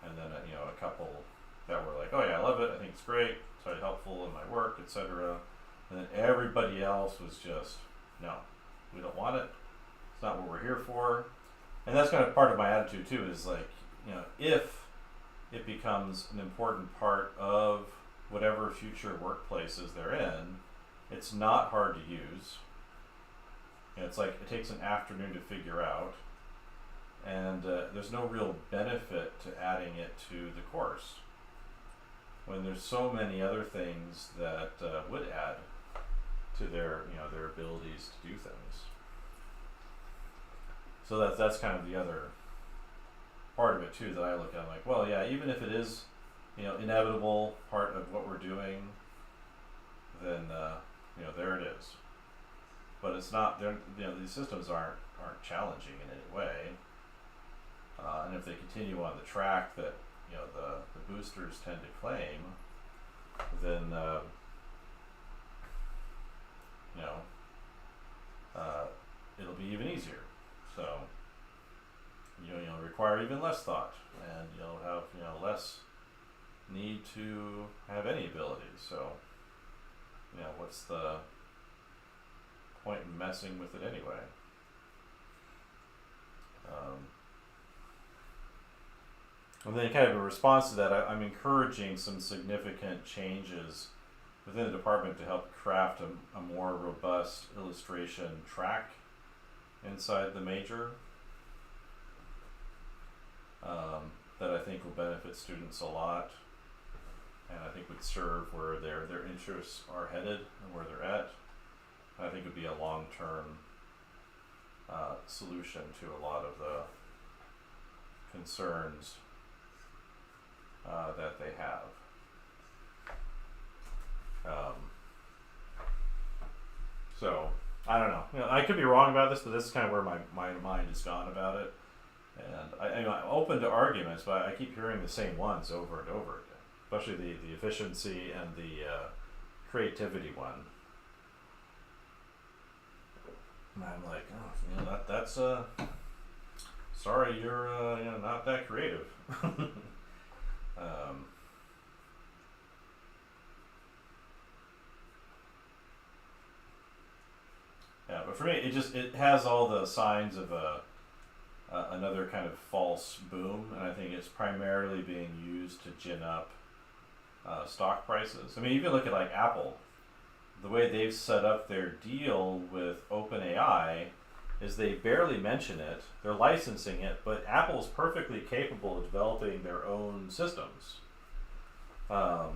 and then a couple that were oh yeah, I love it, I think it's great, it's very helpful in my work, etc. And then everybody else was just, no, we don't want it, it's not what we're here for. And that's kind of part of my attitude too, is if it becomes an important part of whatever future workplaces they're in, It's not hard to use. It's like it takes an afternoon to figure out, and there's no real benefit to adding it to the course when there's so many other things that would add to their their abilities to do things. So that's kind of the other part of it too that I look at. I'm like, well, yeah, even if it is inevitable part of what we're doing, then there it is. But it's not. These systems aren't challenging in any way. And if they continue on the track that the boosters tend to claim, then it'll be even easier. So you'll require even less thought, and you'll have less need to have any abilities. So what's the point in messing with it anyway? And then kind of in response to that, I'm encouraging some significant changes within the department to help craft a more robust illustration track inside the major that I think will benefit students a lot, and I think would serve where their interests are headed and where they're at. And I think would be a long-term solution to a lot of the concerns that they have. So I don't know. I could be wrong about this, but this is kind of where my mind has gone about it. And I'm open to arguments, but I keep hearing the same ones over and over again, especially the efficiency and the creativity one. And I'm like, oh, that's sorry, you're not that creative. Yeah, but for me, it has all the signs of another kind of false boom, and I think it's primarily being used to gin up stock prices. I mean, even look at like Apple. The way they've set up their deal with OpenAI is they barely mention it. They're licensing it, but Apple's perfectly capable of developing their own systems. But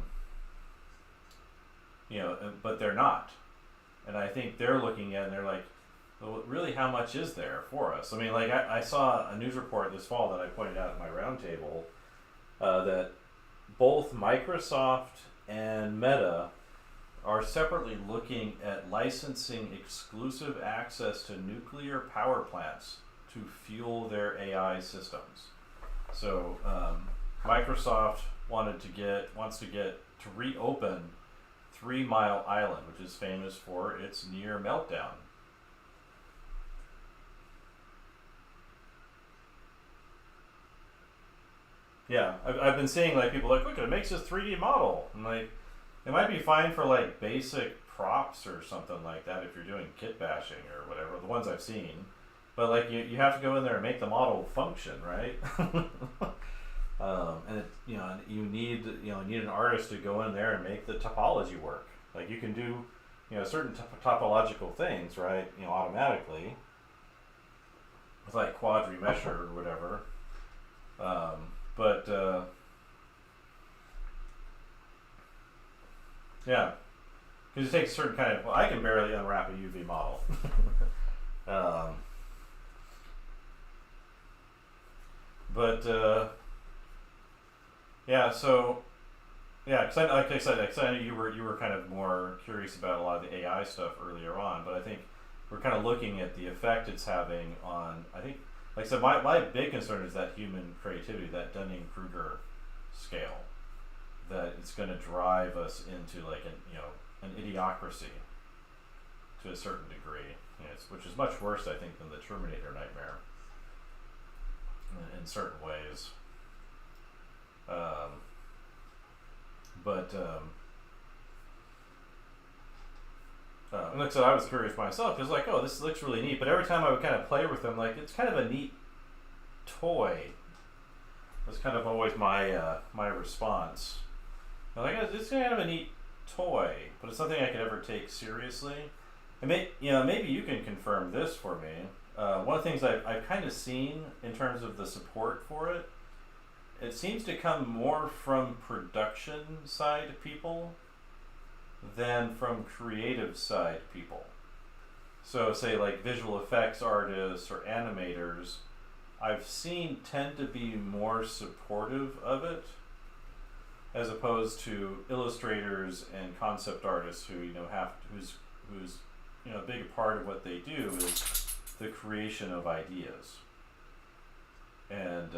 they're not. And I think they're looking at it and they're like, well, really, how much is there for us? I mean, like I saw a news report this fall that I pointed out at my roundtable that both Microsoft and Meta are separately looking at licensing exclusive access to nuclear power plants to fuel their AI systems. So Microsoft wants to reopen 3 Mile Island, which is famous for its near meltdown. Yeah, I've been seeing like people like, look, it makes this 3D model. And like, it might be fine for like basic props or something like that if you're doing kit bashing or whatever, the ones I've seen. But like you have to go in there and make the model function, right? And you need an artist to go in there and make the topology work. Like you can do certain topological things, right? Automatically with like quad remesher or whatever. Yeah, because it takes a certain kind of. Well, I can barely unwrap a UV model. Yeah. So, yeah, because like I said, I know you were kind of more curious about a lot of the AI stuff earlier on, but I think we're kind of looking at the effect it's having on. I think, like I said, my big concern is that human creativity, that Dunning-Kruger scale, that it's going to drive us into like an idiocracy to a certain degree, which is much worse, I think, than the Terminator nightmare in certain ways. And like I said, I was curious myself because like, oh, this looks really neat. But every time I would kind of play with them, like it's kind of a neat toy. Was kind of always my response. Like it's kind of a neat toy, but it's something I could ever take seriously. And maybe you can confirm this for me. One of the things I've kind of seen in terms of the support for it, it seems to come more from production side people than from creative side people. So say like visual effects artists or animators, I've seen tend to be more supportive of it as opposed to illustrators and concept artists who whose a big part of what they do is the creation of ideas. And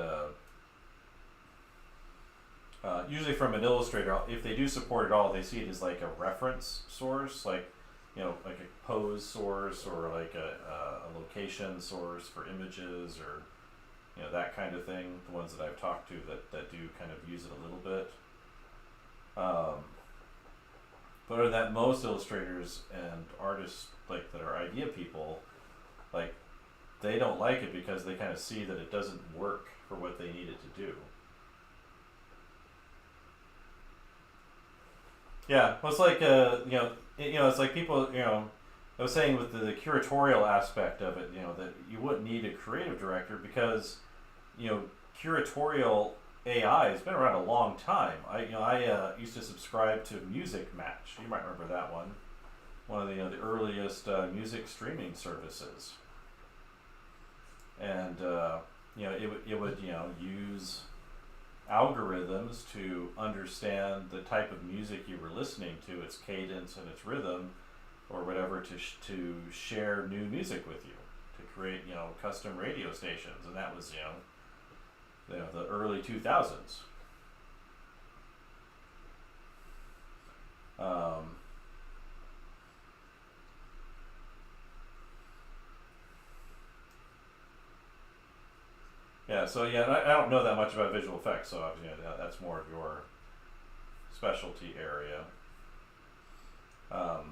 usually from an illustrator, if they do support it all, they see it as like a reference source, like like a pose source or like a location source for images or that kind of thing. The ones that I've talked to that do kind of use it a little bit. But other than that, most illustrators and artists like that are idea people, like they don't like it because they kind of see that it doesn't work for what they need it to do. Yeah, well, it's like it's like people I was saying with the curatorial aspect of it, that you wouldn't need a creative director because curatorial AI has been around a long time. I used to subscribe to Music Match. You might remember that one of the earliest music streaming services, and it would use algorithms to understand the type of music you were listening to, its cadence and its rhythm, or whatever, to share new music with you, to create custom radio stations, and that was the early 2000s. Yeah, so I don't know that much about visual effects, so that's more of your specialty area. But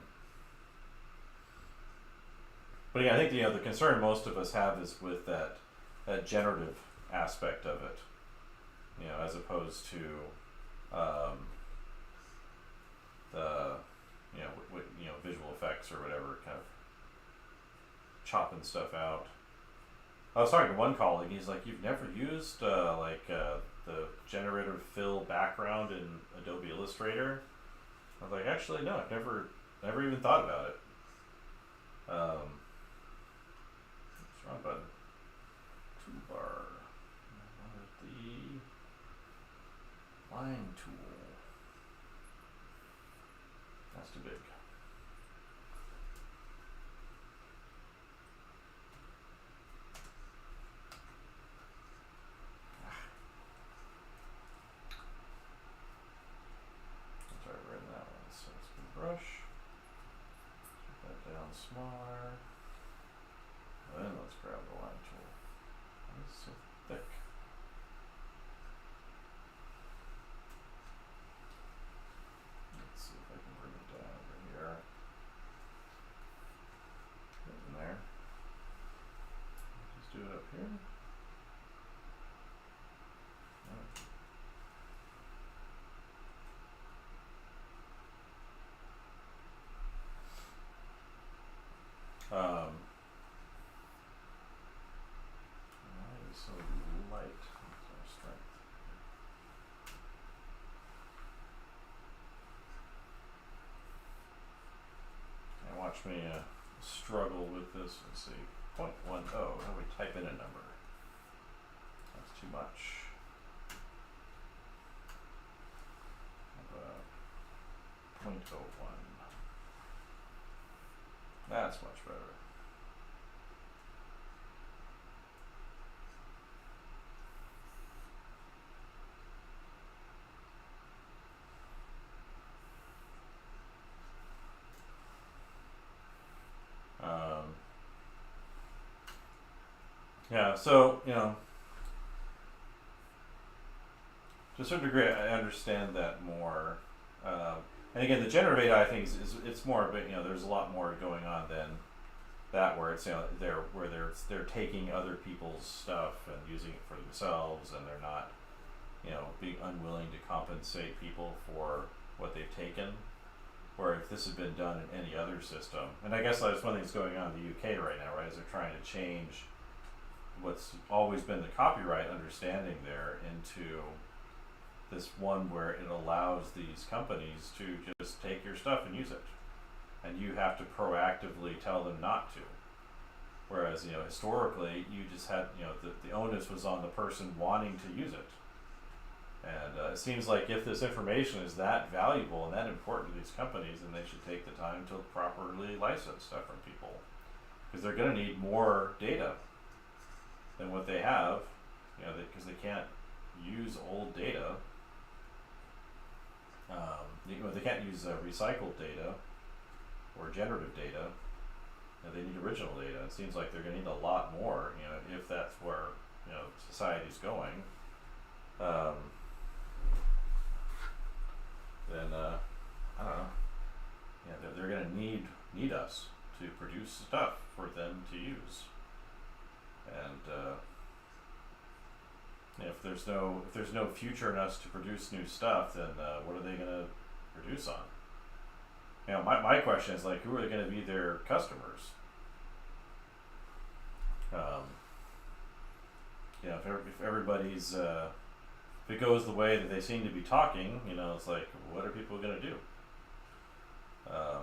I think the concern most of us have is with that generative aspect of it, as opposed to the visual effects or whatever, kind of chopping stuff out. I was talking to one colleague. He's like, "You've never used the generative fill background in Adobe Illustrator?" I was like, "Actually, no. I've never even thought about it." Wrong button. Toolbar. The line tool. That's too big. That's right, we're in that one. So let's go brush. Put that down smaller. Then let's grab the line tool. It's so thick. Let's see if I can bring it down over here. Get in there. Just do it up here. So light. That's our strength. And watch me struggle with this. Let's see. 0.10. How do we type in a number? That's too much. How about 0.01? That's much better. Yeah, so, to a certain degree, I understand that more. And again, the generative AI thing it's more, but there's a lot more going on than that, where it's they're taking other people's stuff and using it for themselves, and they're not being unwilling to compensate people for what they've taken. this had been done in any other system. And I guess that's one thing that's going on in the UK right now, right? Is they're trying to change what's always been the copyright understanding there into this one where it allows these companies to just take your stuff and use it, and you have to proactively tell them not to. Whereas, historically, you just had, the onus was on the person wanting to use it. And it seems like if this information is that valuable and that important to these companies, then they should take the time to properly license stuff from people, because they're going to need more data than what they have, because they can't use old data. They can't use recycled data or generative data. They need original data. It seems like they're going to need a lot more, if that's where society's going. Then I don't know. Yeah, they're going to need us to produce stuff for them to use. And if there's no future in us to produce new stuff, then what are they going to produce on? My question is, like, who are going to be their customers? If everybody's if it goes the way that they seem to be talking, it's like, what are people going to do?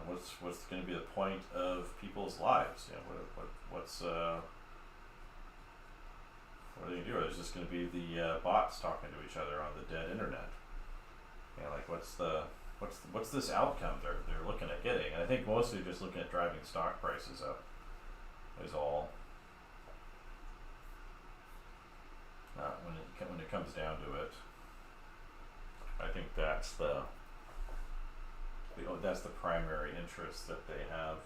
What's going to be the point of people's lives? What are they going to do? Or is just going to be the bots talking to each other on the dead internet? What's this outcome they're looking at getting? And I think mostly just looking at driving stock prices up is all. When it comes down to it, I think that's the primary interest that they have.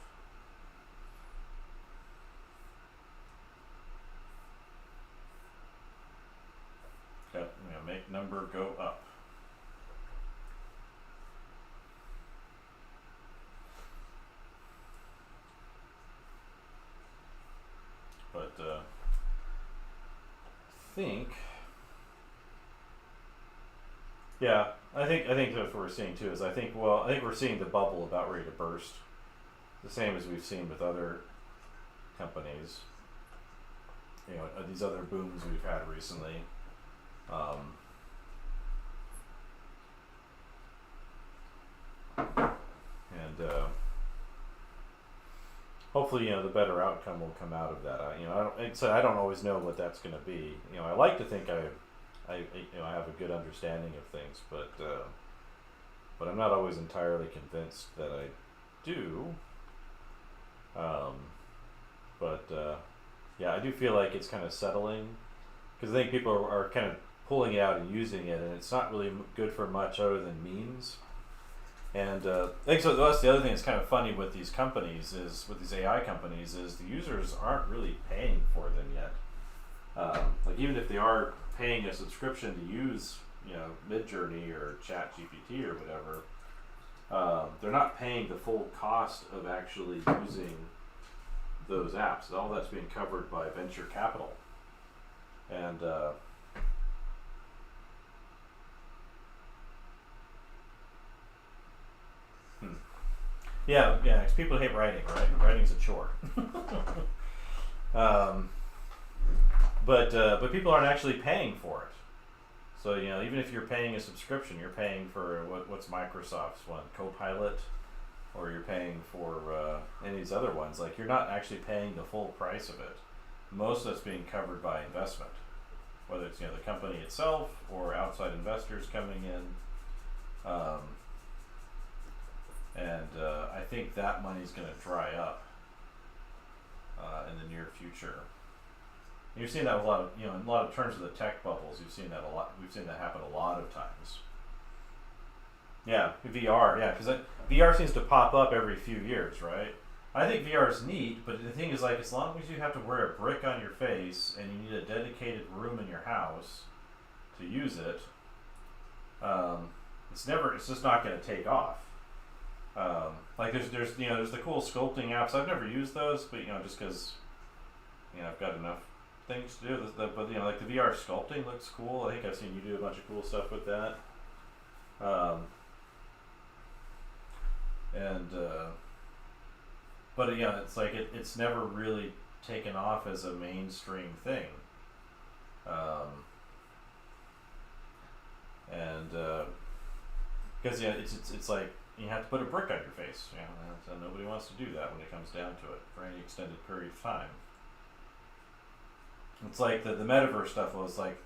Make number go up. But I think that's what we're seeing too. I think we're seeing the bubble about ready to burst, the same as we've seen with other companies. These other booms we've had recently. Hopefully, the better outcome will come out of that. I don't always know what that's going to be. I like to think I have a good understanding of things, but I'm not always entirely convinced that I do. I do feel like it's kind of settling, because I think people are kind of pulling it out and using it, and it's not really good for much other than memes. And I think so. That's the other thing that's kind of funny with these companies with these AI companies is the users aren't really paying for them yet. Like, even if they are paying a subscription to use Midjourney or ChatGPT or whatever, they're not paying the full cost of actually using those apps. All that's being covered by venture capital. And because people hate writing, right? Writing's a chore. But people aren't actually paying for it. So even if you're paying a subscription, you're paying for what's Microsoft's one, Copilot, or you're paying for any of these other ones. Like, you're not actually paying the full price of it. Most of it's being covered by investment, whether it's the company itself or outside investors coming in. I think that money's going to dry up in the near future. You've seen that a lot of, in a lot of terms of the tech bubbles. You've seen that a lot. We've seen that happen a lot of times. Yeah, VR. Yeah, because VR seems to pop up every few years, right? I think VR is neat, but the thing is, like, as long as you have to wear a brick on your face and you need a dedicated room in your house to use it, it's just not going to take off. Like, there's the cool sculpting apps. I've never used those, but just because I've got enough things to do. But like the VR sculpting looks cool. I think I've seen you do a bunch of cool stuff with that. and but yeah, it's like it's never really taken off as a mainstream thing, and because yeah, it's like you have to put a brick on your face, you know, and nobody wants to do that when it comes down to it for any extended period of time. It's like the metaverse stuff was like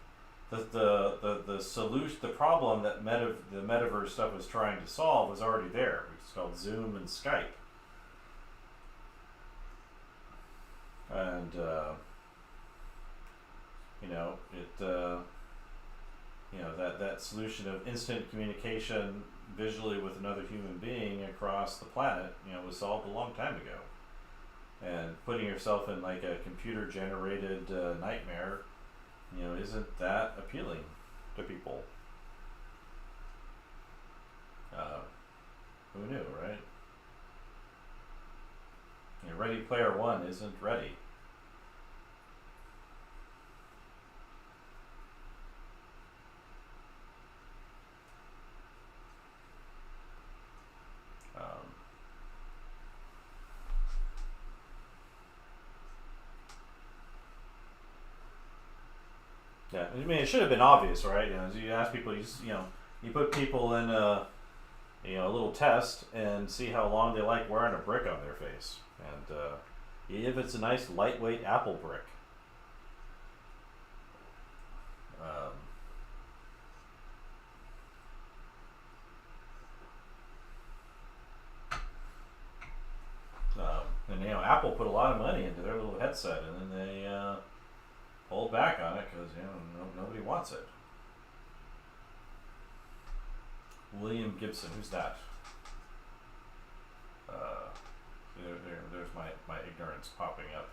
the solution, the problem that the metaverse stuff was trying to solve was already there. It's called Zoom and Skype, and you know that solution of instant communication visually with another human being across the planet, was solved a long time ago. And putting yourself in like a computer generated nightmare, isn't that appealing to people? Who knew, right? Ready Player One isn't ready. Yeah, I mean, it should have been obvious, right? You ask people, you put people in a little test and see how long they like wearing a brick on their face, and if it's a nice lightweight Apple brick. And Apple put a lot of money into their little headset, and then they pulled back on it because nobody wants it. William Gibson, who's that? There's my ignorance popping up.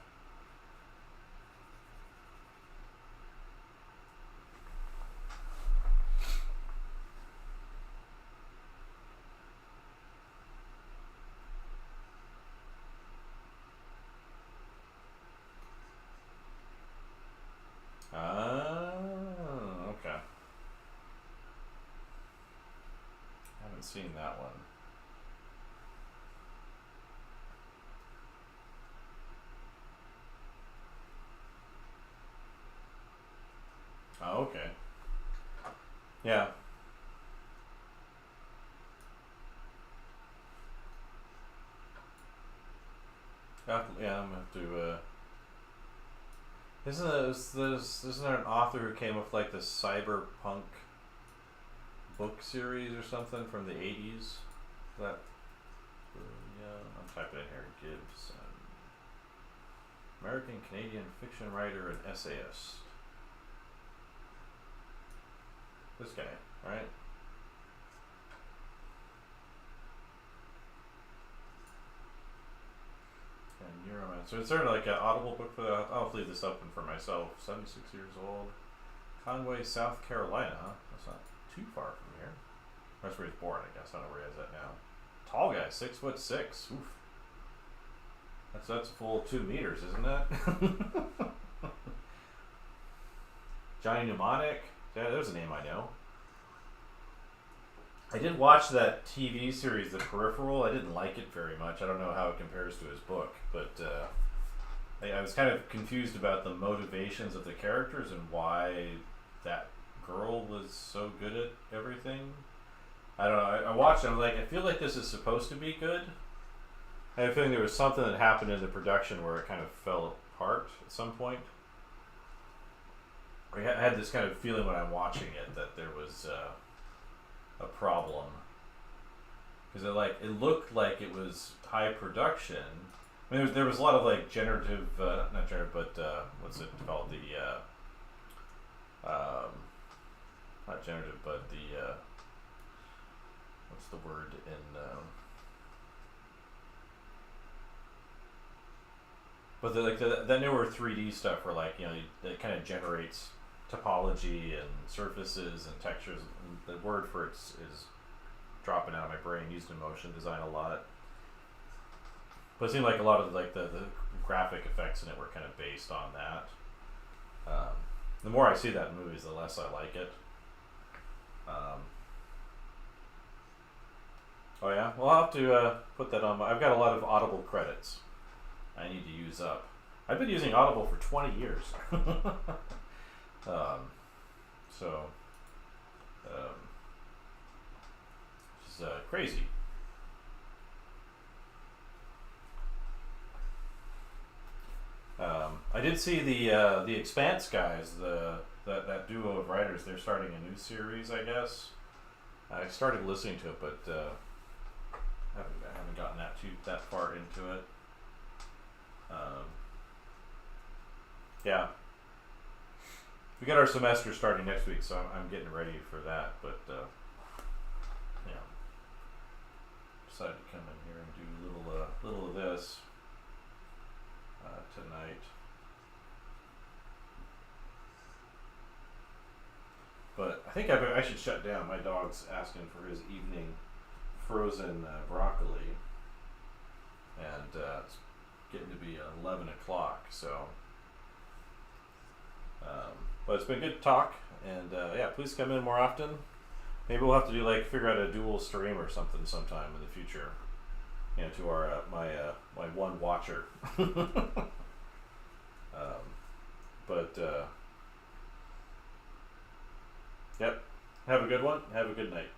Okay. Haven't seen that one. Oh, okay. Yeah. Yeah, I'm gonna have to. Isn't there an author who came with like the cyberpunk book series or something from the 80s? That. Yeah, I'm typing in here. Gibson. American Canadian fiction writer and essayist. This guy, right? And Neuromancer. So it's sort of like an audible book for that. I'll leave this open for myself. 76 years old. Conway, South Carolina. That's not too far from here. That's where he's born, I guess. I don't know where he is at now. Tall guy, 6'6". Oof. That's a full 2 meters, isn't it? Johnny Mnemonic. Yeah, there's a name I know. I did watch that TV series, The Peripheral. I didn't like it very much. I don't know how it compares to his book, but I was kind of confused about the motivations of the characters and why that girl was so good at everything. I don't know. I watched it. I'm like, I feel like this is supposed to be good. I have a feeling there was something that happened in the production where it kind of fell apart at some point. I had this kind of feeling when I'm watching it that there was a problem, because it looked like it was high production. I mean, there was a lot of like generative, not generative, but what's it called? Not generative, but the what's the word in? But the newer 3D stuff where it kind of generates topology and surfaces and textures. The word for it is dropping out of my brain. Used in motion design a lot, but it seemed like a lot of the graphic effects in it were kind of based on that. The more I see that in movies, the less I like it. Oh yeah. Well, I'll have to put that on. I've got a lot of Audible credits I need to use up. I've been using Audible for 20 years. So, it's crazy. I did see the Expanse guys, that duo of writers. They're starting a new series, I guess. I started listening to it, but haven't gotten that far into it. Yeah, we got our semester starting next week, so I'm getting ready for that. But yeah, decided to come in here and do little of this tonight. But I think I should shut down. My dog's asking for his evening frozen broccoli, and it's getting to be 11 o'clock. So, but it's been good to talk, and yeah, please come in more often. Maybe we'll have to do figure out a dual stream or something sometime in the future. To our my one watcher. But yep. Have a good one. Have a good night.